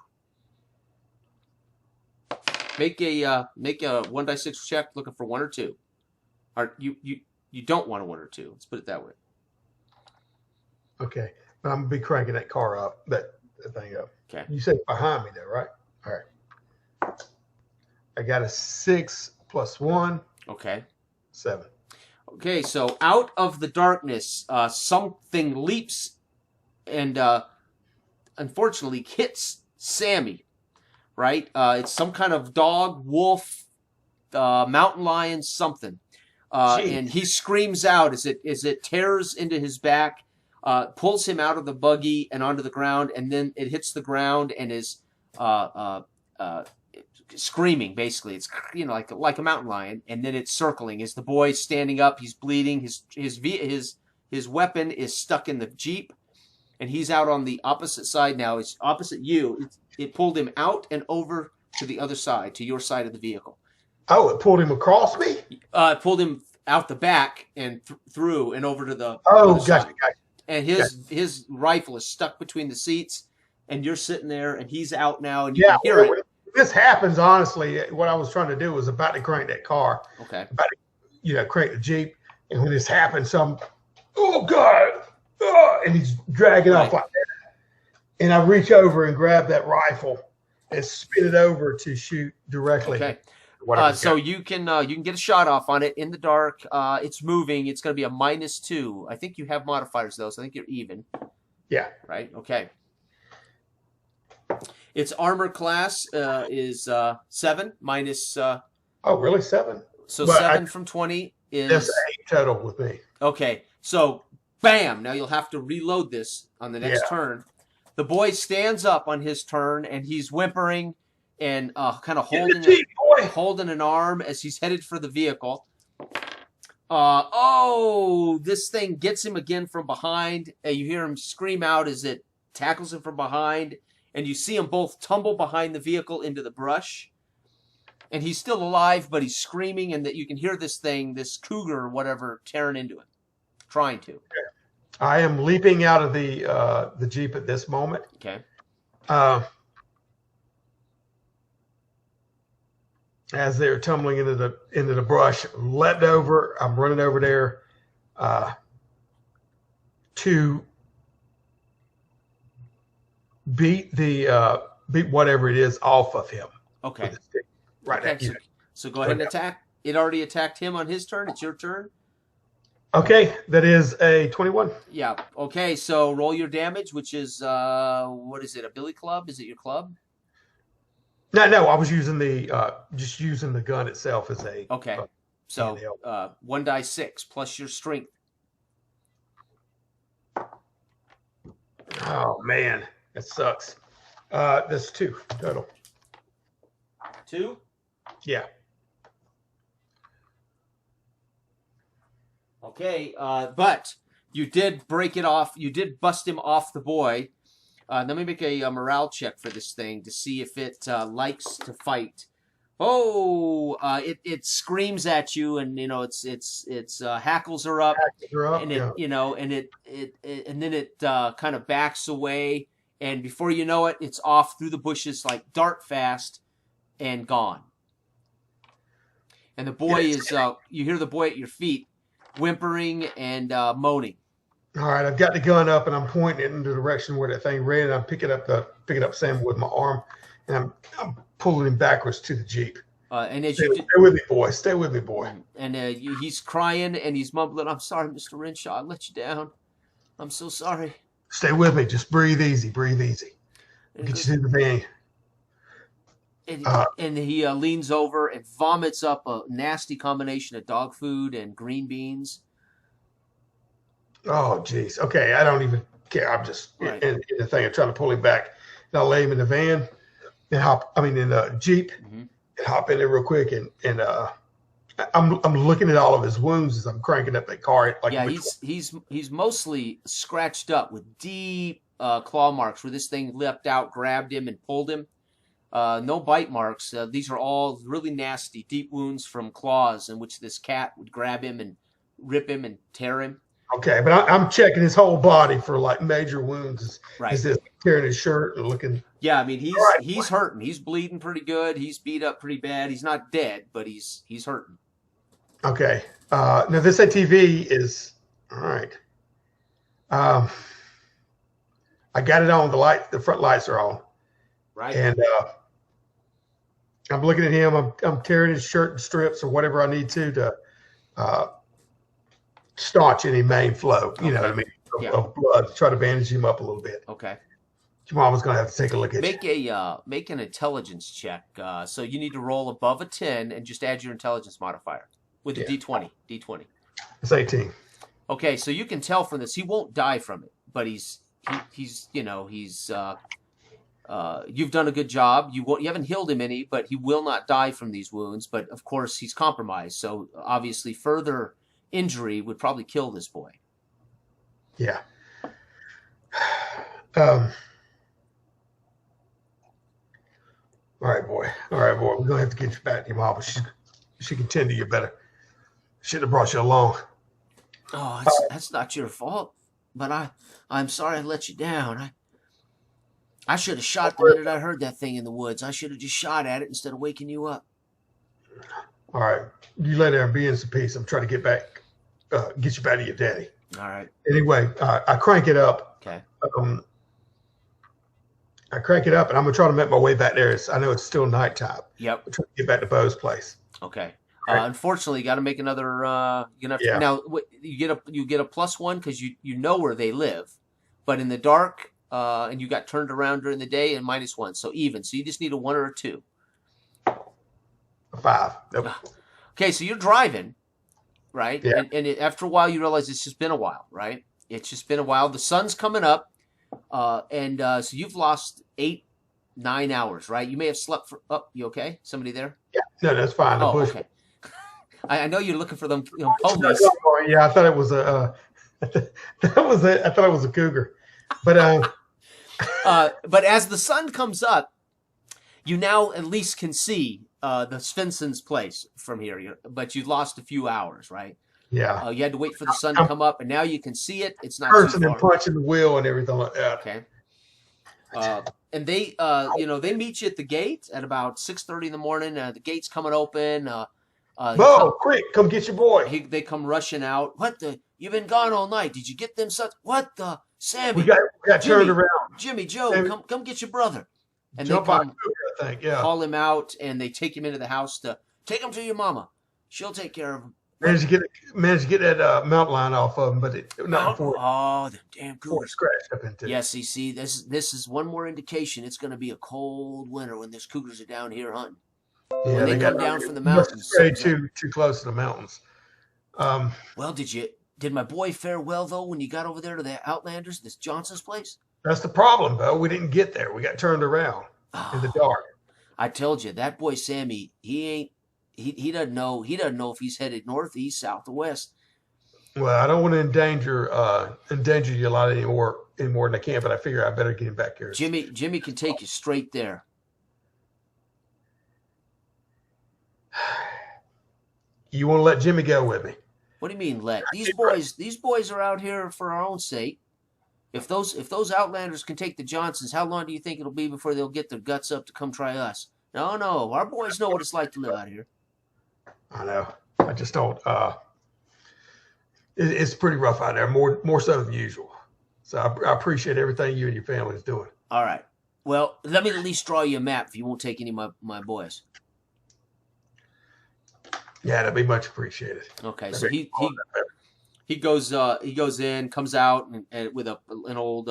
Make a 1d6 check looking for 1 or 2. Or you don't want a 1 or 2. Let's put it that way. Okay. But I'm gonna be cranking that car up, that thing up. Okay. You said behind me though, right? All right. I got a 6 + 1. Okay. 7. Okay, so out of the darkness, something leaps and unfortunately hits Sammy. Right? It's some kind of dog, wolf, mountain lion, something. And he screams out as it tears into his back, pulls him out of the buggy and onto the ground, and then it hits the ground and is screaming. Basically, it's like a mountain lion, and then it's circling. As the boy's standing up, he's bleeding. His weapon is stuck in the Jeep, and he's out on the opposite side now. It's opposite you. It pulled him out and over to the other side, to your side of the vehicle. Oh, it pulled him across me? It pulled him out the back and through and over to the other side. Gotcha. And his rifle is stuck between the seats, and you're sitting there, and he's out now, and you can hear it. When this happens, honestly, what I was trying to do was about to crank that car. Okay. About to, crank the Jeep. And when this happens, oh, God. And he's dragging off like that. And I reach over and grab that rifle and spin it over to shoot directly. Okay. So you can get a shot off on it in the dark. It's moving. It's going to be a -2. I think you have modifiers though, so I think you're even. Yeah. Right. Okay. Its armor class is 7 minus. Oh, really? 7? So but 7 from 20 is. That's 8 total with me. Okay. So bam! Now you'll have to reload this on the next turn. The boy stands up on his turn, and he's whimpering and kind of holding an arm as he's headed for the vehicle. This thing gets him again from behind. You hear him scream out as it tackles him from behind, and you see them both tumble behind the vehicle into the brush. And he's still alive, but he's screaming, and that you can hear this thing, this cougar or whatever, tearing into him, trying to. I am leaping out of the Jeep at this moment. Okay. As they're tumbling into the brush, leapt over. I'm running over there to beat whatever it is off of him. Okay. Right. Okay, so go ahead and attack. It already attacked him on his turn. It's your turn. Okay, that is a 21. Yeah. Okay, so roll your damage, which is what is it? A billy club? Is it your club? No. I was using just using the gun itself as a. Okay. So 1d6 plus your strength. Oh man, that sucks. That's 2 total. 2? Yeah. Okay, but you did break it off. You did bust him off the boy. Let me make a morale check for this thing to see if it likes to fight. It screams at you, and its hackles are up, and then it kind of backs away, and before you know it, it's off through the bushes like dart fast, and gone. And the boy you hear the boy at your feet, whimpering and moaning. All right, I've got the gun up and I'm pointing it in the direction where that thing ran. And I'm picking up Sam with my arm, and I'm pulling him backwards to the Jeep. And as stay with me, boy. Stay with me, boy. And he's crying and he's mumbling, "I'm sorry, Mr. Renshaw. I let you down. I'm so sorry. Stay with me. Just breathe easy. Breathe easy. Get you to the van." And he leans over and vomits up a nasty combination of dog food and green beans. Oh, geez. Okay, I don't even care. I'm just in the thing. I'm trying to pull him back. And I'll lay him in the van and in the Jeep, and hop in there real quick. And I'm looking at all of his wounds as I'm cranking up that car. He's mostly scratched up with deep claw marks where this thing leapt out, grabbed him, and pulled him. No bite marks. These are all really nasty, deep wounds from claws in which this cat would grab him and rip him and tear him. Okay, but I'm checking his whole body for like major wounds. Right. Is this tearing his shirt and looking? Yeah, I mean All right. he's hurting. He's bleeding pretty good. He's beat up pretty bad. He's not dead, but he's hurting. Okay. Now this ATV is all right. I got it on. The front lights are on. Right. And I'm looking at him. I'm tearing his shirt and strips or whatever I need to staunch any main flow. You know what I mean? Of blood. Try to bandage him up a little bit. Okay. Your mama's gonna have to take a look at you. Make an intelligence check. So you need to roll above a 10 and just add your intelligence modifier with a D20. D20. It's 18. Okay, so you can tell from this he won't die from it, but he's you've done a good job. You haven't healed him any, but he will not die from these wounds. But of course he's compromised, so obviously further injury would probably kill this boy. Yeah. All right, boy. We're gonna have to get you back to your mom, but she can tend to you better. Shouldn't have brought you along. Oh, that's not your fault. But I'm sorry I let you down. I should have shot the minute I heard that thing in the woods. I should have just shot at it instead of waking you up. All right. You lay there and be in some peace. I'm trying to get you back to your daddy. All right. Anyway, I crank it up. Okay. I crank it up, and I'm gonna try to make my way back there. I know it's still nighttime. Yep. I'm trying to get back to Bo's place. Okay. Right. Unfortunately, you got to make another. Now you get a +1 because you know where they live, but in the dark, and you got turned around during the day, and -1, so even. So you just need a 1 or a 2. A 5. Nope. Okay, so you're driving, right? Yeah. And after a while, you realize it's just been a while, right? It's just been a while. The sun's coming up, and so you've lost 8-9 hours, right? You may have slept for. Oh, you okay? Somebody there? Yeah. No, that's fine. The bush. Okay. I know you're looking for them police. Yeah, I thought it was a. I thought it was a cougar, but but as the sun comes up, you now at least can see the Svensson's place from here. But you lost a few hours, right? Yeah. You had to wait for the sun to come up, and now you can see it. It's not cursing too and far. punching the wheel and everything like that. Okay. And they, they meet you at the gate at about 6:30 in the morning. The gate's coming open. Bo, quick, come get your boy. They come rushing out. What the? You've been gone all night. Did you get them such? What the? Sammy. We got turned around. Jimmy, Joe, Sammy. come get your brother. And Jump they come, on, I think, yeah. call him out, and they take him into the house to take him to your mama. She'll take care of him. Managed to get that mountain line off of him, but not before. Oh, the damn cougars scratched up into. Yes, you see, this is one more indication it's going to be a cold winter when these cougars are down here hunting. Yeah, when they come down from the mountains. Too close to the mountains. Well, did my boy fare well though when you got over there to the Outlanders, this Johnson's place? That's the problem, Bo. We didn't get there. We got turned around in the dark. I told you that boy Sammy. He doesn't know. He doesn't know if he's headed north, east, south, or west. Well, I don't want to endanger you a lot anymore than I can, but I figure I better get him back here. Jimmy can take you straight there. You want to let Jimmy go with me? What do you mean let? These boys are out here for our own sake. If those Outlanders can take the Johnsons, how long do you think it'll be before they'll get their guts up to come try us? No, our boys know what it's like to live out here. I know. I just don't. It's pretty rough out there, more so than usual. So I appreciate everything you and your family is doing. All right. Well, let me at least draw you a map if you won't take any of my boys. Yeah, that'd be much appreciated. Okay, so he goes in, comes out and with an old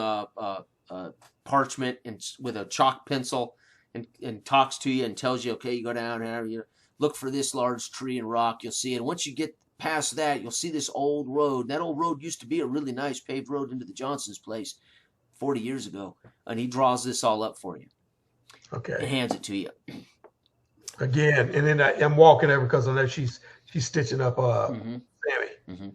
parchment and with a chalk pencil and talks to you and tells you, okay, you go down here, you look for this large tree and rock, you'll see it. And once you get past that, you'll see this old road. That old road used to be a really nice paved road into the Johnson's place 40 years ago. And he draws this all up for you. Okay. And hands it to you. Again, and then I'm walking over because I know she's stitching up Sammy. Mm-hmm.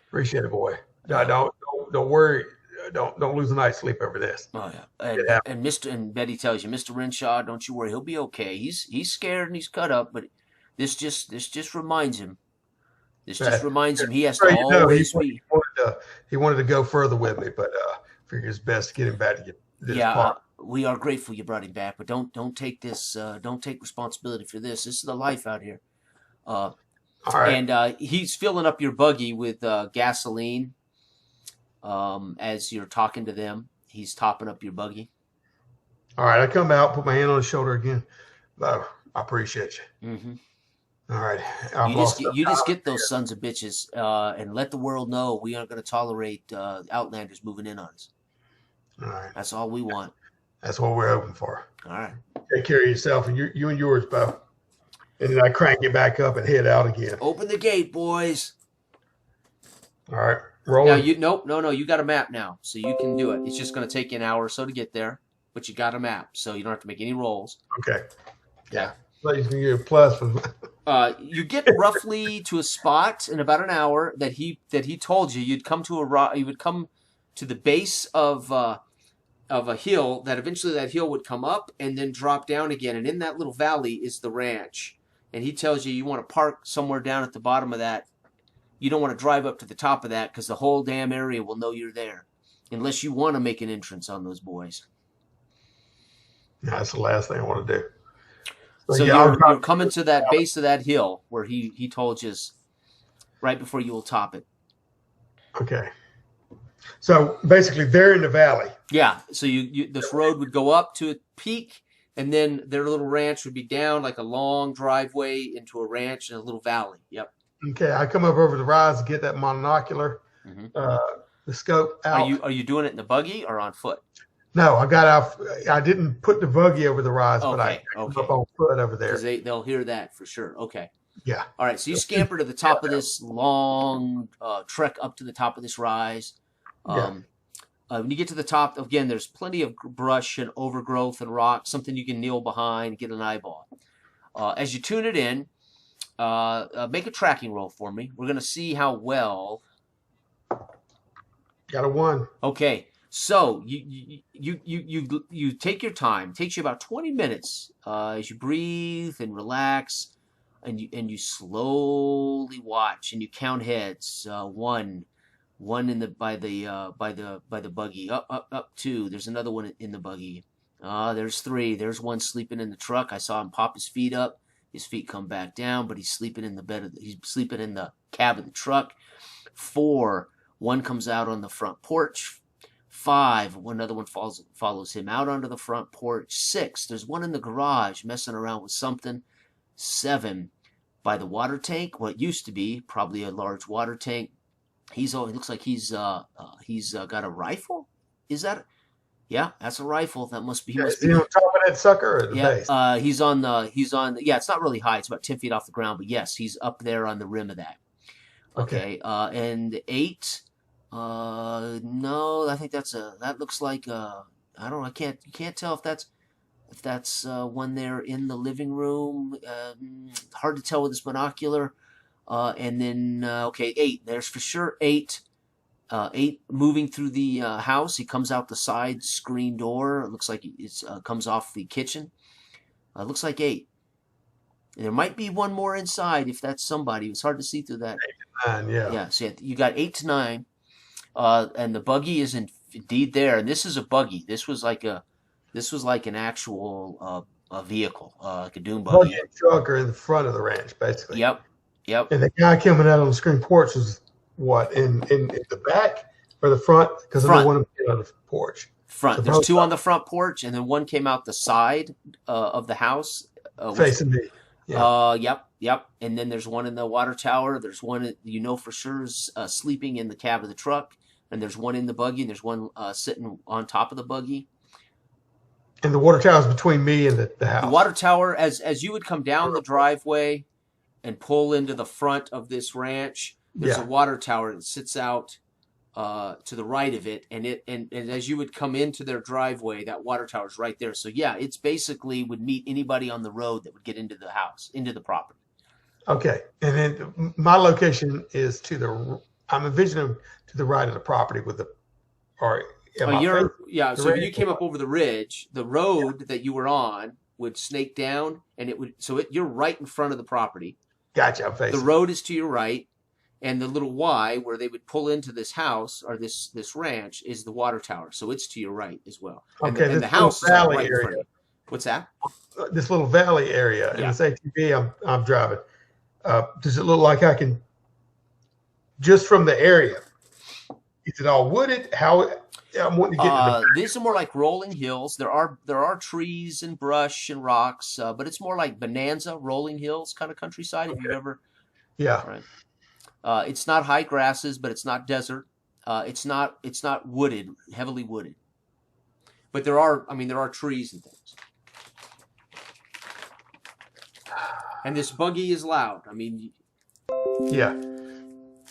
Appreciate it, boy. No, don't worry. Don't lose a night's sleep over this. Oh yeah. And Betty tells you, Mr. Renshaw, don't you worry, he'll be okay. He's scared and he's cut up, but this just reminds him. This just reminds him he has to always be. He he wanted to go further with me, but figured it's best to get him back to get this part. We are grateful you brought him back, but don't take this. Don't take responsibility for this. This is the life out here. All right. And he's filling up your buggy with gasoline. As you're talking to them, he's topping up your buggy. All right. I come out, put my hand on his shoulder again. I appreciate you. Mm-hmm. All right. You just get those sons of bitches and let the world know we aren't going to tolerate outlanders moving in on us. All right. That's all we want. That's what we're hoping for. All right. Take care of yourself and you and yours, Bo. And then I crank it back up and head out again. Open the gate, boys. All right. Rolling. Now no. You got a map now, so you can do it. It's just going to take you an hour or so to get there, but you got a map, so you don't have to make any rolls. Okay. Yeah. So you can get a plus from. You get roughly to a spot in about an hour that he told you you'd come to you would come to the base of a hill that eventually that hill would come up and then drop down again, and in that little valley is the ranch. And he tells you want to park somewhere down at the bottom of that. You don't want to drive up to the top of that because the whole damn area will know you're there, unless you want to make an entrance on those boys. That's the last thing I want to do. So you're coming to that base of that hill where he told you right before you will top it. Okay. So basically they're in the valley. Yeah. So this road would go up to a peak, and then their little ranch would be down like a long driveway into a ranch in a little valley. Yep. Okay. I come up over the rise to get that monocular, the scope out. Are you doing it in the buggy or on foot? No, I got out. I didn't put the buggy over the rise, but I came up on foot over there. Because they'll hear that for sure. Okay. Yeah. All right. So you scamper to the top of this long trek up to the top of this rise. When you get to the top, again, there's plenty of brush and overgrowth and rock, something you can kneel behind, get an eyeball. As you tune it in, make a tracking roll for me. We're going to see how well. Got a 1. Okay. So you take your time. It takes you about 20 minutes as you breathe and relax, and you slowly watch and you count heads. One in by the buggy. Up 2. There's another one in the buggy. There's 3. There's one sleeping in the truck. I saw him pop his feet up. His feet come back down, but he's sleeping in the bed. He's sleeping in the cab of the truck. 4. One comes out on the front porch. 5, another one follows him out onto the front porch. 6, there's one in the garage messing around with something. 7, by the water tank, what used to be probably a large water tank. It looks like he's got a rifle. Is that? Yeah, that's a rifle. That must be. Is he on top of that sucker or the base? He's on. Yeah, it's not really high. It's about 10 feet off the ground, but yes, he's up there on the rim of that. Okay. And 8. No, I think that looks like I don't know. You can't tell if that's one there in the living room. Hard to tell with this binocular. And then 8. There's for sure 8. 8 moving through the house. He comes out the side screen door. It looks like it comes off the kitchen. Looks like 8. And there might be one more inside if that's somebody. It's hard to see through that. 8 to 9, yeah. Yeah. So you got 8 to 9. And the buggy is indeed there, and this is a buggy. This was like an actual a vehicle, like a dune buggy. Buggy and truck are in the front of the ranch, basically. Yep. And the guy coming out on the screen porch was what in the back or the front? Because I don't want him to get on the porch. Front. So there's 2 on the front porch, and then one came out the side of the house, facing me. Yeah. Yep. And then there's one in the water tower. There's one for sure is sleeping in the cab of the truck. And there's one in the buggy, and there's one sitting on top of the buggy. And the water tower is between me and the house. The water tower, as you would come down the driveway and pull into the front of this ranch, there's a water tower that sits out to the right of it. And as you would come into their driveway, that water tower is right there. So, yeah, it's basically would meet anybody on the road that would get into the house, into the property. Okay. And then my location is I'm envisioning to the right of the property with the, or so when you came up over the ridge, the road that you were on would snake down, and you're right in front of the property. Gotcha. I'm facing. The road is to your right, And the little Y where they would pull into this house or this ranch is the water tower. So it's to your right as well. And, Okay, and this the little house is like valley right in front area. of you. What's that? This little valley area in Yeah. this ATV I'm driving. Does it look like I can, just from the area, is it all wooded? How I'm wanting to get into the These are more like rolling hills. There are trees and brush and rocks, but it's more like bonanza rolling hills kind of countryside. If you've ever, yeah. right? It's not high grasses, but it's not desert. It's not wooded, heavily wooded. But there are trees and things. And this buggy is loud. I mean, Yeah.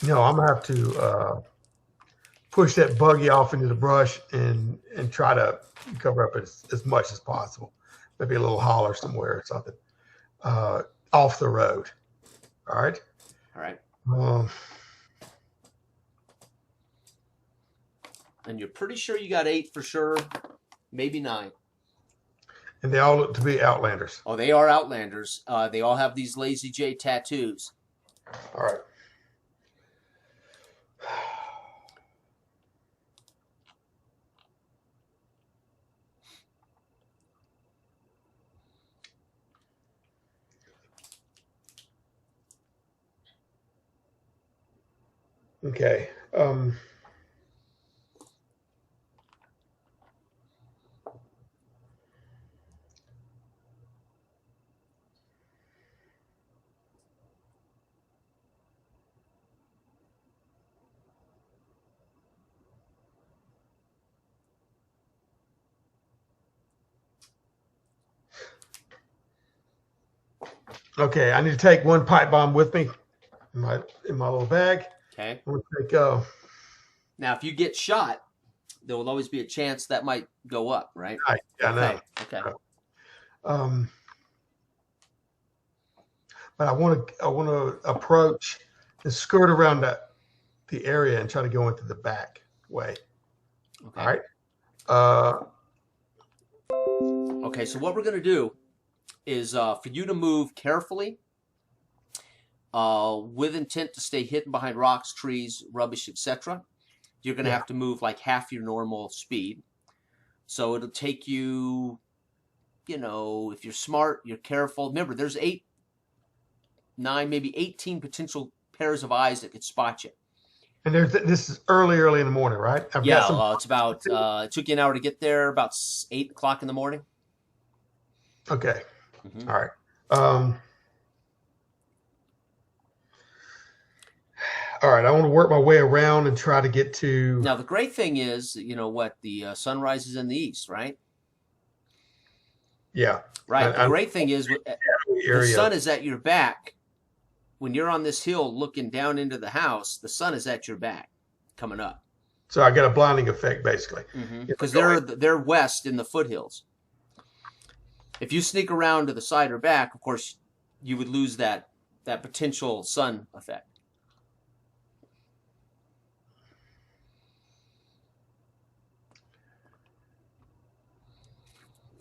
No, I'm gonna have to push that buggy off into the brush and try to cover up as much as possible. Maybe a little holler somewhere or something. Off the road. All right. All right. And you're pretty sure you got 8 for sure, maybe 9. And they all look to be Outlanders. Oh, they are Outlanders. They all have these Lazy J tattoos. All right. Okay. Okay, I need to take one pipe bomb with me in my little bag. Okay. I'm gonna take Now, if you get shot, there will always be a chance that might go up, right? I know. Okay. But I want to approach and skirt around the area and try to go into the back way. Okay. All right. Okay. So what we're gonna do is for you to move carefully, with intent to stay hidden behind rocks, trees, rubbish, etc. You're gonna have to move like half your normal speed. So it'll take you, if you're smart, you're careful. Remember, there's 8, 9, maybe 18 potential pairs of eyes that could spot you. And this is early in the morning, right? It's about. It took you an hour to get there. About 8 o'clock in the morning. Okay. Mm-hmm. All right. All right. I want to work my way around and try to get to. Now the great thing is, the sun rises in the east, right? Yeah. Right. The great thing is, the sun is at your back. When you're on this hill looking down into the house, the sun is at your back, coming up. So I get a blinding effect, basically. Because they're west in the foothills. If you sneak around to the side or back, of course, you would lose that potential sun effect.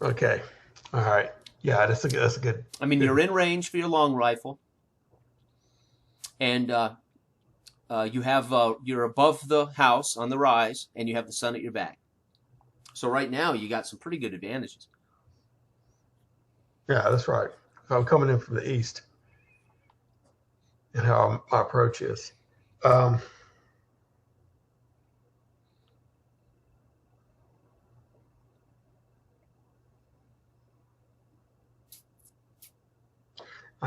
Okay. All right. Yeah, that's a good. I mean, you're in range for your long rifle, and you're above the house on the rise, and you have the sun at your back. So right now, you got some pretty good advantages. Yeah, that's right. If I'm coming in from the east, and how my approach is. I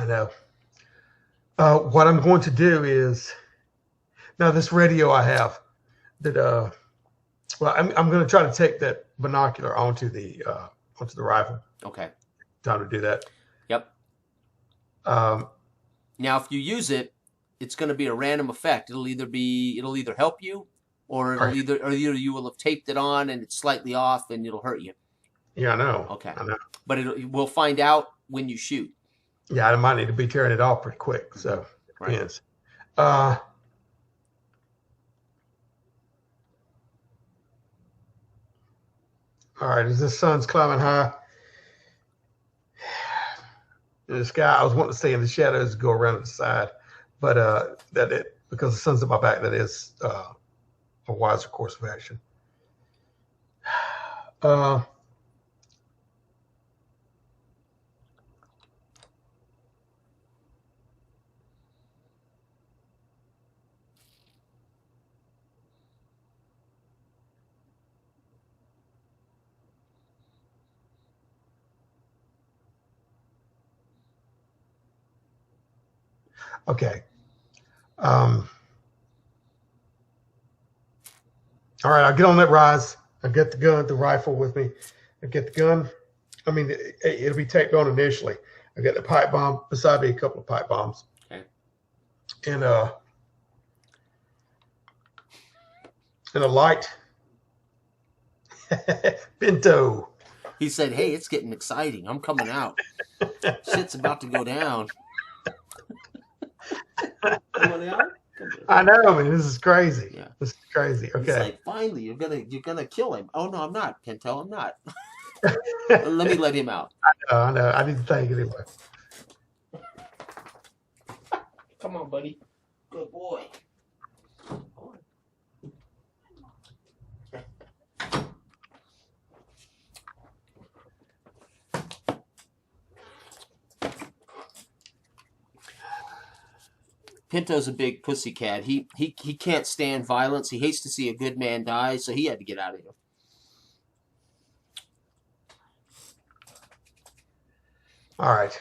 know. What I'm going to do is, now this radio I have that I'm going to try to take that binocular onto the rifle. Okay. Time to do that. Yep. Now, if you use it, it's going to be a random effect. It'll either help you, or either you will have taped it on and it's slightly off and it'll hurt you. Yeah, I know. Okay. I know. But we'll find out when you shoot. Yeah, I might need to be tearing it off pretty quick. So right. Depends. All right, as the sun's climbing high in the sky, I was wanting to stay in the shadows, go around to the side, but because the sun's at my back. That is a wiser course of action. Okay. All right, I'll get on that rise. I'll get the gun, the rifle with me. I get the gun. I mean, it'll be taped on initially. I got the pipe bomb beside me, a couple of pipe bombs. Okay. And a light. Pinto. He said, "Hey, it's getting exciting. I'm coming out. Shit's about to go down." Coming out? I know, man. This is crazy. Yeah. This is crazy. Okay. He's like, "Finally, you're gonna kill him." Oh no, I'm not, Pinto. I'm not. Let me let him out. I know. I need to think anyway. Come on, buddy. Good boy. Pinto's a big pussycat. He can't stand violence. He hates to see a good man die, so he had to get out of here. All right.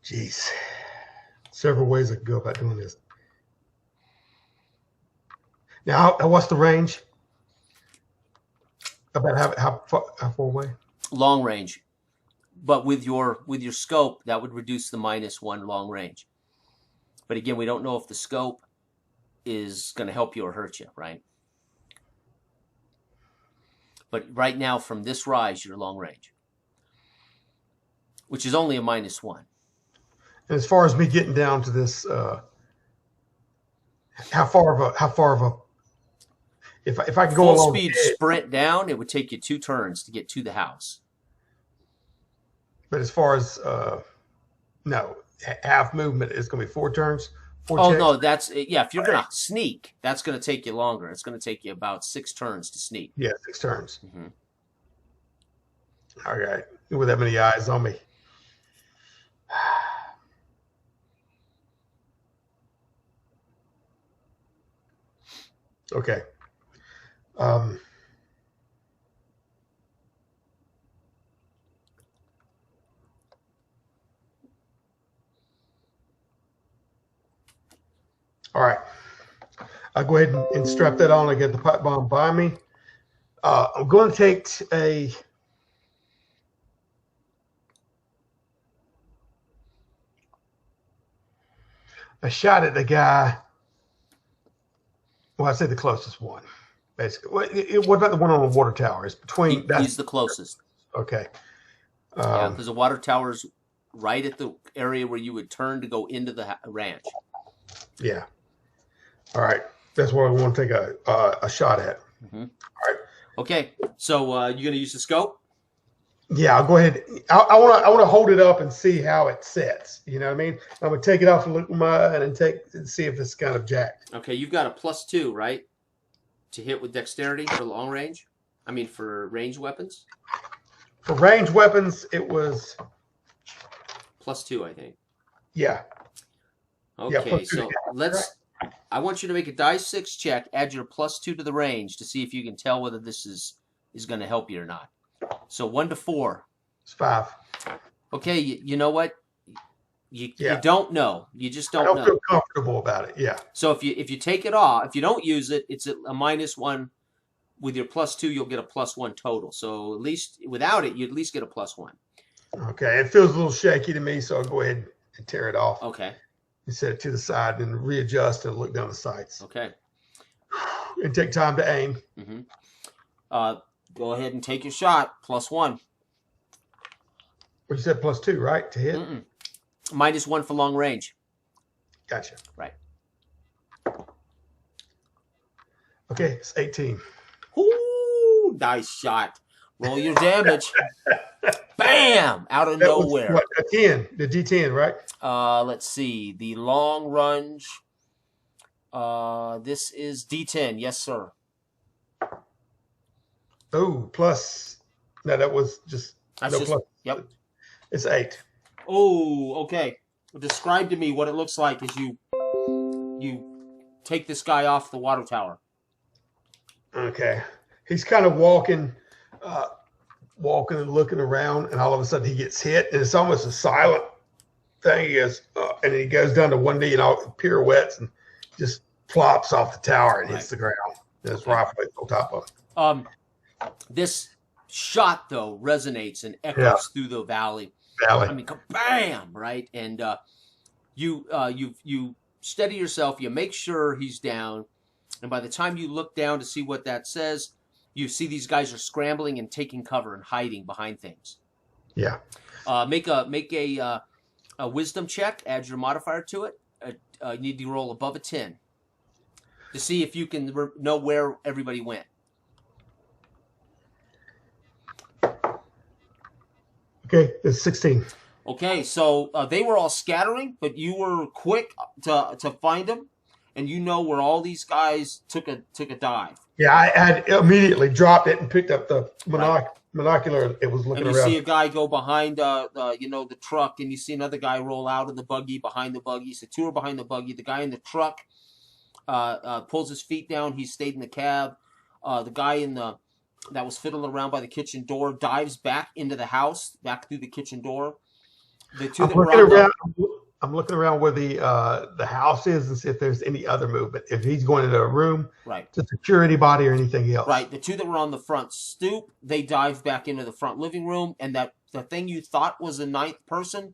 Jeez. Several ways I can go about doing this. Now, what's the range? About how far away? Long range, but with your scope, that would reduce the -1 long range. But again, we don't know if the scope is going to help you or hurt you, right? But right now, from this rise, you're long range, which is only a -1. And as far as me getting down to this, how far of a, if I could go full along speed sprint down, it would take you 2 turns to get to the house. But as far as no, half movement is going to be 4 turns. 4 Oh checks. no, that's yeah. If you're gonna sneak, that's gonna take you longer. It's gonna take you about 6 turns to sneak. Yeah, 6 turns. Mm-hmm. All right, with that many eyes on me. Okay. All right. I'll go ahead and strap that on. I get the pipe bomb by me. I'm going to take a shot at the guy. Well, I say the closest one, basically. What about the one on the water tower? It's between. He's the closest. Okay. Yeah, because the water tower's right at the area where you would turn to go into the ranch. Yeah. All right. That's what I want to take a shot at. Mm-hmm. All right. Okay. So you're going to use the scope? Yeah, I'll go ahead. I want to hold it up and see how it sets. You know what I mean? I'm gonna take it off and look at mine and see if it's kind of jacked. Okay, you've got a +2, right? To hit with dexterity for long range? I mean, for ranged weapons? For ranged weapons, it was +2, I think. Yeah. Okay, yeah, so let's. I want you to make a die-6 check. Add your +2 to the range to see if you can tell whether this is going to help you or not. So 1 to 4. It's 5. Okay, you know what? You don't know. You just don't know. I don't feel comfortable about it. Yeah. So if you take it off, if you don't use it, it's a -1. With your +2, you'll get a +1 total. So at least without it, you at least get a +1. Okay. It feels a little shaky to me, so I'll go ahead and tear it off. Okay. And set it to the side and readjust and look down the sights. Okay. And take time to aim. Mm-hmm. Go ahead and take your shot. +1. Well, you said +2, right? To hit? -1 for long range. Gotcha. Right. Okay, it's 18. Ooh, nice shot. Roll your damage. Bam! Out of That was nowhere. what, a 10, the D10, right? Let's see. The long range. This is D10. Yes, sir. Oh, plus. No, that was just That's no just, plus. yep. It's 8. Oh, okay. Describe to me what it looks like as you take this guy off the water tower. Okay. He's kind of walking and looking around, and all of a sudden he gets hit, and it's almost a silent thing. He goes, and he goes down to one knee and all pirouettes and just flops off the tower and hits the ground. And his rifle is on top of him. This shot though resonates and echoes through the valley. I mean, bam, right? And you steady yourself. You make sure he's down, and by the time you look down to see what that says, you see these guys are scrambling and taking cover and hiding behind things. Yeah. Make a wisdom check. Add your modifier to it. You need to roll above a 10 to see if you can know where everybody went. Okay, it's 16. Okay, so they were all scattering, but you were quick to find them, and you know where all these guys took a dive. Yeah, I had immediately dropped it and picked up the monocular. It was looking and you around. See a guy go behind the truck, and you see another guy roll out of the buggy behind the buggy. So 2 are behind the buggy. The guy in the truck pulls his feet down. He stayed in the cab. The guy that was fiddling around by the kitchen door dives back into the house, back through the kitchen door. The 2 I'm looking around where the house is and see if there's any other movement. If he's going into a room, right, to secure anybody or anything else. Right. The 2 that were on the front stoop, they dive back into the front living room, and that the thing you thought was a 9th person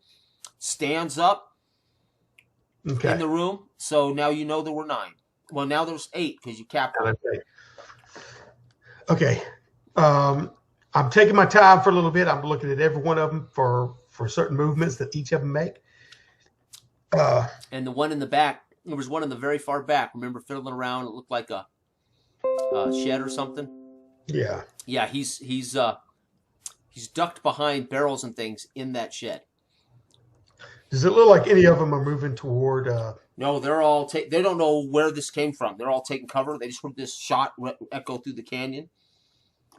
stands up in the room. So now you know there were 9. Well, now there's 8 because you capped one. Okay. I'm taking my time for a little bit. I'm looking at every one of them for certain movements that each of them make. And the one in the back, there was one in the very far back. Remember fiddling around? It looked like a shed or something. Yeah. Yeah, he's ducked behind barrels and things in that shed. Does it look like any of them are moving toward? No, they're all. They don't know where this came from. They're all taking cover. They just heard this shot echo through the canyon.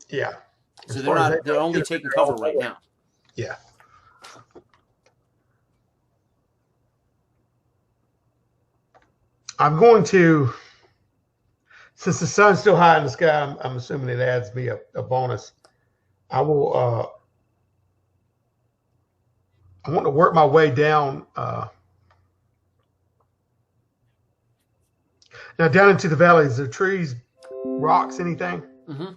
Yeah. So they're only taking cover right now. Yeah. I'm going to, since the sun's still high in the sky, I'm assuming it adds me a bonus. I will. I want to work my way down. Now down into the valley. Is there trees, rocks, anything? Mm-hmm.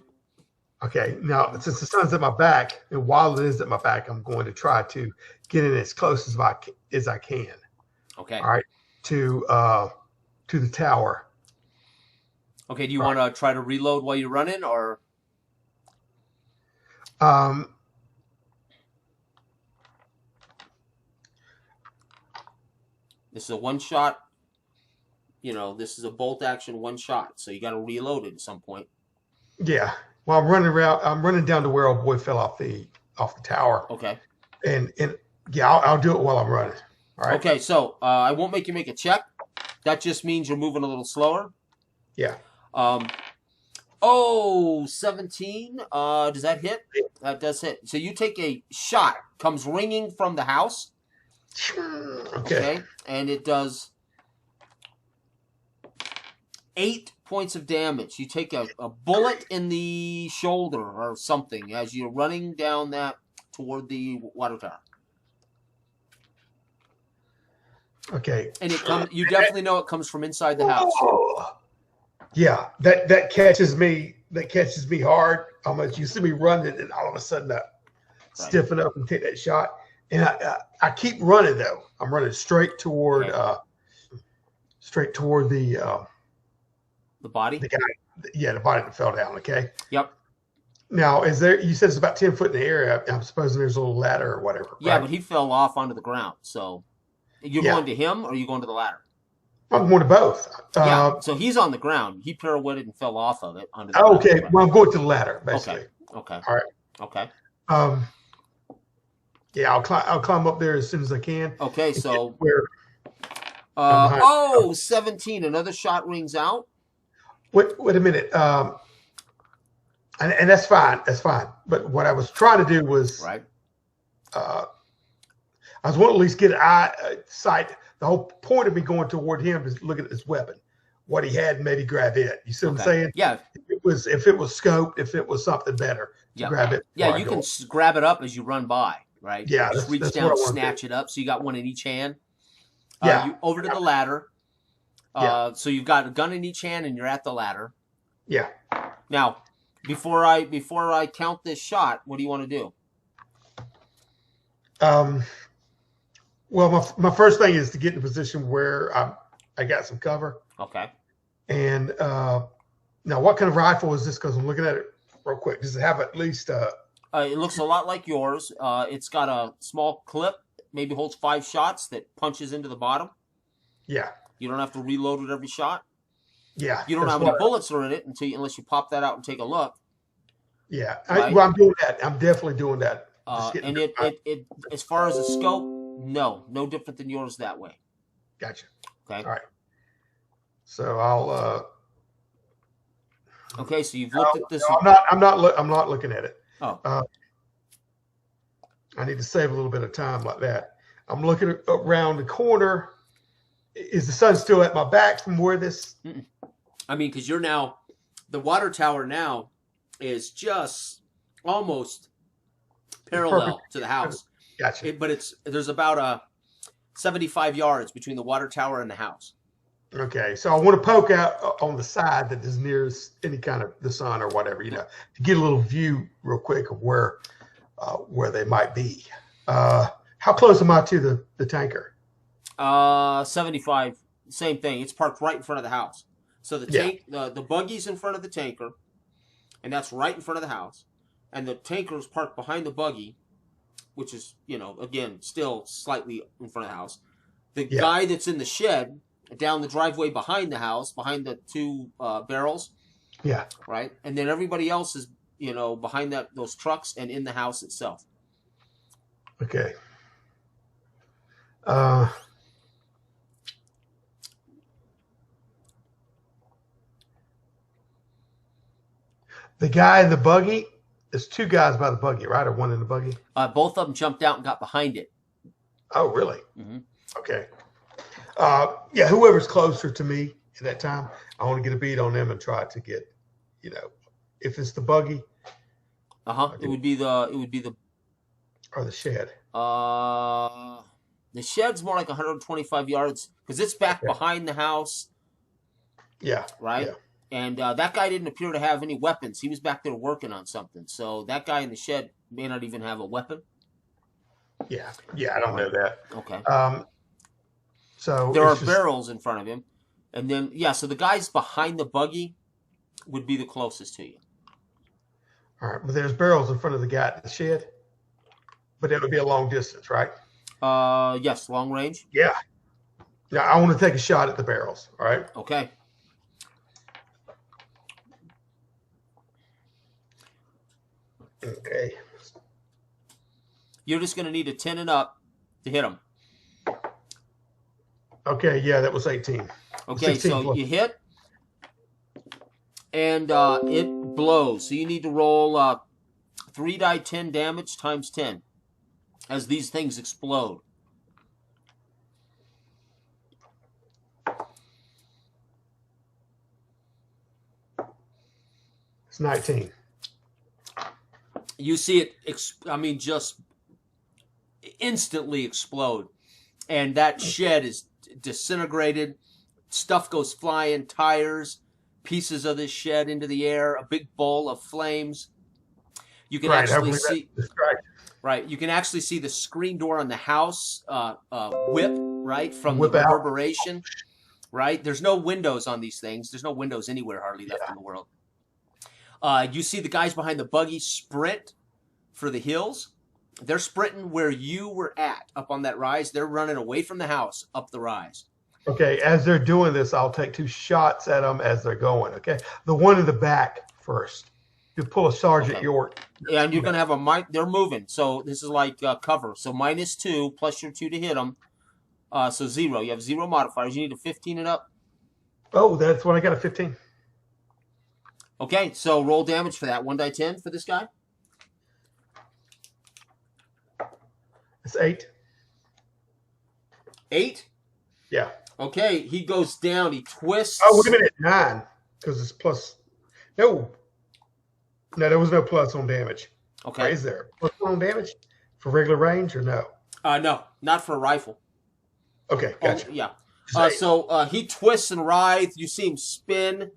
Okay. Now since the sun's at my back, and while it is at my back, I'm going to try to get in as close as I can. Okay. All right. To the tower. Okay. Do you want to try to reload while you're running, or? This is a one shot. This is a bolt action one shot, so you got to reload it at some point. Yeah. Well, I'm running around. I'm running down to where old boy fell off the tower. Okay. And yeah, I'll do it while I'm running. All right. Okay. So I won't make you make a check. That just means you're moving a little slower. Yeah. 17. Does that hit? That does hit. So you take a shot. Comes ringing from the house. Okay. And it does 8 points of damage. You take a bullet in the shoulder or something as you're running down that toward the water tower. Okay. And you definitely know it comes from inside the house. Oh. Yeah, that catches me. That catches me hard. Almost you see me running, and all of a sudden I stiffen up and take that shot. And I keep running though. I'm running straight toward the body. The guy, the body that fell down. Okay. Yep. Now, you said it's about 10 foot in the air. I'm supposing there's a little ladder or whatever. Yeah, right? But he fell off onto the ground. So, you're going to him, or are you going to the ladder? I'm going to both. Yeah. So he's on the ground. He pirouetted and fell off of it onto the Okay. ground. Well, I'm going to the ladder, Okay. basically. Okay. All right. Okay. Yeah, I'll climb up there as soon as I can. Okay. So where? 17. Another shot rings out. Wait a minute. And that's fine. That's fine. But what I was trying to do was, Right. I was wanting to at least get sight. The whole point of me going toward him is looking at his weapon, what he had, and maybe grab it. You see what I'm saying? Yeah. If it was scoped, if it was something better, to grab it. Yeah, you can grab it up as you run by, right? Yeah, just reach down, snatch it up. So you got one in each hand. Yeah. You over to the ladder. Yeah. So you've got a gun in each hand, and you're at the ladder. Yeah. Now, before I count this shot, what do you want to do? Well, my first thing is to get in a position where I got some cover. Okay. And now, what kind of rifle is this? Because I'm looking at it real quick. Does it have at least? It looks a lot like yours. It's got a small clip, maybe holds 5 shots that punches into the bottom. Yeah. You don't have to reload with every shot. Yeah. You don't have any bullets are in it unless you pop that out and take a look. Yeah. Right? I'm doing that. I'm definitely doing that. And it as far as the scope, no different than yours that way. Gotcha. Okay. All right. So I'll. Okay, so you've looked at this. No, I'm not looking at it. Oh. I need to save a little bit of time like that. I'm looking around the corner. Is the sun still at my back from where this? I mean, because you're now, the water tower now is just almost parallel to the house. Gotcha. But there's about 75 yards between the water tower and the house. Okay, so I want to poke out on the side that is nearest any kind of the sun or whatever, to get a little view real quick of where they might be. How close am I to the tanker? 75, same thing. It's parked right in front of the house. So the buggy's in front of the tanker, and that's right in front of the house. And the tanker is parked behind the buggy, which is, again, still slightly in front of the house. The guy that's in the shed down the driveway behind the house, behind the 2 barrels. Yeah. Right? And then everybody else is, behind those trucks and in the house itself. Okay. The guy in the buggy, there's 2 guys by the buggy, right? Or one in the buggy? Both of them jumped out and got behind it. Oh, really? Mm-hmm. Okay. Yeah, whoever's closer to me at that time, I want to get a beat on them and try to get, if it's the buggy. It would be the or the shed. The shed's more like 125 yards because it's back behind the house. Yeah. Right? Yeah. And that guy didn't appear to have any weapons. He was back there working on something. So that guy in the shed may not even have a weapon. Yeah. Yeah, I don't know that. Okay. So there are barrels in front of him. And then, so the guys behind the buggy would be the closest to you. All right. But there's barrels in front of the guy at the shed. But it would be a long distance, right? Yes, long range. Yeah. Yeah, I want to take a shot at the barrels. All right. Okay. Okay. You're just going to need a 10 and up to hit them. Okay, yeah, that was 18. Okay, so plus. You hit, and it blows. So you need to roll 3 die 10 damage times 10 as these things explode. It's 19. You see it, just instantly explode. And that shed is disintegrated. Stuff goes flying, tires, pieces of this shed into the air, a big bowl of flames. You can actually see... Right, you can actually see the screen door on the house whip, right, from the reverberation. Right? There's no windows on these things. There's no windows anywhere hardly left in the world. You see the guys behind the buggy sprint for the hills. They're sprinting where you were at, up on that rise. They're running away from the house, up the rise. Okay, as they're doing this, I'll take 2 shots at them as they're going. Okay, the one in the back first. You pull a Sergeant Okay. York. And you're going to have a they're moving. So this is like cover. So -2 plus your 2 to hit them. So 0. You have 0 modifiers. You need a 15 and up. Oh, that's when I got a 15. Okay, so roll damage for that. 1d10 for this guy. It's 8. 8? Yeah. Okay, he goes down. He twists. Oh, wait a minute. 9. Because it's plus. No, there was no plus on damage. Okay. Or is there plus on damage for regular range or no? No, not for a rifle. Okay, gotcha. Oh, yeah. So he twists and writhes. You see him spin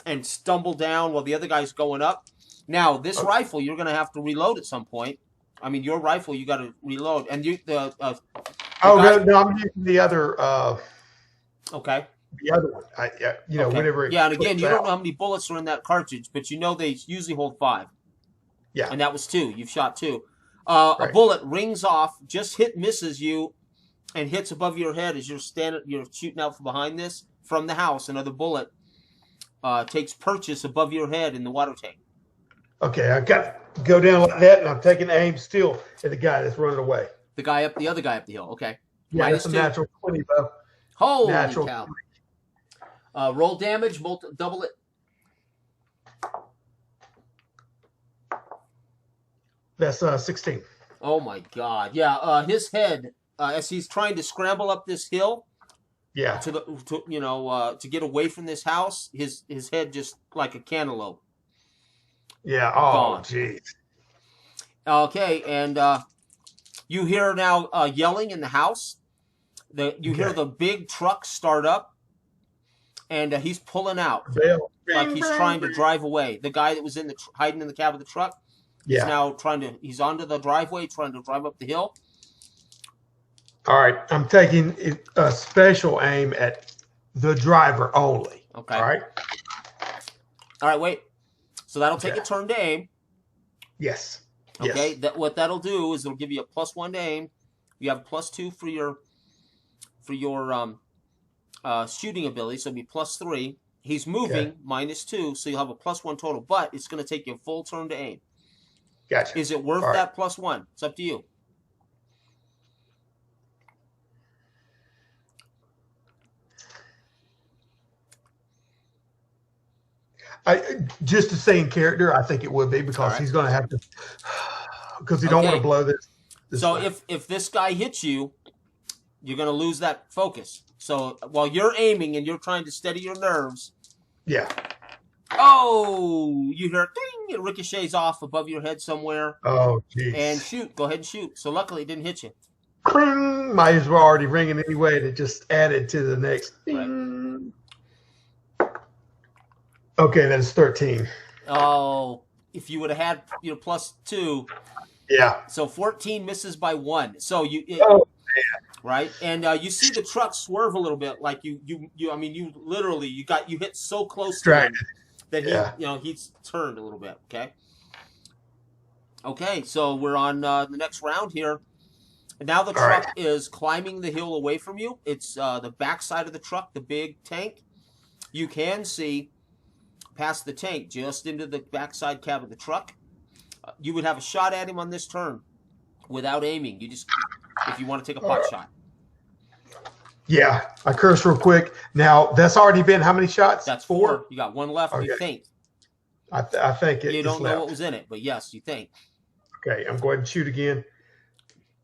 and stumble down while the other guy's going up. Now, this rifle, you're going to have to reload at some point. I mean, your rifle, you got to reload. And no, I'm using the other. Okay. The other one. Whenever. Yeah, and again, you don't know how many bullets are in that cartridge, but you know they usually hold 5. Yeah. And that was 2. You've shot 2. Right. A bullet rings off, just misses you, and hits above your head as you're shooting out from behind this from the house. Another bullet takes purchase above your head in the water tank. Okay, I got to go down like that, and I'm taking aim still at the guy that's running away. The other guy up the hill. Okay. Yeah, that's a natural 20, though. Holy cow. Roll damage, double it. That's 16. Oh my God! Yeah, his head as he's trying to scramble up this hill. Yeah. To get away from this house, his head just like a cantaloupe. Yeah. Oh, jeez. Okay, and you hear now yelling in the house. You hear the big truck start up, and he's pulling out like he's trying to drive away. The guy that was hiding in the cab of the truck. Yeah. He's now he's onto the driveway, trying to drive up the hill. All right. I'm taking a special aim at the driver only. Okay. All right. All right, wait. So that'll take a turn to aim. Yes. Okay. Yes. What that'll do is it'll give you a +1 to aim. You have +2 for your shooting ability, so it'll be +3. He's moving -2, so you'll have a +1 total, but it's going to take you a full turn to aim. Gotcha. Is it worth that +1? It's up to you. Just to stay in character, I think it would be because he's going to have to, because he don't want to blow this. So if this guy hits you, you're going to lose that focus. So while you're aiming and you're trying to steady your nerves. Yeah. Oh, you hear ding, it ricochets off above your head somewhere. Oh, geez. And shoot. Go ahead and shoot. So luckily it didn't hit you. Cling, might as well already ringing anyway. It just added to the next. Ding. Right. Okay, that's 13. Oh, if you would have had +2. Yeah. So 14 misses by 1. So right, and you see the truck swerve a little bit, like you literally you hit so close to him that he's turned a little bit. Okay, so we're on the next round here. And now the truck is climbing the hill away from you. It's the back side of the truck, the big tank. You can see past the tank, just into the backside cab of the truck. You would have a shot at him on this turn without aiming. You just, if you want to take a pot shot. Yeah, I curse real quick. Now, that's already been how many shots? That's 4. You got 1 left. You think. I think it. You don't know what was in it, but yes, you think. Okay, I'm going to shoot again.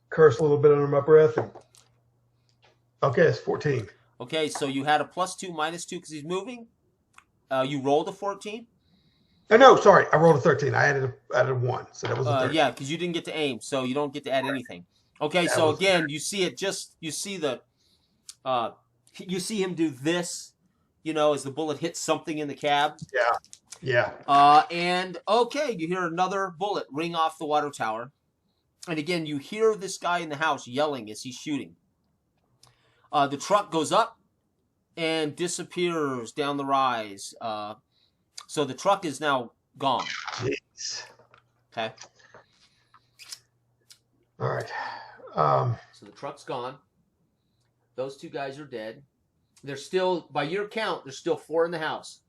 Curse a little bit under my breath. Okay, it's 14. Okay, so you had a +2, -2 because he's moving. You rolled a 14? No, sorry. I rolled a 13. I added 1, so that was a 13. Yeah, because you didn't get to aim, so you don't get to add anything. Okay, so again, you see him do this, as the bullet hits something in the cab. Yeah. And, okay, you hear another bullet ring off the water tower. And again, you hear this guy in the house yelling as he's shooting. The truck goes up and disappears down the rise. So the truck is now gone. Jeez. Okay. All right. So the truck's gone. Those 2 guys are dead. There's still, by your count, there's still 4 in the house.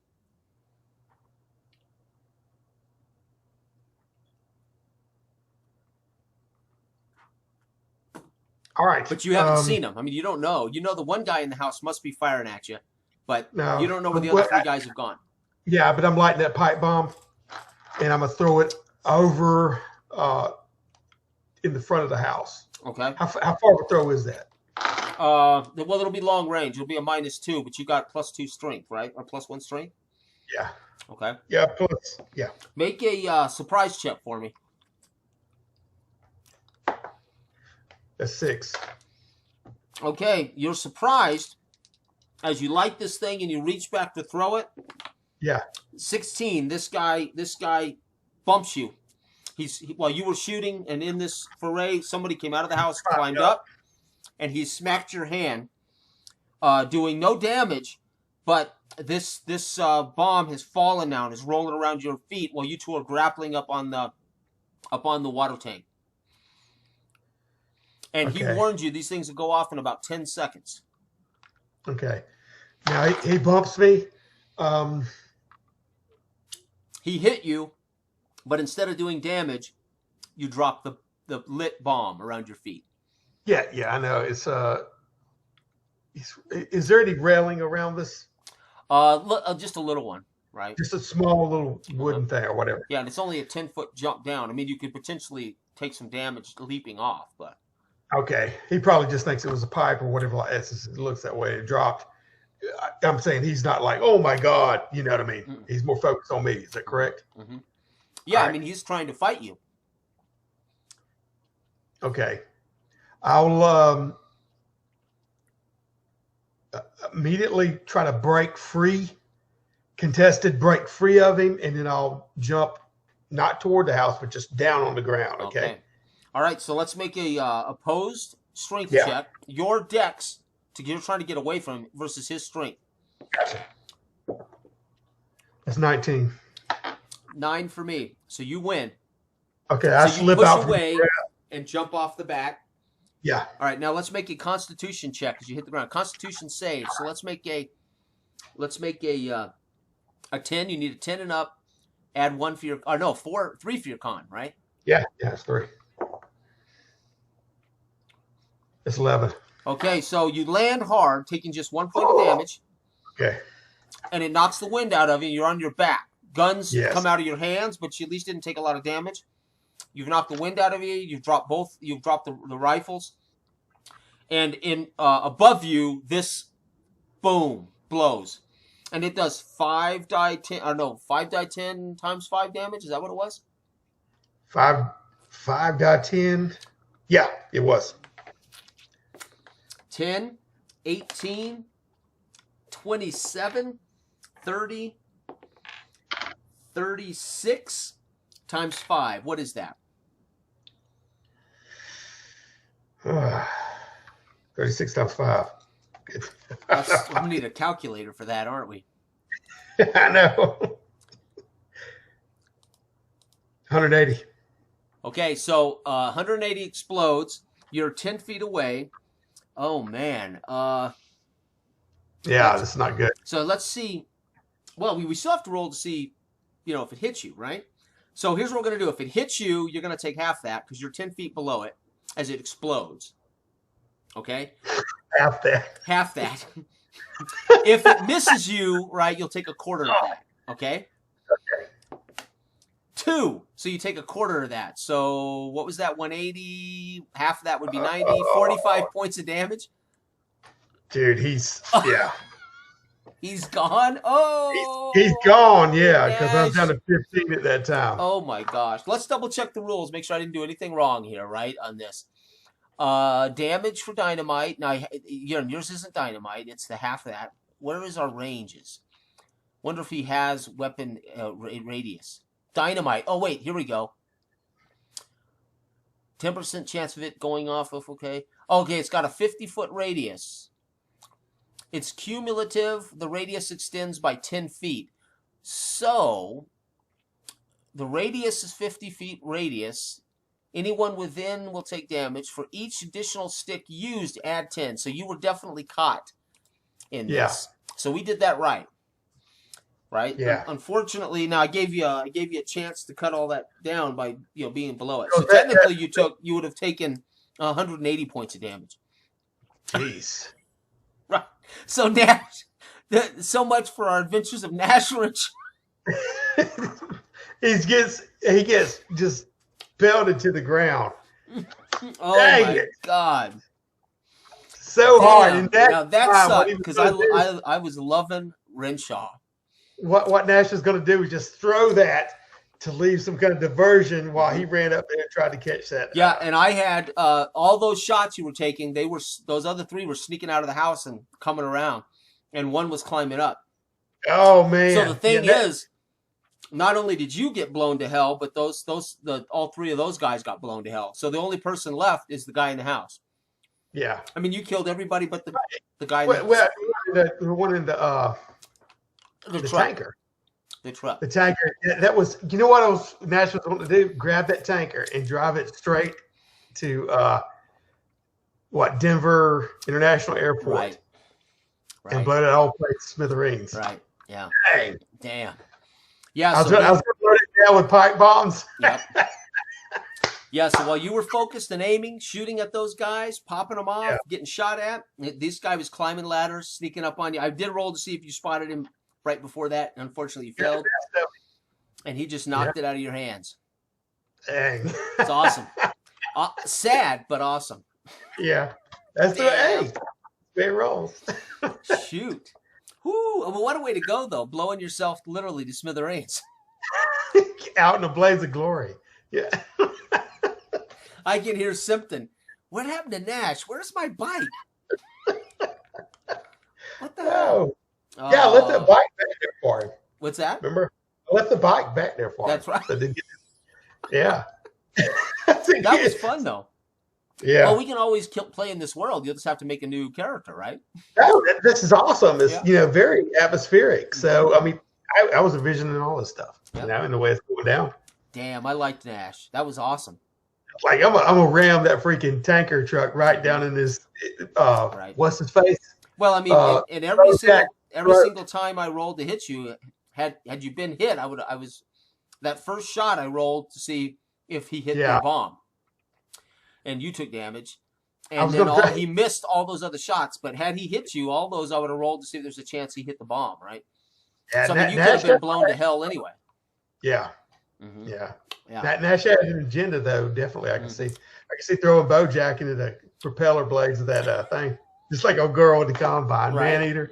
All right. But you haven't seen them. I mean, you don't know. You know the one guy in the house must be firing at you, but no, you don't know where the other 3 guys have gone. Yeah, but I'm lighting that pipe bomb, and I'm going to throw it over in the front of the house. Okay. How far of a throw is that? Well, it'll be long range. It'll be a -2, but you got +2 strength, right? Or +1 strength? Yeah. Okay. Yeah, plus, yeah. Make a surprise check for me. That's 6. Okay, you're surprised as you light this thing and you reach back to throw it. Yeah. 16. This guy bumps you. While you were shooting and in this foray, somebody came out of the house, climbed up, and he smacked your hand, doing no damage. But this bomb has fallen now and is rolling around your feet while you two are grappling up on the water tank. And he warned you these things will go off in about 10 seconds. Okay. Now he bumps me. He hit you, but instead of doing damage, you drop the lit bomb around your feet. Yeah, I know. It's is there any railing around this? Just a little one, right? Just a small little wooden thing or whatever. Yeah, and it's only a 10-foot jump down. I mean, you could potentially take some damage leaping off, but. Okay. He probably just thinks it was a pipe or whatever. Like that. It looks that way. It dropped. I'm saying he's not like, oh my God. You know what I mean? Mm-hmm. He's more focused on me. Is that correct? Mm-hmm. Yeah, I mean, he's trying to fight you. Okay. I'll immediately try to break free of him, and then I'll jump not toward the house, but just down on the ground. Okay. All right, so let's make a opposed strength check. Your dex, you're trying to get away from him, versus his strength. Gotcha. That's 19. 9 for me. So you win. Okay, I slip out away and jump off the back. Yeah. All right, now let's make a Constitution check as you hit the ground. Constitution save. So let's make a 10. You need a 10 and up. Add 1 for your. Or no, 3 for your con, right? Yeah, it's 3. It's 11. Okay, so you land hard, taking just 1 point of damage. Okay. And it knocks the wind out of you. You're on your back. Guns come out of your hands, but you at least didn't take a lot of damage. You've knocked the wind out of you. You've dropped the rifles. And in above you, this boom blows. And it does 5 die 10 times 5 damage. Is that what it was? 5 die 10. Yeah, it was. 10, 18, 27, 30, 36 times 5. What is that? 36 times 5. We need a calculator for that, aren't we? I know. 180. Okay, so 180 explodes. You're 10 feet away. Oh, man. Yeah, that's not good. So let's see. Well, we still have to roll to see, if it hits you, right? So here's what we're going to do. If it hits you, you're going to take half that because you're 10 feet below it as it explodes. Okay? Half that. Half that. If it misses you, right, you'll take a quarter of that. Okay? Okay. 2. So you take a quarter of that. So what was that, 180? Half of that would be 90. 45 points of damage. Dude, he's He's gone? Oh! He's gone, yeah, because I was down to 15 at that time. Oh, my gosh. Let's double-check the rules. Make sure I didn't do anything wrong here, right, on this. Damage for dynamite. Now, yours isn't dynamite. It's the half of that. Where is our ranges? Wonder if he has weapon radius. Dynamite. Oh, wait. Here we go. 10% chance of it going off of, okay. Okay, it's got a 50-foot radius. It's cumulative. The radius extends by 10 feet. So, the radius is 50 feet radius. Anyone within will take damage. For each additional stick used, add 10. So you were definitely caught in Yeah. this. So we did that right. Right. Yeah. Unfortunately, now I gave you a chance to cut all that down by being below it. So So technically, you would have taken 180 points of damage. Jeez. Right. So Nash, so much for our adventures of Nash Rich. he gets just belted to the ground. Oh Dang my it. God. So hard. And Now that what sucked he was because gonna do- I was loving Renshaw. what Nash was going to do was just throw that to leave some kind of diversion while he ran up there and tried to catch that. Yeah, and I had all those shots you were taking. Those other three were sneaking out of the house and coming around, and one was climbing up. Oh man! So the thing is, not only did you get blown to hell, but all three of those guys got blown to hell. So the only person left is the guy in the house. Yeah. I mean, you killed everybody but the guy. The one in the tanker. The truck. The tanker. That was. You know what Nash was wanting to do? Grab that tanker and drive it straight to Denver International Airport. Right. And blow that whole place to smithereens. Right. Yeah. Dang. Damn. Yeah. I was going to blow it down with pipe bombs. Yep. Yeah, so while you were focused and aiming, shooting at those guys, popping them off, getting shot at, this guy was climbing ladders, sneaking up on you. I did roll to see if you spotted him right before that. Unfortunately, you failed. And he just knocked it out of your hands. Dang. It's awesome. Sad, but awesome. Yeah. That's the way it rolls. Shoot. Whoo. Well, what a way to go, though. Blowing yourself literally to smithereens. Out in a blaze of glory. Yeah. I can hear Simpson. What happened to Nash? Where's my bike? What the hell? Oh. Yeah, I left that bike back there for him. What's that? Remember? I left the bike back there for him. That's right. Yeah. That was fun, though. Yeah. Well, we can always play in this world. You'll just have to make a new character, right? This is awesome. It's very atmospheric. So I mean, I was envisioning all this stuff, in the way it's going down. Damn, I liked Nash. That was awesome. Like I'm gonna ram that freaking tanker truck right down in his what's his face? Well, I mean, and every single time I rolled to hit you, had you been hit, I was that first shot I rolled to see if he hit the bomb, and you took damage, and then he missed all those other shots. But had he hit you, all those I would have rolled to see if there's a chance he hit the bomb, right? Yeah, so I mean, you could have been blown to hell anyway. Yeah. Mm-hmm. Yeah. Yeah. Nash has an agenda, though. Definitely, I can see throwing Bojack into the propeller blades of that thing, just like a girl with the combine, man eater.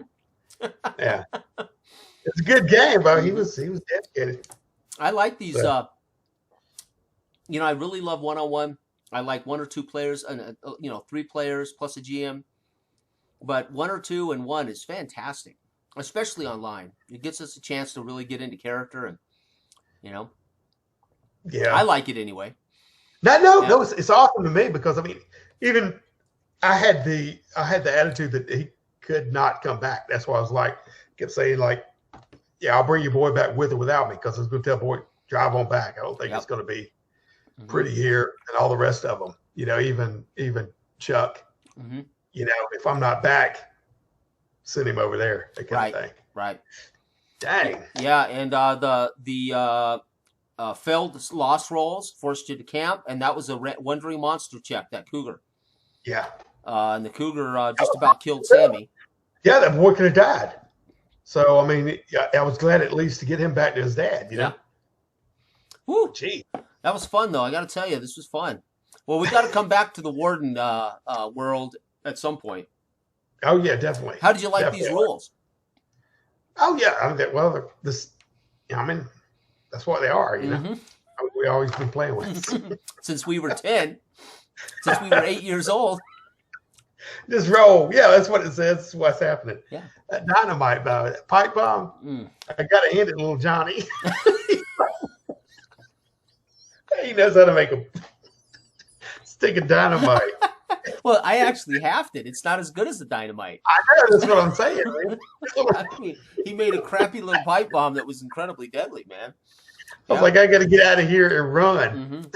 Yeah, it's a good game, bro. He was dedicated. I like these. I really love 1-on-1. I like 1 or 2 players, and 3 players plus a GM. But 1 or 2 and 1 is fantastic, especially online. It gives us a chance to really get into character and. Yeah, I like it anyway. No, it's awesome to me because I mean, even I had the attitude that he could not come back. That's why I was kept saying I'll bring your boy back with or without me because I was going to tell boy drive on back. I don't think it's going to be pretty here and all the rest of them. Even Chuck. Mm-hmm. If I'm not back, send him over there. That kind of thing. Right. Dang. Yeah, and the failed lost rolls forced you to camp, and that was a wandering monster check. That cougar. Yeah. And the cougar just about killed Sammy. Yeah, that boy could have died. So I mean, I was glad at least to get him back to his dad. You know. Woo. Gee. That was fun, though. I got to tell you, this was fun. Well, we got to come back to the Warden world at some point. Oh yeah, definitely. How did you like these rules? Oh yeah, that's what they are, you know. We always been playing with since we were 10, since we were 8 years old. Just roll, yeah. That's what it says. That's what's happening. Yeah, that dynamite bomb, that pipe bomb. I got to hand it, little Johnny. He knows how to make a stick of dynamite. Well, I actually halved it. It's not as good as the dynamite. I know, that's what I'm saying, man. I mean, he made a crappy little pipe bomb that was incredibly deadly, man. I was like, I got to get out of here and run.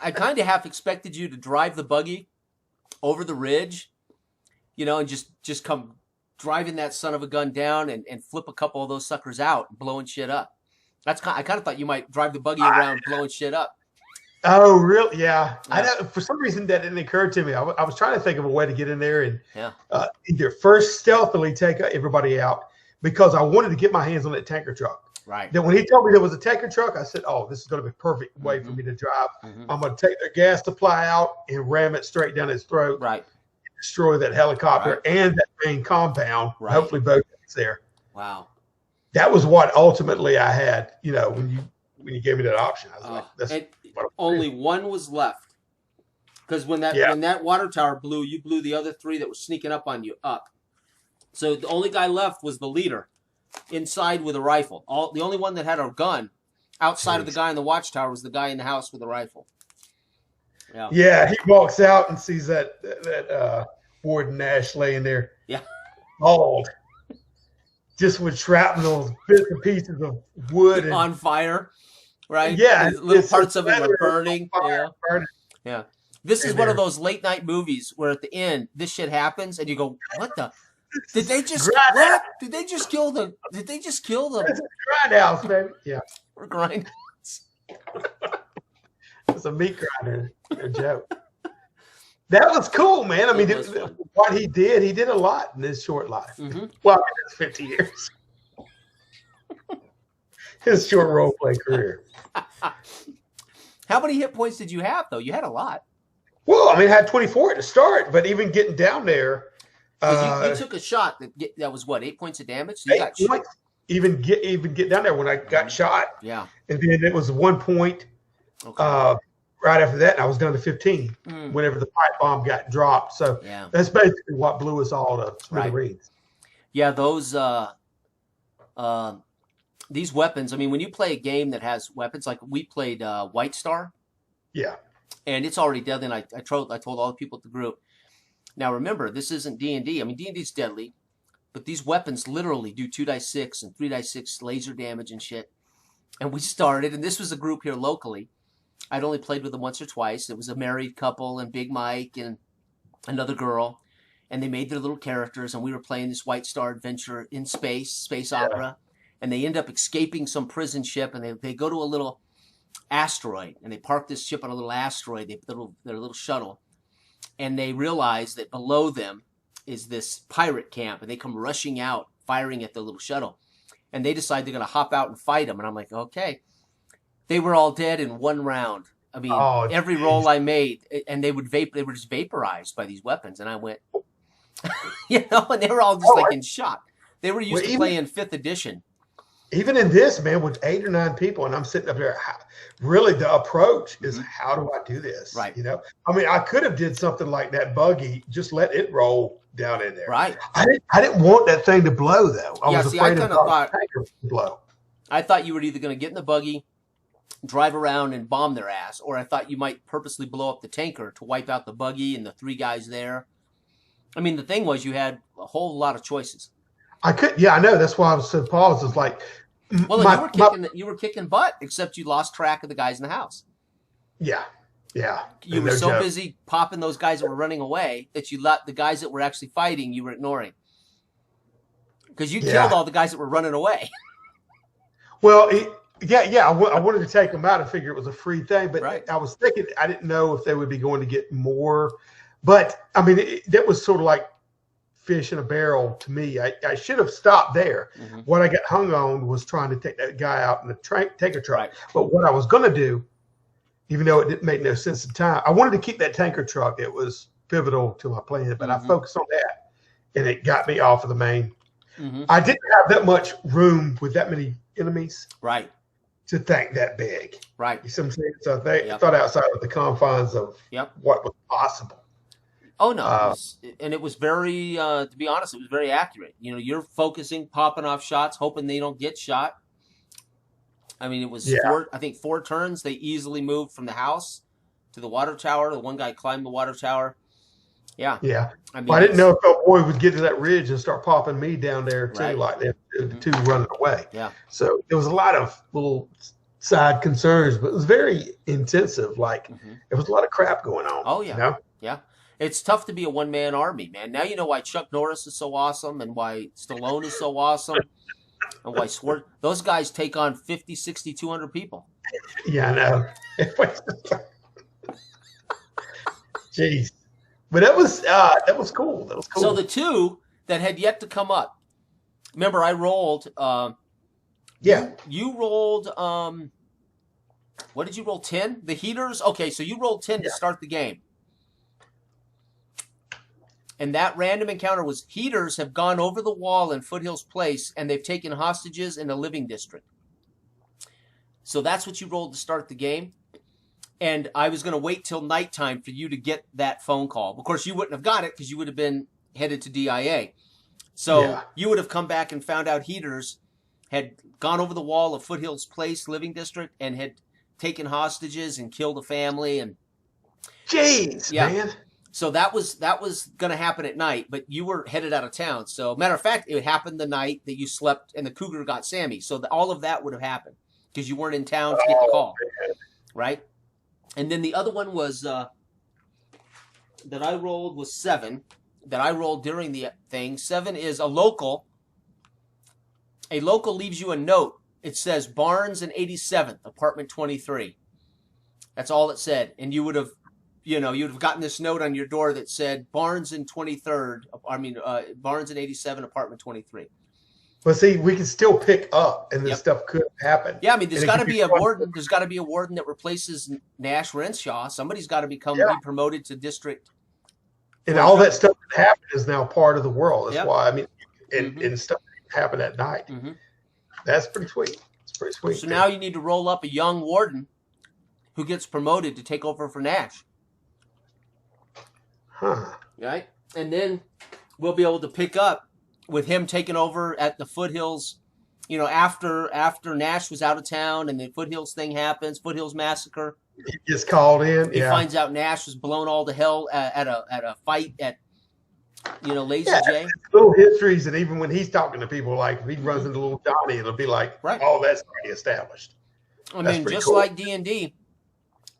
I kind of half expected you to drive the buggy over the ridge, and just come driving that son of a gun down and flip a couple of those suckers out, blowing shit up. I kind of thought you might drive the buggy around blowing shit up. Oh, really? Yeah. Yeah. For some reason, that didn't occur to me. I was trying to think of a way to get in there and Yeah. either first stealthily take everybody out, because I wanted to get my hands on that tanker truck. Right. Then when he told me there was a tanker truck, I said, oh, this is going to be a perfect way for me to drive. I'm going to take their gas supply out and ram it straight down his throat. Right. Destroy that helicopter and that main compound. Right. Hopefully both things there. Wow. That was what ultimately I had, when you gave me that option. I was like, that's only one was left. Because when that water tower blew, you blew the other three that were sneaking up on you up. So the only guy left was the leader inside with a rifle. The only one that had a gun outside of the guy in the watchtower was the guy in the house with a rifle. Yeah. Yeah, he walks out and sees that Ward Nash laying there. Yeah. Bald. Just with shrapnel, bits and pieces of wood. And, on fire, right? Yeah. Little parts of it are burning. Burning. Yeah. This is one of those late night movies where at the end, this shit happens and you go, what the? Did they just kill the It's a grindhouse, baby. Yeah. Grind. It's a meat grinder. A joke. That was cool, man. I mean, what he did a lot in his short life. Well, it's 50 years. His short role play career. How many hit points did you have, though? You had a lot. Well, I mean, I had 24 at the start, but even getting down there. You took a shot that was what, 8 points of damage? So you got points. Even get down there when I got shot. Yeah. And then it was 1 point. Okay. Right after that, I was down to 15 whenever the pipe bomb got dropped. So that's basically what blew us all to smithereens. Yeah, those these weapons. I mean, when you play a game that has weapons, like we played White Star. Yeah. And it's already deadly. And I told all the people at the group. Now remember, this isn't D&D. I mean, D&D's deadly, but these weapons literally do 2d6 and 3d6 laser damage and shit. And we started, and this was a group here locally. I'd only played with them once or twice. It was a married couple and Big Mike and another girl. And they made their little characters, and we were playing this White Star adventure in space opera. And they end up escaping some prison ship, and they go to a little asteroid, and they park this ship on a little asteroid, their little shuttle. And they realize that below them is this pirate camp, and they come rushing out, firing at the little shuttle. And they decide they're going to hop out and fight them. And I'm like, okay. They were all dead in one round. I mean, every roll I made, and they were just vaporized by these weapons. And I went, and they were all just in shock. They were used to playing 5th edition. Even in this, man, with 8 or 9 people, and I'm sitting up there, really the approach is, how do I do this? Right. I mean, I could have did something like that buggy, just let it roll down in there. Right. I didn't want that thing to blow, though. I was afraid of the tanker to blow. I thought you were either going to get in the buggy, drive around and bomb their ass, or I thought you might purposely blow up the tanker to wipe out the buggy and the 3 guys there. I mean, the thing was, you had a whole lot of choices. I know. That's why I was so paused. It's like, well, you were kicking butt, except you lost track of the guys in the house. Yeah. You were so busy popping those guys that were running away that you let the guys that were actually fighting, you were ignoring. Because you killed all the guys that were running away. Well, I wanted to take them out and figure it was a free thing, but I was thinking, I didn't know if they would be going to get more. But, I mean, that was sort of like fish in a barrel to me. I should have stopped there. What I got hung on was trying to take that guy out in the tanker truck. Right. But what I was going to do, even though it didn't make no sense at the time, I wanted to keep that tanker truck. It was pivotal to my plan, but I focused on that, and it got me off of the main. I didn't have that much room with that many enemies. Right. To think that big. Right. You see what I'm saying? So I thought outside of the confines of what was possible. Oh, no. It was very, to be honest, it was very accurate. You're focusing, popping off shots, hoping they don't get shot. I mean, it was 4 turns. They easily moved from the house to the water tower. The one guy climbed the water tower. Yeah. Yeah. I didn't know if that boy would get to that ridge and start popping me down there, too, like the 2 running away. Yeah. So there was a lot of little side concerns, but it was very intensive. Like, there was a lot of crap going on. Oh, yeah. Yeah. It's tough to be a one-man army, man. Now you know why Chuck Norris is so awesome and why Stallone is so awesome and why those guys take on 50, 60, 200 people. Yeah, I know. Jeez. But that was cool. That was cool. So the two that had yet to come up, remember I rolled you rolled what did you roll? 10? The heaters? Okay, so you rolled 10 to start the game. And that random encounter was heaters have gone over the wall in Foothills Place and they've taken hostages in a living district. So that's what you rolled to start the game. And I was going to wait till nighttime for you to get that phone call. Of course, you wouldn't have got it because you would have been headed to DIA. So you would have come back and found out heaters had gone over the wall of Foothills Place living district and had taken hostages and killed a family. And jeez, man. So that was going to happen at night, but you were headed out of town. So matter of fact, it happened the night that you slept and the cougar got Sammy. So all of that would have happened because you weren't in town to get the call, right? And then the other one was that I rolled was 7. That I rolled during the thing. 7 is a local. A local leaves you a note. It says Barnes and 87th, apartment 23. That's all it said, and you would have. You'd have gotten this note on your door that said Barnes and 23rd. Barnes and 87, apartment 23. But see, we can still pick up, and this stuff could happen. Yeah, I mean, there's got to be a warden. There's got to be a warden that replaces Nash Renshaw. Somebody's got to be promoted to district. And all that stuff that happened is now part of the world. That's why I mean, and stuff that happened at night. Mm-hmm. That's pretty sweet. It's pretty sweet. So now you need to roll up a young warden who gets promoted to take over for Nash. Huh. Right? And then we'll be able to pick up with him taking over at the Foothills, after Nash was out of town and the Foothills thing happens, Foothills Massacre. He gets called in. He finds out Nash was blown all to hell at a fight at, Lazy J. Little histories, and even when he's talking to people, like if he runs into little Johnny, it'll be like, oh, that's already established. I mean, just like D&D.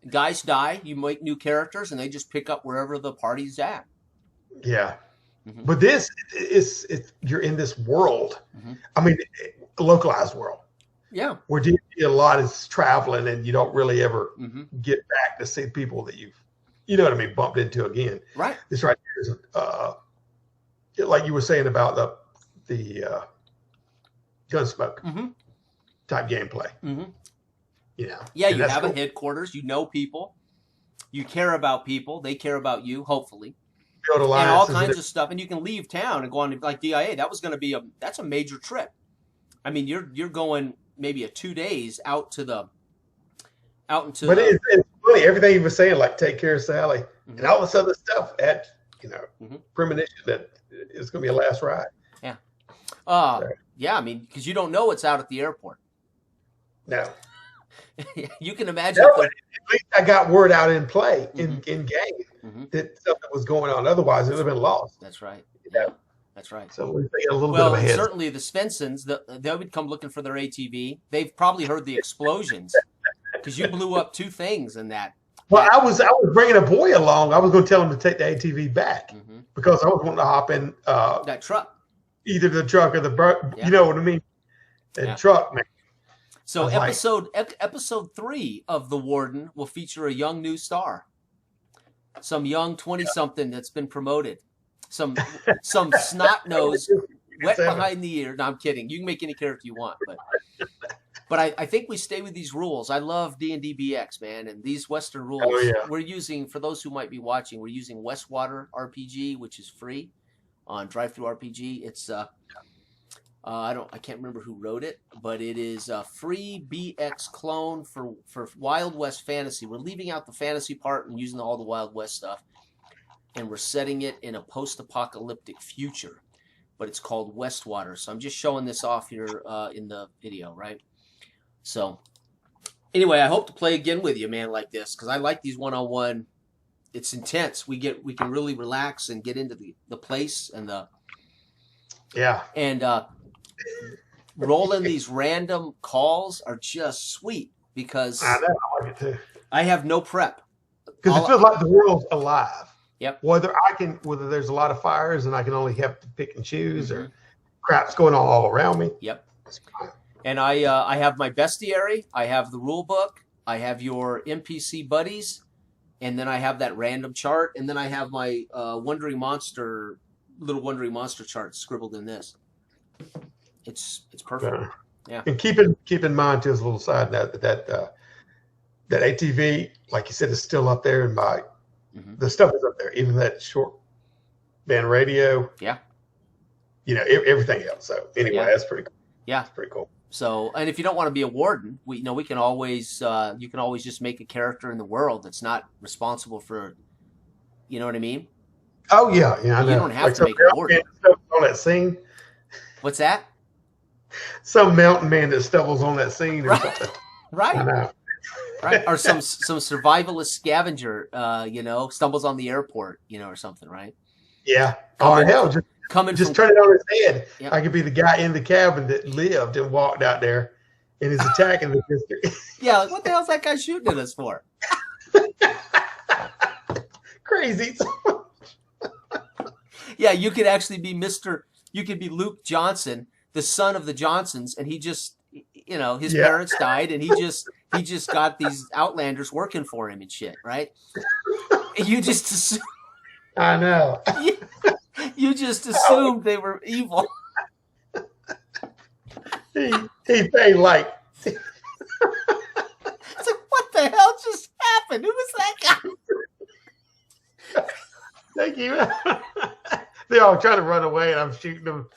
Guys die, you make new characters, and they just pick up wherever the party's at. Yeah. Mm-hmm. But this is you're in this world. Mm-hmm. I mean, a localized world. Yeah. Where a lot is traveling, and you don't really ever get back to see people that bumped into again. Right. This right here is, like you were saying about the Gunsmoke type gameplay. Mm-hmm. Yeah, you have a headquarters. You know people. You care about people. They care about you, hopefully. Build alliances. And all kinds of stuff. And you can leave town and go on like DIA. That was going to be that's a major trip. I mean, you're going maybe 2 days out into the. But it's funny. Everything you were saying, like take care of Sally, and all this other stuff at premonition that it's going to be a last ride. Yeah. Yeah. I mean, because you don't know what's out at the airport. No. You can imagine. No, at least I got word out in play, in game, that something was going on. Otherwise, it would have been lost. That's right. Yeah, that's right. So we're taking a little bit of a hit. Certainly the Svensons, they would come looking for their ATV. They've probably heard the explosions because you blew up 2 things in that. Well, I was bringing a boy along. I was going to tell him to take the ATV back because I was wanting to hop in that truck, either the truck or the you know what I mean, truck, man. So episode 3 of The Warden will feature a young new star. Some young 20-something that's been promoted. Some snot-nosed, wet behind the ear. No, I'm kidding. You can make any character you want. But I think we stay with these rules. I love D&D BX, man. And these Western rules, we're using, for those who might be watching, we're using Westwater RPG, which is free on DriveThruRPG. It's... I can't remember who wrote it, but it is a free BX clone for Wild West fantasy. We're leaving out the fantasy part and using all the Wild West stuff, and we're setting it in a post-apocalyptic future, but it's called Westwater. So I'm just showing this off here in the video, right? So anyway, I hope to play again with you, man, like this, because I like these one-on-one. It's intense. We can really relax and get into the place and the rolling these random calls are just sweet because I know, I like it too. I have no prep. Because it feels like the world's alive. Yep. Whether there's a lot of fires and I can only have to pick and choose, Mm-hmm. or crap's going on all around me. Yep. And I have my bestiary. I have the rule book. I have your NPC buddies, and then I have that random chart, and then I have my little wandering monster chart scribbled in this. It's perfect. Yeah. And keep in mind too, as a little side note, that ATV, like you said, is still up there, and the stuff is up there, even that short band radio. Yeah. Everything else. So anyway, that's pretty cool. Yeah. That's pretty cool. So, and if you don't want to be a warden, we can always you can always just make a character in the world that's not responsible for, you know what I mean? Oh yeah, I know. You don't have to make a warden on that scene. What's that? Some mountain man that stumbles on that scene, or something. Right. I know. Right, or some survivalist scavenger, stumbles on the airport, or something, right? Yeah. Hell, just turn it on his head. Yep. I could be the guy in the cabin that lived and walked out there and is attacking the district. Yeah, like, what the hell's that guy shooting at us for? Crazy. Yeah, you could actually be you could be Luke Johnson, the son of the Johnsons, and he just, his parents died, and he just got these outlanders working for him and shit, right? And you just assume. I know. You just assumed they were evil. He paid like. It's like, what the hell just happened? Who was that guy? Thank you. They're all trying to run away, and I'm shooting them.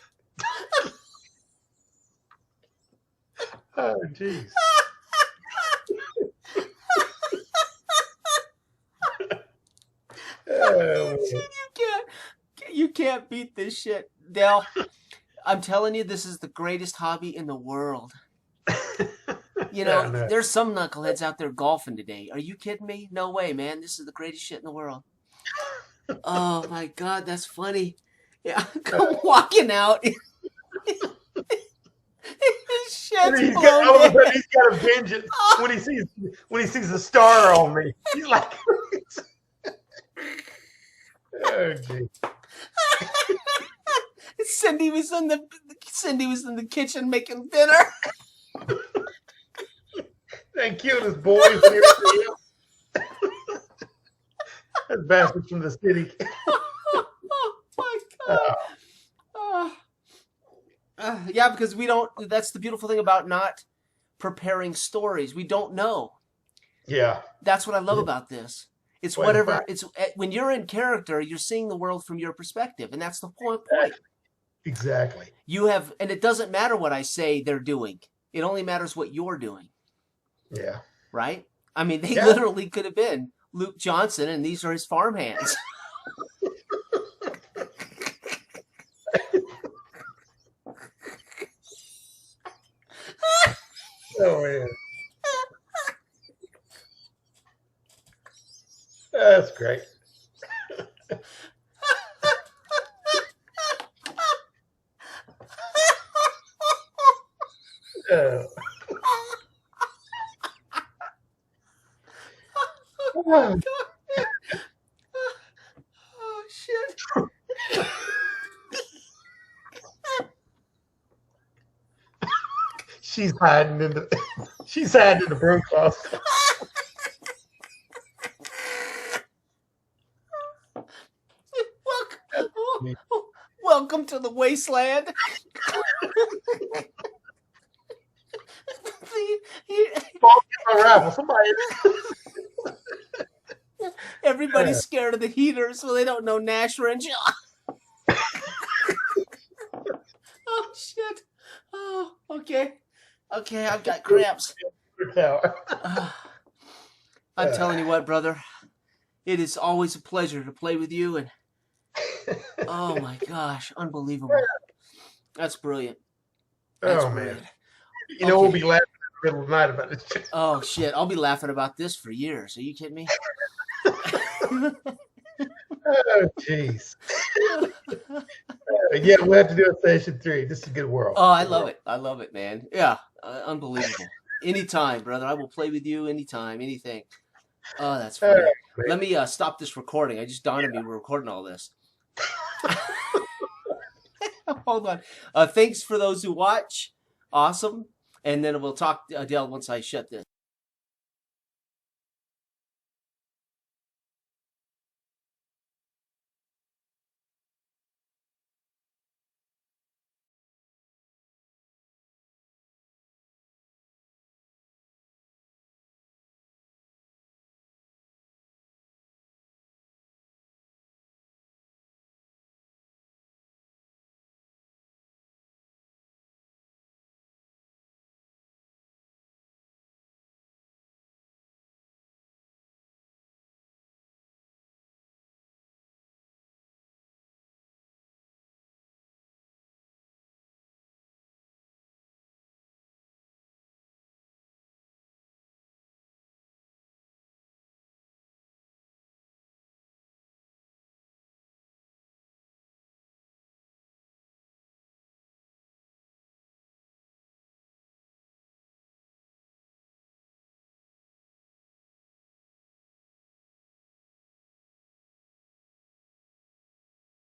Oh, jeez. Oh, you can't beat this shit, Dale. I'm telling you, this is the greatest hobby in the world. There's some knuckleheads out there golfing today. Are you kidding me? No way, man. This is the greatest shit in the world. Oh my God, that's funny. Yeah, come walking out. His shit's he's got a vengeance when he sees the star on me. He's like, oh geez. Cindy was in the kitchen making dinner. They killed his boys and everything else. That bastard from the city. Oh my God. Yeah, because we don't. That's the beautiful thing about not preparing stories. We don't know. Yeah. That's what I love about this. It's whatever. It's when you're in character, you're seeing the world from your perspective, and that's the point. Exactly. And it doesn't matter what I say they're doing. It only matters what you're doing. Yeah. Right? I mean, they literally could have been Luke Johnson, and these are his farmhands. Oh, man. That's great. Oh. Oh, shit. She's hiding in the broom closet. Welcome to the wasteland. Everybody's scared of the heater, so they don't know Nash wrench. Oh shit! Oh, okay, I've got cramps. I'm telling you what, brother. It is always a pleasure to play with you, and oh my gosh, unbelievable! That's brilliant. That's brilliant. Man, we'll be laughing in the middle of the night about this. Oh shit! I'll be laughing about this for years. Are you kidding me? Oh jeez. Yeah, we'll have to do a session 3. This is a good world. Oh, I love it. I love it, man. Yeah, unbelievable. Anytime, brother. I will play with you anytime, anything. Oh, that's funny. Let me stop this recording. I just dawned on me we're recording all this. Hold on. Thanks for those who watch. Awesome. And then we'll talk, Dale, once I shut this.